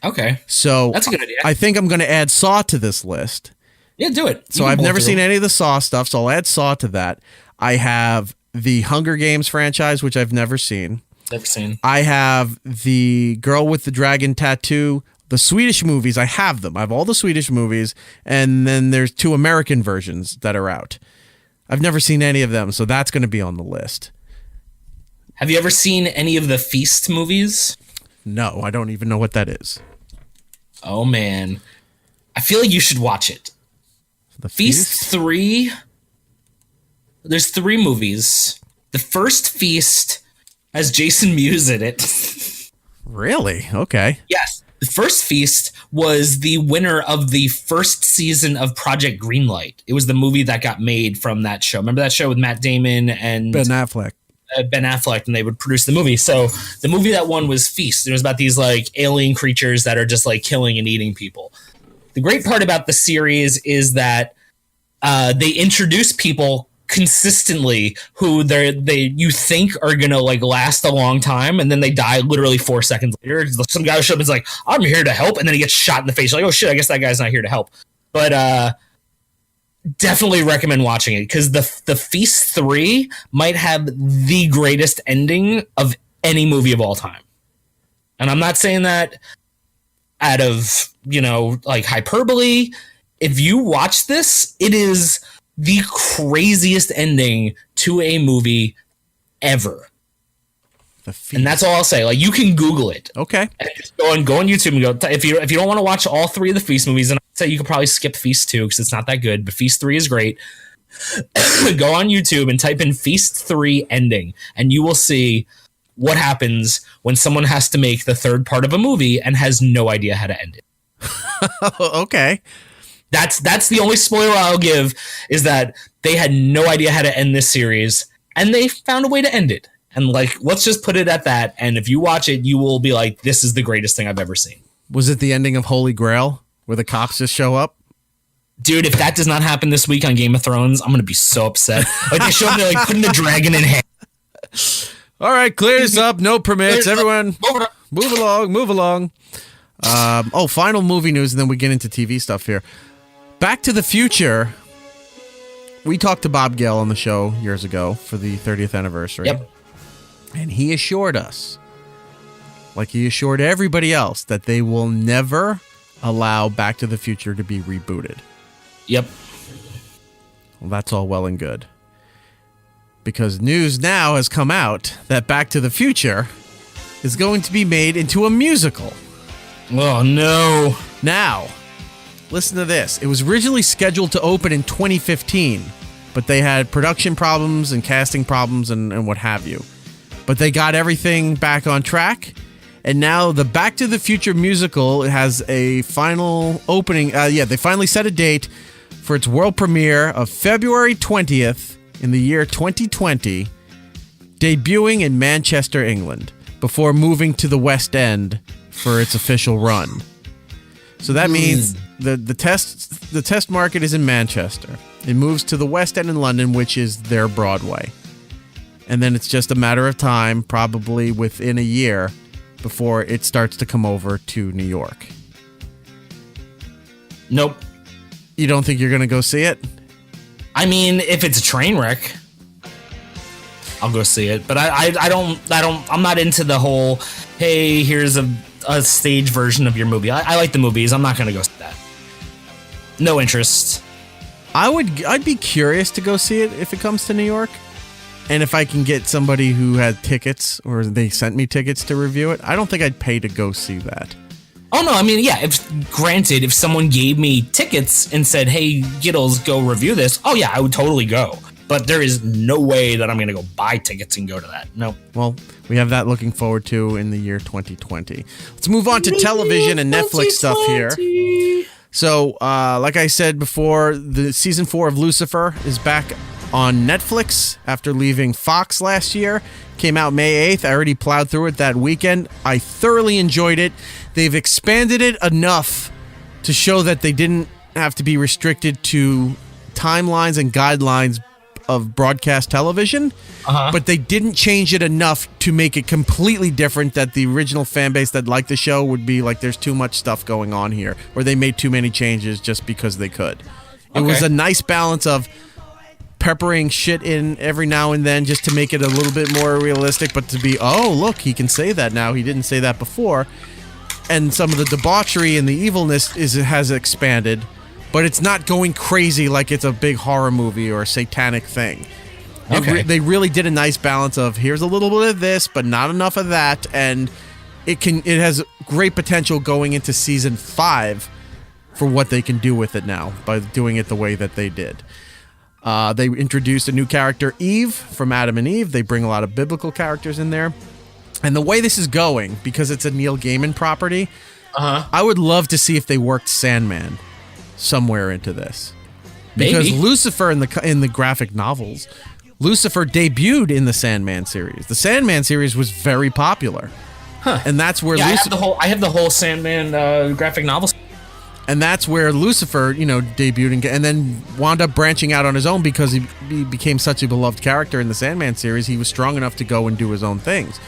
Okay. So that's a good idea. I think I'm going to add Saw to this list. Yeah, do it. So I've never seen any of the Saw stuff, so I'll add Saw to that. I have the Hunger Games franchise, which I've never seen. Never seen. I have the Girl with the Dragon Tattoo. The Swedish movies, I have them. I have all the Swedish movies, and then there's 2 American versions that are out. I've never seen any of them, so that's going to be on the list. Have you ever seen any of the Feast movies? No, I don't even know what that is. Oh, man. I feel like you should watch it. The Feast 3. There's 3 movies. The first Feast has Jason Mewes in it. Really? Okay. Yes. The first Feast was the winner of the first season of Project Greenlight. It was the movie that got made from that show. Remember that show with Matt Damon and Ben Affleck? Ben Affleck, and they would produce the movie. So the movie that won was Feast. It was about these like alien creatures that are just like killing and eating people. The great part about the series is that they introduce people consistently who you think are gonna like last a long time, and then they die literally 4 seconds later. Some guy shows up and is like, "I'm here to help," and then he gets shot in the face. You're like, oh shit, I guess that guy's not here to help. But definitely recommend watching it, because the Feast 3 might have the greatest ending of any movie of all time. And I'm not saying that out of, like hyperbole. If you watch this, it is the craziest ending to a movie ever. And that's all I'll say. Like, you can Google it. Okay. And just go on YouTube and go. If you don't want to watch all 3 of the Feast movies, and I'd say you could probably skip Feast 2 because it's not that good, but Feast 3 is great. Go on YouTube and type in Feast 3 ending, and you will see what happens when someone has to make the third part of a movie and has no idea how to end it. Okay. That's the only spoiler I'll give, is that they had no idea how to end this series, and they found a way to end it. And like, let's just put it at that. And if you watch it, you will be like, this is the greatest thing I've ever seen. Was it the ending of Holy Grail where the cops just show up? Dude, if that does not happen this week on Game of Thrones, I'm going to be so upset. Like, they show up, they're like putting the dragon in hand. All right, clear this up. No permits. Everyone, move along. Final movie news, and then we get into TV stuff here. Back to the Future. We talked to Bob Gale on the show years ago for the 30th anniversary. Yep. And he assured us, like he assured everybody else, that they will never allow Back to the Future to be rebooted. Yep. Well, that's all well and good. Because news now has come out that Back to the Future is going to be made into a musical. Oh, no. Now, listen to this. It was originally scheduled to open in 2015, but they had production problems and casting problems and what have you. But they got everything back on track, and now the Back to the Future musical has a final opening. They finally set a date for its world premiere of February 20th in the year 2020, debuting in Manchester, England, before moving to the West End for its official run. So that means the test market is in Manchester. It moves to the West End in London, which is their Broadway. And then it's just a matter of time, probably within a year, before it starts to come over to New York. Nope. You don't think you're going to go see it? I mean, if it's a train wreck, I'll go see it. But I'm not into the whole, hey, here's a stage version of your movie. I like the movies. I'm not going to go see that. No interest. I'd be curious to go see it if it comes to New York. And if I can get somebody who had tickets or they sent me tickets to review it, I don't think I'd pay to go see that. Oh, no. I mean, yeah, if someone gave me tickets and said, hey, Giddles, go review this. Oh, yeah, I would totally go. But there is no way that I'm going to go buy tickets and go to that. No. Well, we have that looking forward to in the year 2020. Let's move on to television and Netflix stuff here. So, like I said before, the season 4 of Lucifer is back on Netflix after leaving Fox last year. Came out May 8th. I already plowed through it that weekend. I thoroughly enjoyed it. They've expanded it enough to show that they didn't have to be restricted to timelines and guidelines of broadcast television, but they didn't change it enough to make it completely different that the original fan base that liked the show would be like, there's too much stuff going on here, or they made too many changes just because they could. It was a nice balance of peppering shit in every now and then just to make it a little bit more realistic, but to be, oh, look, he can say that now. He didn't say that before. And some of the debauchery and the evilness has expanded, but it's not going crazy like it's a big horror movie or a satanic thing. They really did a nice balance of here's a little bit of this, but not enough of that, and it has great potential going into season 5 for what they can do with it now by doing it the way that they did. They introduced a new character, Eve, from Adam and Eve. They bring a lot of biblical characters in there. And the way this is going, because it's a Neil Gaiman property, I would love to see if they worked Sandman somewhere into this. Because Maybe. Lucifer in the graphic novels, Lucifer debuted in the Sandman series. The Sandman series was very popular. And that's where I have the whole Sandman graphic novels. And that's where Lucifer, debuted and then wound up branching out on his own because he became such a beloved character in the Sandman series. He was strong enough to go and do his own things.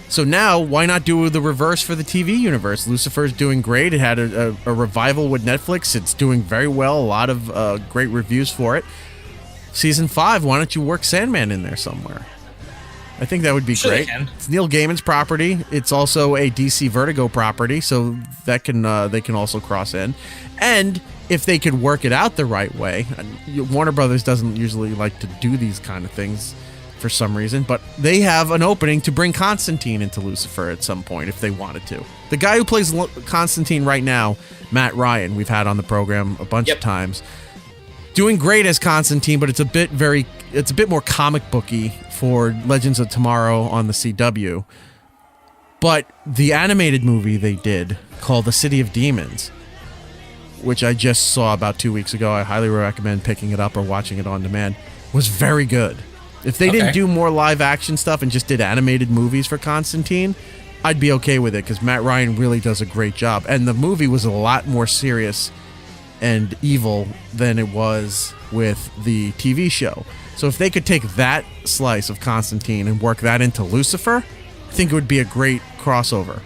So now, why not do the reverse for the TV universe? Lucifer's doing great. It had a revival with Netflix. It's doing very well. A lot of great reviews for it. Season 5, why don't you work Sandman in there somewhere? I think that would be great. It's Neil Gaiman's property. It's also a DC Vertigo property, so that they can also cross in. And if they could work it out the right way, Warner Brothers doesn't usually like to do these kind of things for some reason, but they have an opening to bring Constantine into Lucifer at some point if they wanted to. The guy who plays Constantine right now, Matt Ryan, we've had on the program a bunch of times, doing great as Constantine, but it's a bit more comic booky for Legends of Tomorrow on the CW. But the animated movie they did called The City of Demons, which I just saw about 2 weeks ago, I highly recommend picking it up or watching it on demand, was very good. If they didn't do more live action stuff and just did animated movies for Constantine, I'd be okay with it because Matt Ryan really does a great job. And the movie was a lot more serious and evil than it was with the TV show. So if they could take that slice of Constantine and work that into Lucifer, I think it would be a great crossover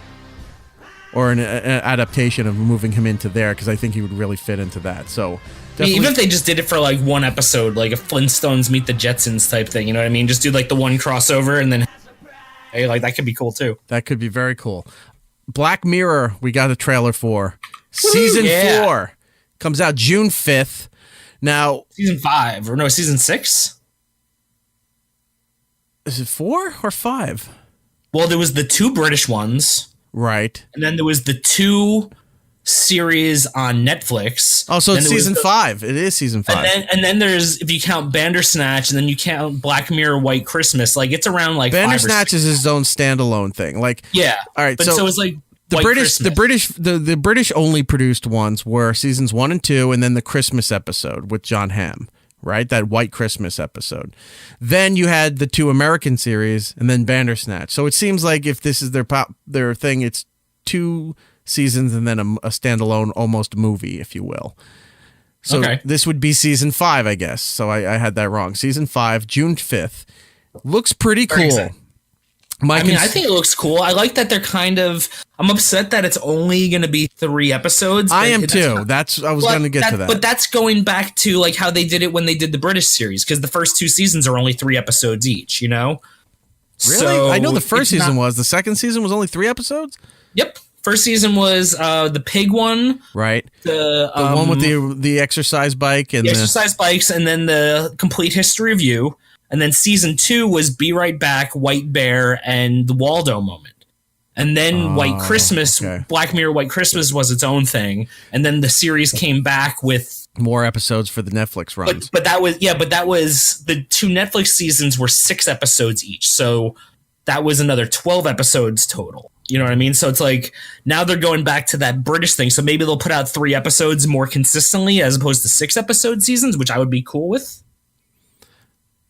or an adaptation of moving him into there because I think he would really fit into that. So even if they just did it for like one episode, like a Flintstones meet the Jetsons type thing, you know what I mean? Just do like the one crossover and then like that could be cool too. That could be very cool. Black Mirror, we got a trailer for. Season 4 comes out June 5th. Now, season 5 or no, season 6? Is it 4 or 5? Well, there was the 2 British ones. Right. And then there was the 2 series on Netflix. Oh, so it's season 5. It is season 5. And then there's, if you count Bandersnatch and then you count Black Mirror White Christmas, like it's around like Bandersnatch is his own standalone thing. Like, yeah. All right. But so it's like the British only produced ones were seasons 1 and 2 and then the Christmas episode with John Hamm, right? That White Christmas episode. Then you had the 2 American series and then Bandersnatch. So it seems like if this is their thing, it's 2 seasons and then a standalone almost movie, if you will. So this would be season 5, I guess. So I had that wrong. Season 5, June 5th. Looks pretty cool. I think it looks cool. I like that they're I'm upset that it's only going to be 3 episodes. I am too. I was going to get to that. But that's going back to like how they did it when they did the British series, because the first 2 seasons are only 3 episodes each, you know? Really? So I know the first season was. The second season was only 3 episodes? Yep. First season was the pig one. Right. The one with the exercise bike. And the exercise bikes, and then the complete history of you. And then season 2 was Be Right Back, White Bear, and the Waldo moment. And then White Christmas, Black Mirror White Christmas was its own thing. And then the series came back with more episodes for the Netflix runs. But that was the 2 Netflix seasons were 6 episodes each. So that was another 12 episodes total. You know what I mean? So it's like now they're going back to that British thing. So maybe they'll put out 3 episodes more consistently as opposed to 6 episode seasons, which I would be cool with.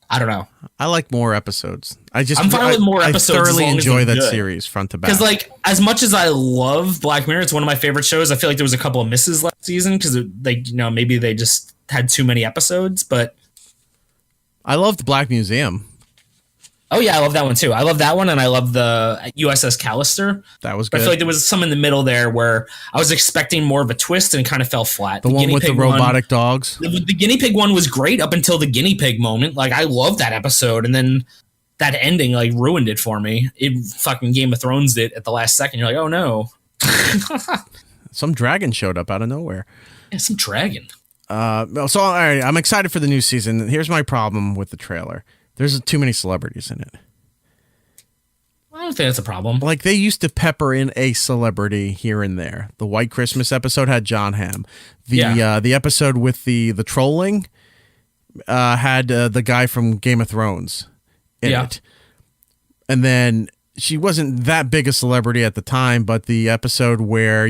I don't know. I like more episodes. I'm fine with more episodes. I thoroughly enjoy that series front to back. Because like as much as I love Black Mirror, it's one of my favorite shows. I feel like there was a couple of misses last season because maybe they just had too many episodes. But I loved Black Museum. Oh yeah, I love that one too. I love that one, and I love the USS Callister. That was good. I feel like there was some in the middle there where I was expecting more of a twist and kind of fell flat. The one with the robotic dogs. The guinea pig one was great up until the guinea pig moment. Like I loved that episode, and then that ending like ruined it for me. It fucking Game of Thrones it at the last second. You're like, oh no. Some dragon showed up out of nowhere. Yeah, some dragon. So all right, I'm excited for the new season. Here's my problem with the trailer. There's too many celebrities in it. I don't think that's a problem. Like they used to pepper in a celebrity here and there. The White Christmas episode had John Hamm. The episode with the trolling had the guy from Game of Thrones in it. And then she wasn't that big a celebrity at the time, but the episode where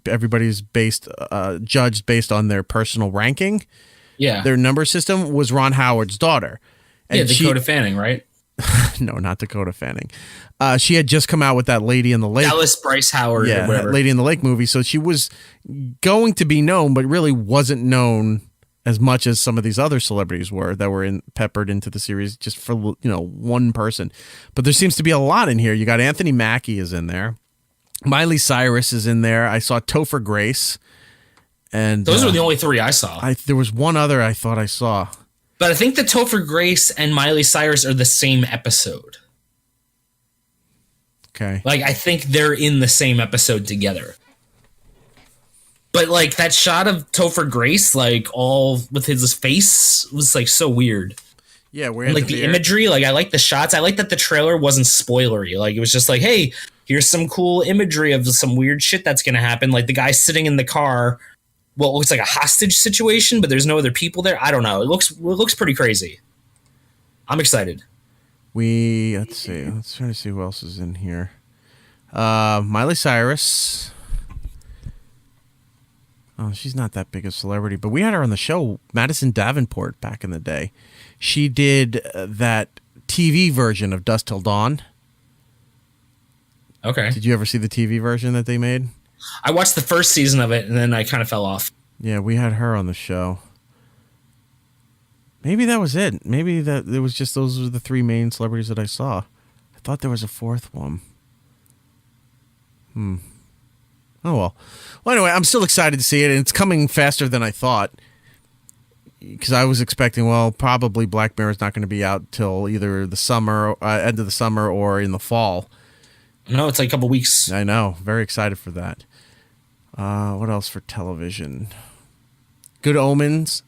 everybody's judged based on their personal ranking, their number system was Ron Howard's daughter. And Dakota Fanning, right? No, not Dakota Fanning. She had just come out with that Lady in the Lake. Dallas Bryce Howard. Yeah, that Lady in the Lake movie. So she was going to be known, but really wasn't known as much as some of these other celebrities were that were peppered into the series just for one person. But there seems to be a lot in here. You got Anthony Mackie is in there. Miley Cyrus is in there. I saw Topher Grace. And those were the only 3 I saw. There was one other I thought I saw. But I think that Topher Grace and Miley Cyrus are the same episode. Okay. Like, I think they're in the same episode together. But, like, that shot of Topher Grace, like, all with his face was, like, so weird. Yeah, weird. And, like, the imagery, like, I like the shots. I like that the trailer wasn't spoilery. Like, it was just like, hey, here's some cool imagery of some weird shit that's going to happen. Like, the guy sitting in the car. Well, it looks like a hostage situation, but there's no other people there. I don't know. It looks pretty crazy. I'm excited. Let's see. Let's try to see who else is in here. Miley Cyrus. Oh, she's not that big a celebrity, but we had her on the show. Madison Davenport back in the day. She did that TV version of Dusk Till Dawn. Okay. Did you ever see the TV version that they made? I watched the first season of it, and then I kind of fell off. Yeah, we had her on the show. Maybe that was it. Maybe that it was just those were the 3 main celebrities that I saw. I thought there was a 4th one. Oh, well. Well, anyway, I'm still excited to see it, and it's coming faster than I thought. Because I was expecting, probably Black Mirror is not going to be out till either the summer, end of the summer, or in the fall. No, it's like a couple weeks. I know. Very excited for that. What else for television? Good Omens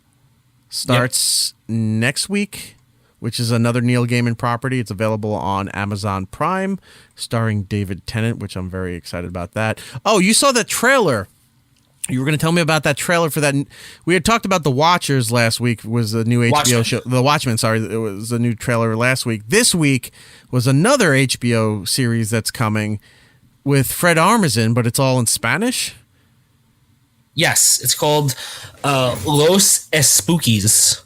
starts next week, which is another Neil Gaiman property. It's available on Amazon Prime, starring David Tennant, which I'm very excited about that. Oh, you saw that trailer. You were going to tell me about that trailer for that. We had talked about The Watchers last week, was a new HBO show. The Watchmen, sorry. It was a new trailer last week. This week was another HBO series that's coming with Fred Armisen, but it's all in Spanish. Yes, it's called Los Espookies.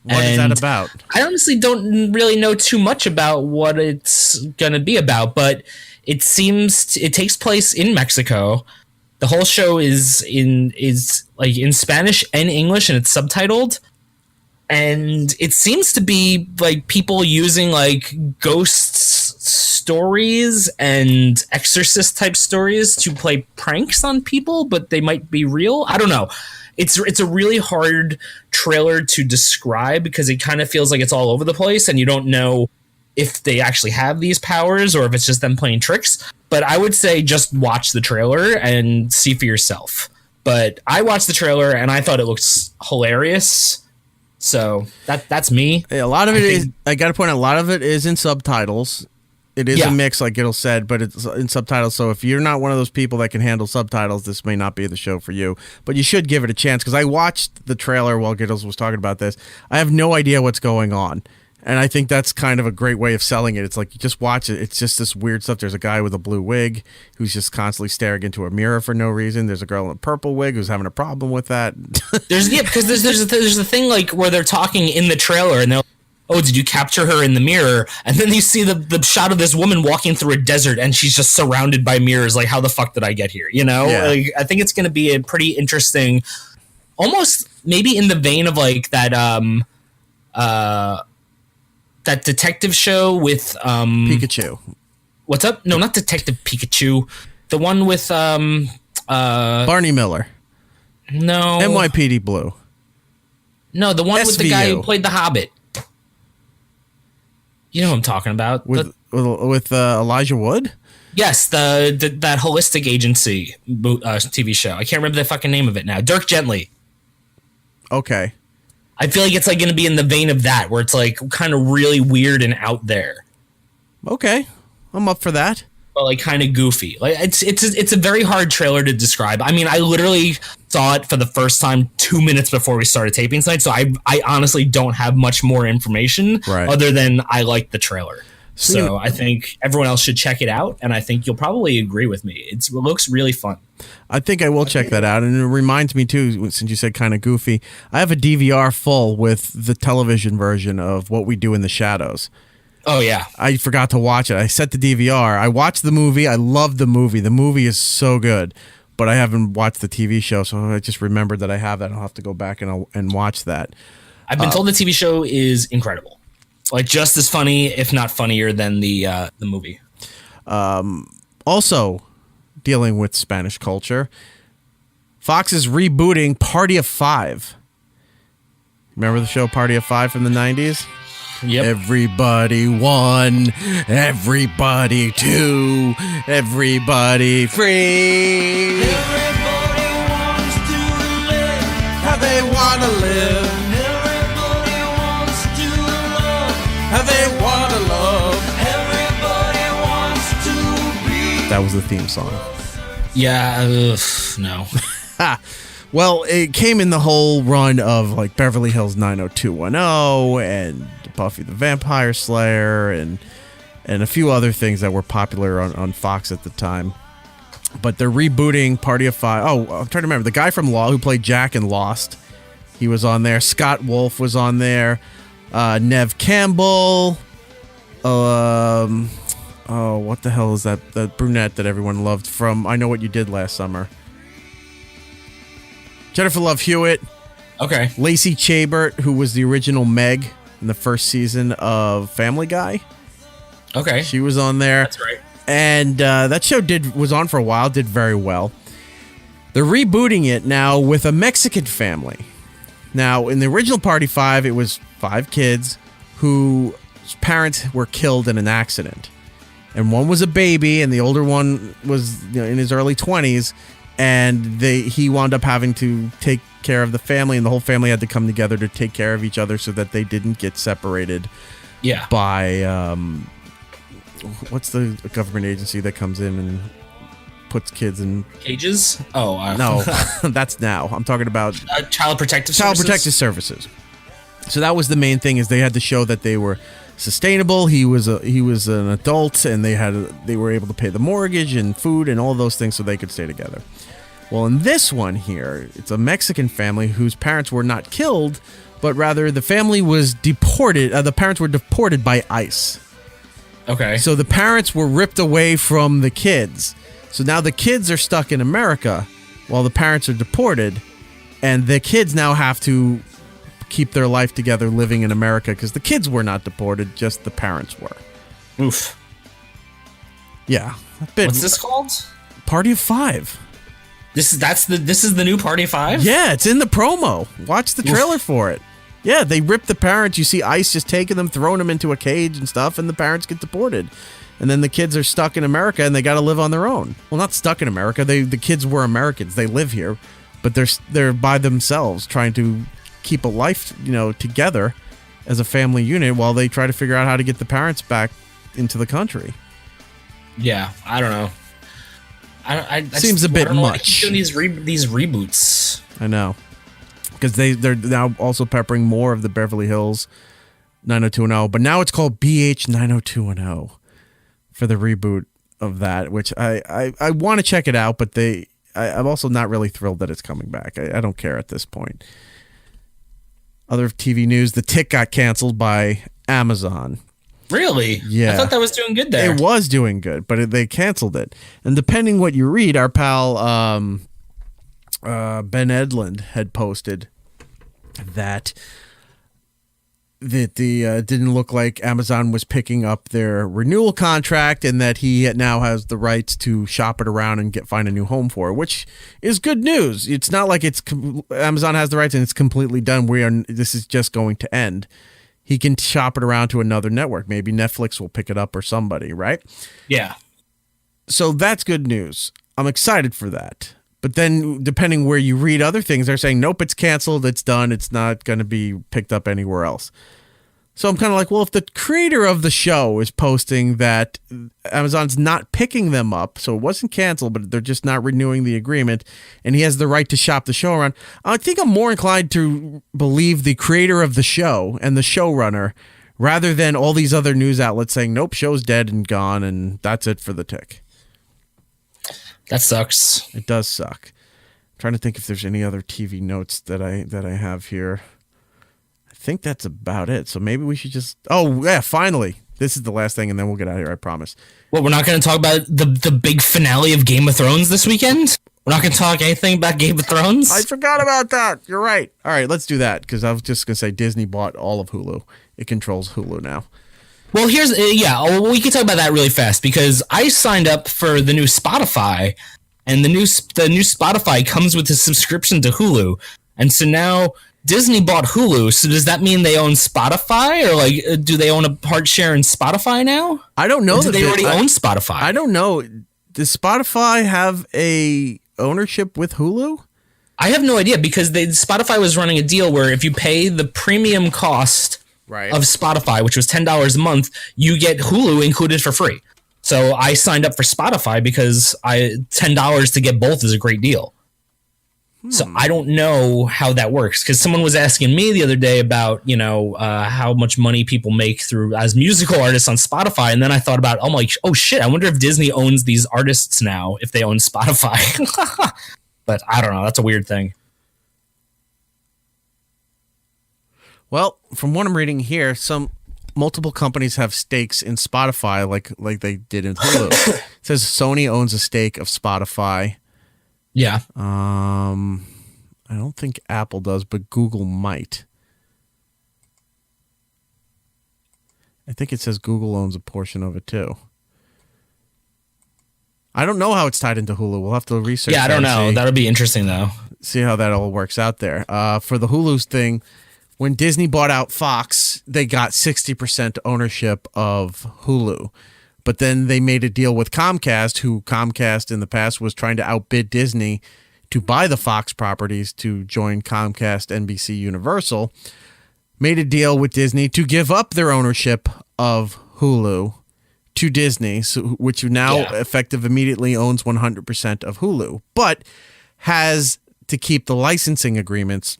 What is that about? I honestly don't really know too much about what it's going to be about, but it takes place in Mexico. The whole show is in Spanish and English, and it's subtitled. And it seems to be like people using like ghost stories and exorcist type stories to play pranks on people, but they might be real. I don't know. It's a really hard trailer to describe because it kind of feels like it's all over the place and you don't know if they actually have these powers or if it's just them playing tricks. But I would say just watch the trailer and see for yourself. But I watched the trailer and I thought it looks hilarious. So that's me. A lot of it is, I got to point out, a lot of it is in subtitles. It is a mix, like Gittle said, but it's in subtitles. So if you're not one of those people that can handle subtitles, this may not be the show for you. But you should give it a chance, because I watched the trailer while Gittles was talking about this. I have no idea what's going on. And I think that's kind of a great way of selling it. It's like, you just watch it. It's just this weird stuff. There's a guy with a blue wig who's just constantly staring into a mirror for no reason. There's a girl in a purple wig who's having a problem with that. Because there's a thing like where they're talking in the trailer and they're like, oh, did you capture her in the mirror? And then you see the shot of this woman walking through a desert and she's just surrounded by mirrors. Like, how the fuck did I get here? You know, like, I think it's going to be a pretty interesting, almost maybe in the vein of like that detective show with Pikachu. What's up? No, not Detective Pikachu. The one with Barney Miller. No. NYPD Blue. No, the one with the guy who played the Hobbit. You know who I'm talking about. With Elijah Wood? Yes, that holistic agency TV show. I can't remember the fucking name of it now. Dirk Gently. Okay. I feel like it's like going to be in the vein of that, where it's like kind of really weird and out there. Okay, I'm up for that. But like kind of goofy. Like it's a very hard trailer to describe. I mean, I literally saw it for the first time 2 minutes before we started taping tonight, so I honestly don't have much more information other than I like the trailer. So I think everyone else should check it out, and I think you'll probably agree with me. It looks really fun. I think I will check that out, and it reminds me too, since you said kind of goofy, I have a DVR full with the television version of What We Do in the Shadows. Oh, yeah. I forgot to watch it. I set the DVR. I watched the movie. I loved the movie. The movie is so good, but I haven't watched the TV show, so I just remembered that I have that. I'll have to go back and watch that. I've been told the TV show is incredible. Like, just as funny, if not funnier, than the movie. Also, dealing with Spanish culture, Fox is rebooting Party of Five. Remember the show Party of Five from the 90s? Yep. Everybody one, everybody two, everybody free. Everybody wants to live how they want to live. Everybody wants to love how they want to love. Everybody wants to be. That was the theme song. Yeah, no. Well, it came in the whole run of like Beverly Hills 90210 and Buffy the Vampire Slayer and a few other things that were popular on Fox at the time. But they're rebooting Party of Five. Oh, I'm trying to remember. The guy from Law who played Jack in Lost, he was on there. Scott Wolf was on there. Nev Campbell. Oh, what the hell is that? The brunette that everyone loved from I Know What You Did Last Summer. Jennifer Love Hewitt. Okay. Lacey Chabert, who was the original Meg in the first season of Family Guy. Okay. She was on there. That's right. And that show was on for a while, did very well. They're rebooting it now with a Mexican family. Now, in the original Party 5, it was 5 kids whose parents were killed in an accident. And one was a baby, and the older one was in his early 20s. And he wound up having to take care of the family, and the whole family had to come together to take care of each other so that they didn't get separated. Yeah. By what's the government agency that comes in and puts kids in cages? Oh, no, that's now. I'm talking about Child Protective Services. So that was the main thing, is they had to show that they were sustainable. He was an adult, and they were able to pay the mortgage and food and all those things so they could stay together. Well, in this one here, it's a Mexican family whose parents were not killed, but rather the family was deported. The parents were deported by ICE. Okay. So the parents were ripped away from the kids. So now the kids are stuck in America while the parents are deported, and the kids now have to keep their life together living in America because the kids were not deported, just the parents were. Oof. Yeah. What's this called? Party of Five. This is the new Party of Five? Yeah, it's in the promo. Watch the trailer for it. Yeah, they rip the parents. You see ICE just taking them, throwing them into a cage and stuff, and the parents get deported. And then the kids are stuck in America, and they got to live on their own. Well, not stuck in America. The kids were Americans. They live here, but they're by themselves trying to keep a life, together as a family unit while they try to figure out how to get the parents back into the country. Yeah, I don't know. I Seems a bit much. Doing these reboots. I know. Because they're now also peppering more of the Beverly Hills 90210, but now it's called BH 90210 for the reboot of that, which I want to check it out, but I'm also not really thrilled that it's coming back. I don't care at this point. Other TV news, The Tick got canceled by Amazon. Really? Yeah. I thought that was doing good there. It was doing good, but they canceled it. And depending what you read, our pal Ben Edlund had posted that the didn't look like Amazon was picking up their renewal contract, and that he now has the rights to shop it around and find a new home for it, which is good news. It's not like Amazon has the rights and it's completely done. This is just going to end. He can shop it around to another network. Maybe Netflix will pick it up or somebody, right? Yeah. So that's good news. I'm excited for that. But then, depending where you read other things, they're saying, nope, it's canceled, it's done, it's not going to be picked up anywhere else. So I'm kind of like, well, if the creator of the show is posting that Amazon's not picking them up, so it wasn't canceled, but they're just not renewing the agreement, and he has the right to shop the show around, I think I'm more inclined to believe the creator of the show and the showrunner rather than all these other news outlets saying, nope, show's dead and gone, and that's it for The Tick. That sucks. It does suck. I'm trying to think if there's any other TV notes that I have here. I think that's about it. So maybe we should just... Oh, yeah, finally. This is the last thing, and then we'll get out of here, I promise. Well, we're not going to talk about the big finale of Game of Thrones this weekend? We're not going to talk anything about Game of Thrones? I forgot about that. You're right. All right, let's do that, because I was just going to say Disney bought all of Hulu. It controls Hulu now. Well, we can talk about that really fast, because I signed up for the new Spotify, and the new Spotify comes with a subscription to Hulu. And so now Disney bought Hulu, so does that mean they own Spotify, or do they own a part share in Spotify now? I don't know. Or do they already own Spotify? I don't know. Does Spotify have a ownership with Hulu? I have no idea, because Spotify was running a deal where if you pay the premium cost of Spotify, which was $10 a month, you get Hulu included for free. So I signed up for Spotify because $10 to get both is a great deal. So I don't know how that works, because someone was asking me the other day about, how much money people make as musical artists on Spotify. And then I thought about, I'm like, oh shit, I wonder if Disney owns these artists now, if they own Spotify. But I don't know. That's a weird thing. Well, from what I'm reading here, multiple companies have stakes in Spotify, like they did in Hulu. It says Sony owns a stake of Spotify. Yeah. I don't think Apple does, but Google might. I think it says Google owns a portion of it too. I don't know how it's tied into Hulu. We'll have to research. Yeah, I don't know. That'll be interesting though. See how that all works out there. For the Hulu's thing, when Disney bought out Fox, they got 60% ownership of Hulu. But then they made a deal with Comcast, who Comcast in the past was trying to outbid Disney to buy the Fox properties to join Comcast, NBC, Universal. Made a deal with Disney to give up their ownership of Hulu to Disney, which now effective immediately owns 100% of Hulu, but has to keep the licensing agreements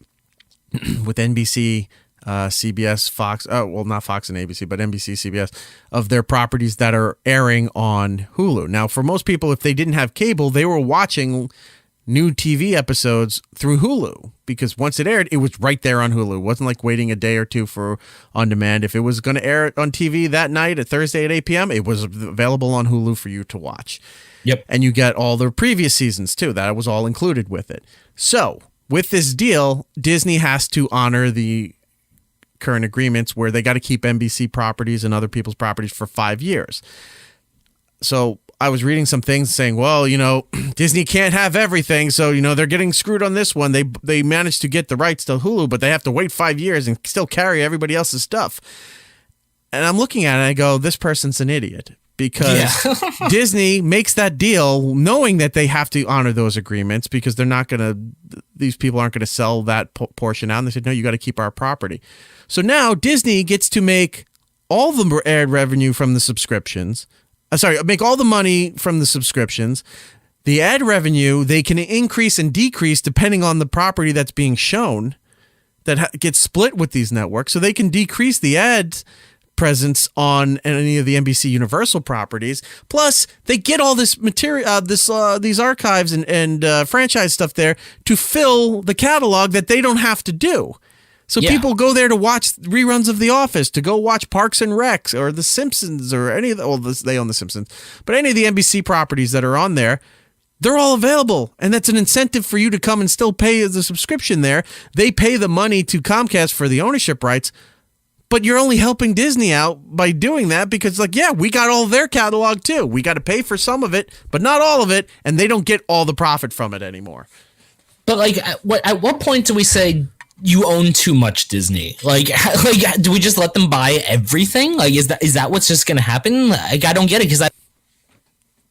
with NBC, CBS, Fox, not Fox and ABC, but NBC, CBS, of their properties that are airing on Hulu. Now, for most people, if they didn't have cable, they were watching new TV episodes through Hulu, because once it aired, it was right there on Hulu. It wasn't like waiting a day or two for on demand. If it was going to air on TV that night at Thursday at 8 p.m., it was available on Hulu for you to watch. Yep. And you get all the previous seasons too. That was all included with it. So with this deal, Disney has to honor the current agreements where they got to keep NBC properties and other people's properties for 5 years. So I was reading some things saying, well, Disney can't have everything. So, they're getting screwed on this one. They managed to get the rights to Hulu, but they have to wait 5 years and still carry everybody else's stuff. And I'm looking at it and I go, this person's an idiot, because Disney makes that deal knowing that they have to honor those agreements, because these people aren't going to sell that portion out. And they said, no, you got to keep our property. So now Disney gets to make all the ad revenue from the subscriptions. Make all the money from the subscriptions. The ad revenue, they can increase and decrease depending on the property that's being shown that gets split with these networks. So they can decrease the ad presence on any of the NBC Universal properties. Plus, they get all this material, these archives and franchise stuff there to fill the catalog that they don't have to do. So people go there to watch reruns of The Office, to go watch Parks and Recs or The Simpsons or any of they own The Simpsons, but any of the NBC properties that are on there, they're all available. And that's an incentive for you to come and still pay the subscription there. They pay the money to Comcast for the ownership rights, but you're only helping Disney out by doing that, because we got all their catalog too. We got to pay for some of it, but not all of it. And they don't get all the profit from it anymore. But at what point do we say you own too much Disney? Do we just let them buy everything? Is that what's just going to happen? I don't get it, because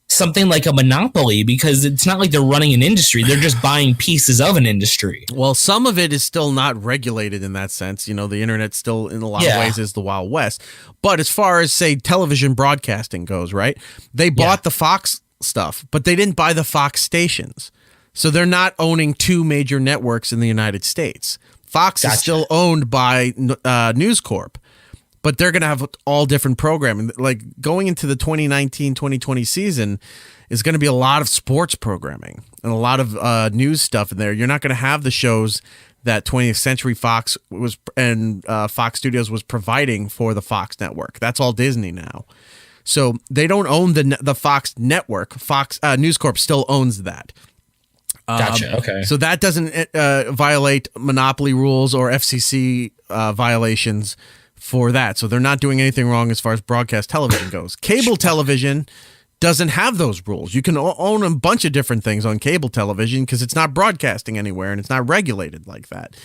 something like a monopoly, because it's not like they're running an industry. They're just buying pieces of an industry. Well, some of it is still not regulated in that sense. The internet still in a lot of ways is the Wild West. But as far as, say, television broadcasting goes, right? They bought the Fox stuff, but they didn't buy the Fox stations. So they're not owning two major networks in the United States. Fox is still owned by News Corp, but they're going to have all different programming. Like going into the 2019-2020 season is going to be a lot of sports programming and a lot of news stuff in there. You're not going to have the shows that 20th Century Fox was and Fox Studios was providing for the Fox network. That's all Disney now. So they don't own the Fox network. Fox News Corp still owns that. Gotcha. Okay. So that doesn't violate monopoly rules or FCC violations for that. So they're not doing anything wrong as far as broadcast television goes. Cable television doesn't have those rules. You can own a bunch of different things on cable television because it's not broadcasting anywhere and it's not regulated like that.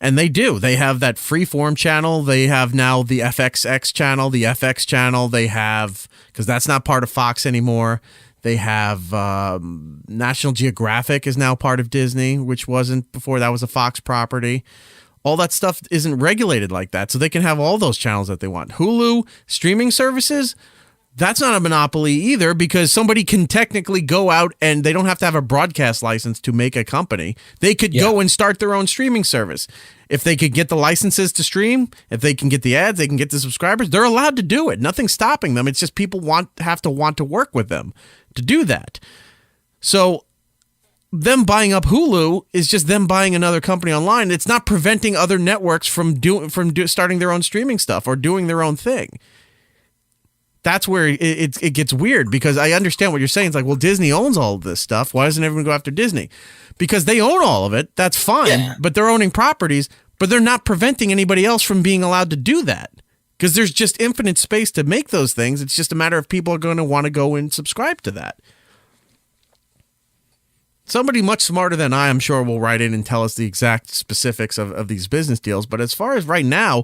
And they do. They have that Freeform channel. They have now the FXX channel, the FX channel. They have, because that's not part of Fox anymore. They have National Geographic is now part of Disney, which wasn't before. That was a Fox property. All that stuff isn't regulated like that, so they can have all those channels that they want. Hulu, streaming services, that's not a monopoly either, because somebody can technically go out and they don't have to have a broadcast license to make a company. They could go and start their own streaming service. If they could get the licenses to stream, if they can get the ads, they can get the subscribers, they're allowed to do it. Nothing's stopping them. It's just people have to want to work with them to do that. So them buying up Hulu is just them buying another company online. It's not preventing other networks from starting their own streaming stuff or doing their own thing. That's where it gets weird, because I understand what you're saying. It's like, well, Disney owns all of this stuff. Why doesn't everyone go after Disney? Because they own all of it. That's fine. But they're owning properties, but they're not preventing anybody else from being allowed to do that, because there's just infinite space to make those things. It's just a matter of people are going to want to go and subscribe to that. Somebody much smarter than I, I'm sure, will write in and tell us the exact specifics of these business deals. But as far as right now,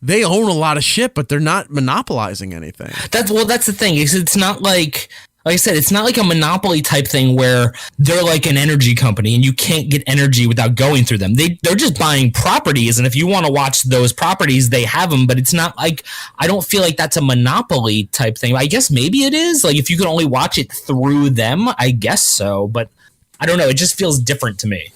they own a lot of shit, but they're not monopolizing anything. That's the thing. It's not like I said, it's not like a monopoly type thing where they're like an energy company and you can't get energy without going through them. They're just buying properties, and if you want to watch those properties, they have them. But it's not like, I don't feel like that's a monopoly type thing. I guess maybe it is. Like if you can only watch it through them, I guess so. But I don't know. It just feels different to me.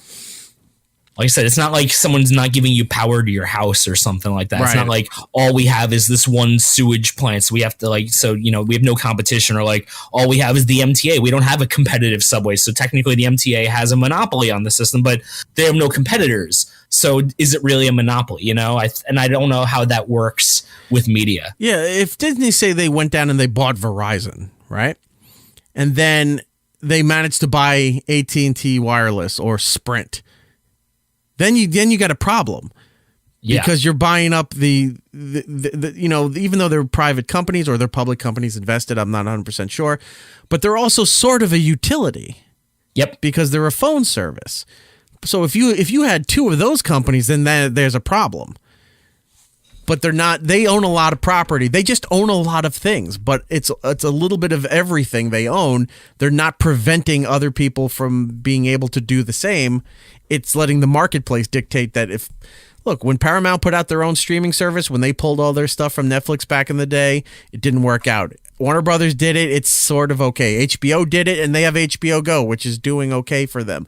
Like I said, it's not like someone's not giving you power to your house or something like that. It's not like all we have is this one sewage plant. So we have to we have no competition, or like all we have is the MTA. We don't have a competitive subway. So technically the MTA has a monopoly on the system, but they have no competitors. So is it really a monopoly? I don't know how that works with media. Yeah. If Disney say they went down and they bought Verizon, right? And then they managed to buy AT&T Wireless or Sprint, then you got a problem, because you're buying up the even though they're private companies or they're public companies invested, I'm not 100% sure, but they're also sort of a utility. Yep, because they're a phone service. So if you had two of those companies, then there's a problem. But they're not. They own a lot of property. They just own a lot of things. But it's a little bit of everything they own. They're not preventing other people from being able to do the same. It's letting the marketplace dictate that. When Paramount put out their own streaming service, when they pulled all their stuff from Netflix back in the day, it didn't work out. Warner Brothers did it. It's sort of okay. HBO did it, and they have HBO Go, which is doing okay for them.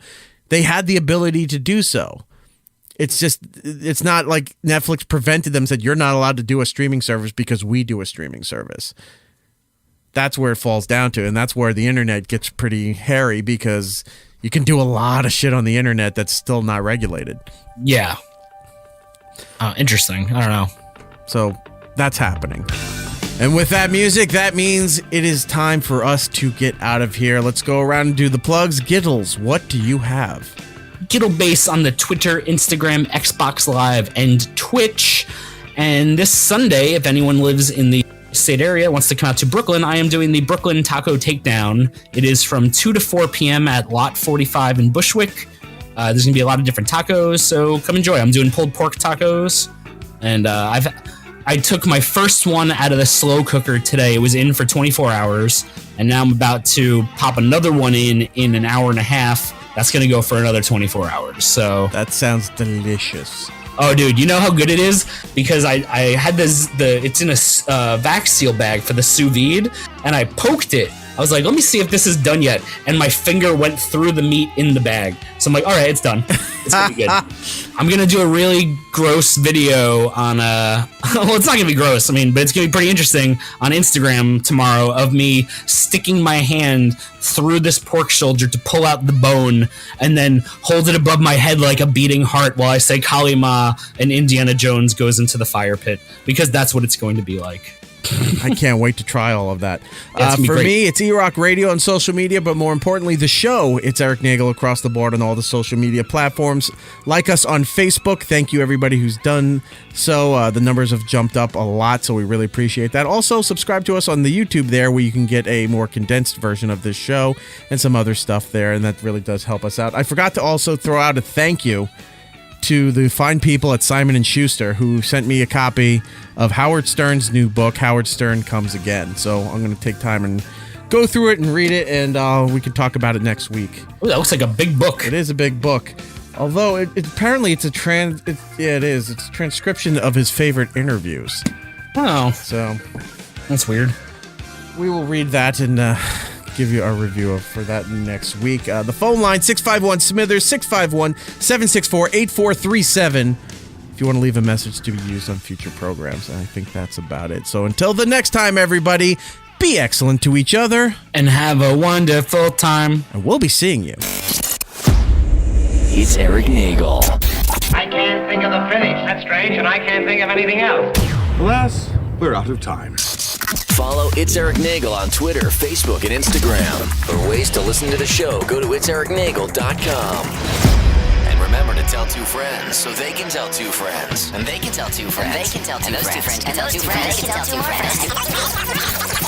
They had the ability to do so. It's not like Netflix prevented them, said, you're not allowed to do a streaming service because we do a streaming service. That's where it falls down to. And that's where the internet gets pretty hairy, because you can do a lot of shit on the internet that's still not regulated. Yeah. Interesting. I don't know. So that's happening. And with that music, that means it is time for us to get out of here. Let's go around and do the plugs. Giddles, what do you have? Giddle Base on the Twitter, Instagram, Xbox Live, and Twitch. And this Sunday, if anyone lives in the state area, wants to come out to Brooklyn, I am doing the Brooklyn Taco Takedown. It is from 2 to 4 p.m. at Lot 45 in Bushwick. There's going to be a lot of different tacos, so come enjoy. I'm doing pulled pork tacos, and I took my first one out of the slow cooker today. It was in for 24 hours, and now I'm about to pop another one in an hour and a half. That's going to go for another 24 hours. So that sounds delicious. Oh, dude, you know how good it is? Because I had it's in a vac seal bag for the sous vide, and I poked it. I was like, let me see if this is done yet. And my finger went through the meat in the bag. So I'm like, all right, it's done. It's going to be good. I'm going to do a really gross video on, well, it's not going to be gross, but it's going to be pretty interesting on Instagram tomorrow of me sticking my hand through this pork shoulder to pull out the bone and then hold it above my head like a beating heart while I say Kali Ma and Indiana Jones goes into the fire pit, because that's what it's going to be like. I can't wait to try all of that. Yeah, for me, it's E-Rock Radio on social media, but more importantly, the show. It's Erik Nagel across the board on all the social media platforms. Like us on Facebook. Thank you, everybody who's done so. The numbers have jumped up a lot, so we really appreciate that. Also, subscribe to us on the YouTube there, where you can get a more condensed version of this show and some other stuff there, and that really does help us out. I forgot to also throw out a thank you to the fine people at Simon & Schuster who sent me a copy of Howard Stern's new book, Howard Stern Comes Again. So I'm going to take time and go through it and read it, and we can talk about it next week. Ooh, that looks like a big book. It is a big book. Although, apparently it's it is. It's a transcription of his favorite interviews. Oh. So. That's weird. We will read that and give you a review for that next week. The phone line, 651-SMITHERS, 651-764-8437. If you want to leave a message to be used on future programs. And I think that's about it. So until the next time, everybody, be excellent to each other. And have a wonderful time. And we'll be seeing you. It's Erik Nagel. I can't think of the finish. That's strange, and I can't think of anything else. Alas, we're out of time. Follow It's Erik Nagel on Twitter, Facebook, and Instagram. For ways to listen to the show, go to itseriknagel.com. And remember to tell 2 friends so they can tell 2 friends. And they can tell 2 friends. And they can tell 2 And those 2 friends. friends can tell 2 friends. And those 2 friends can tell 2 friends.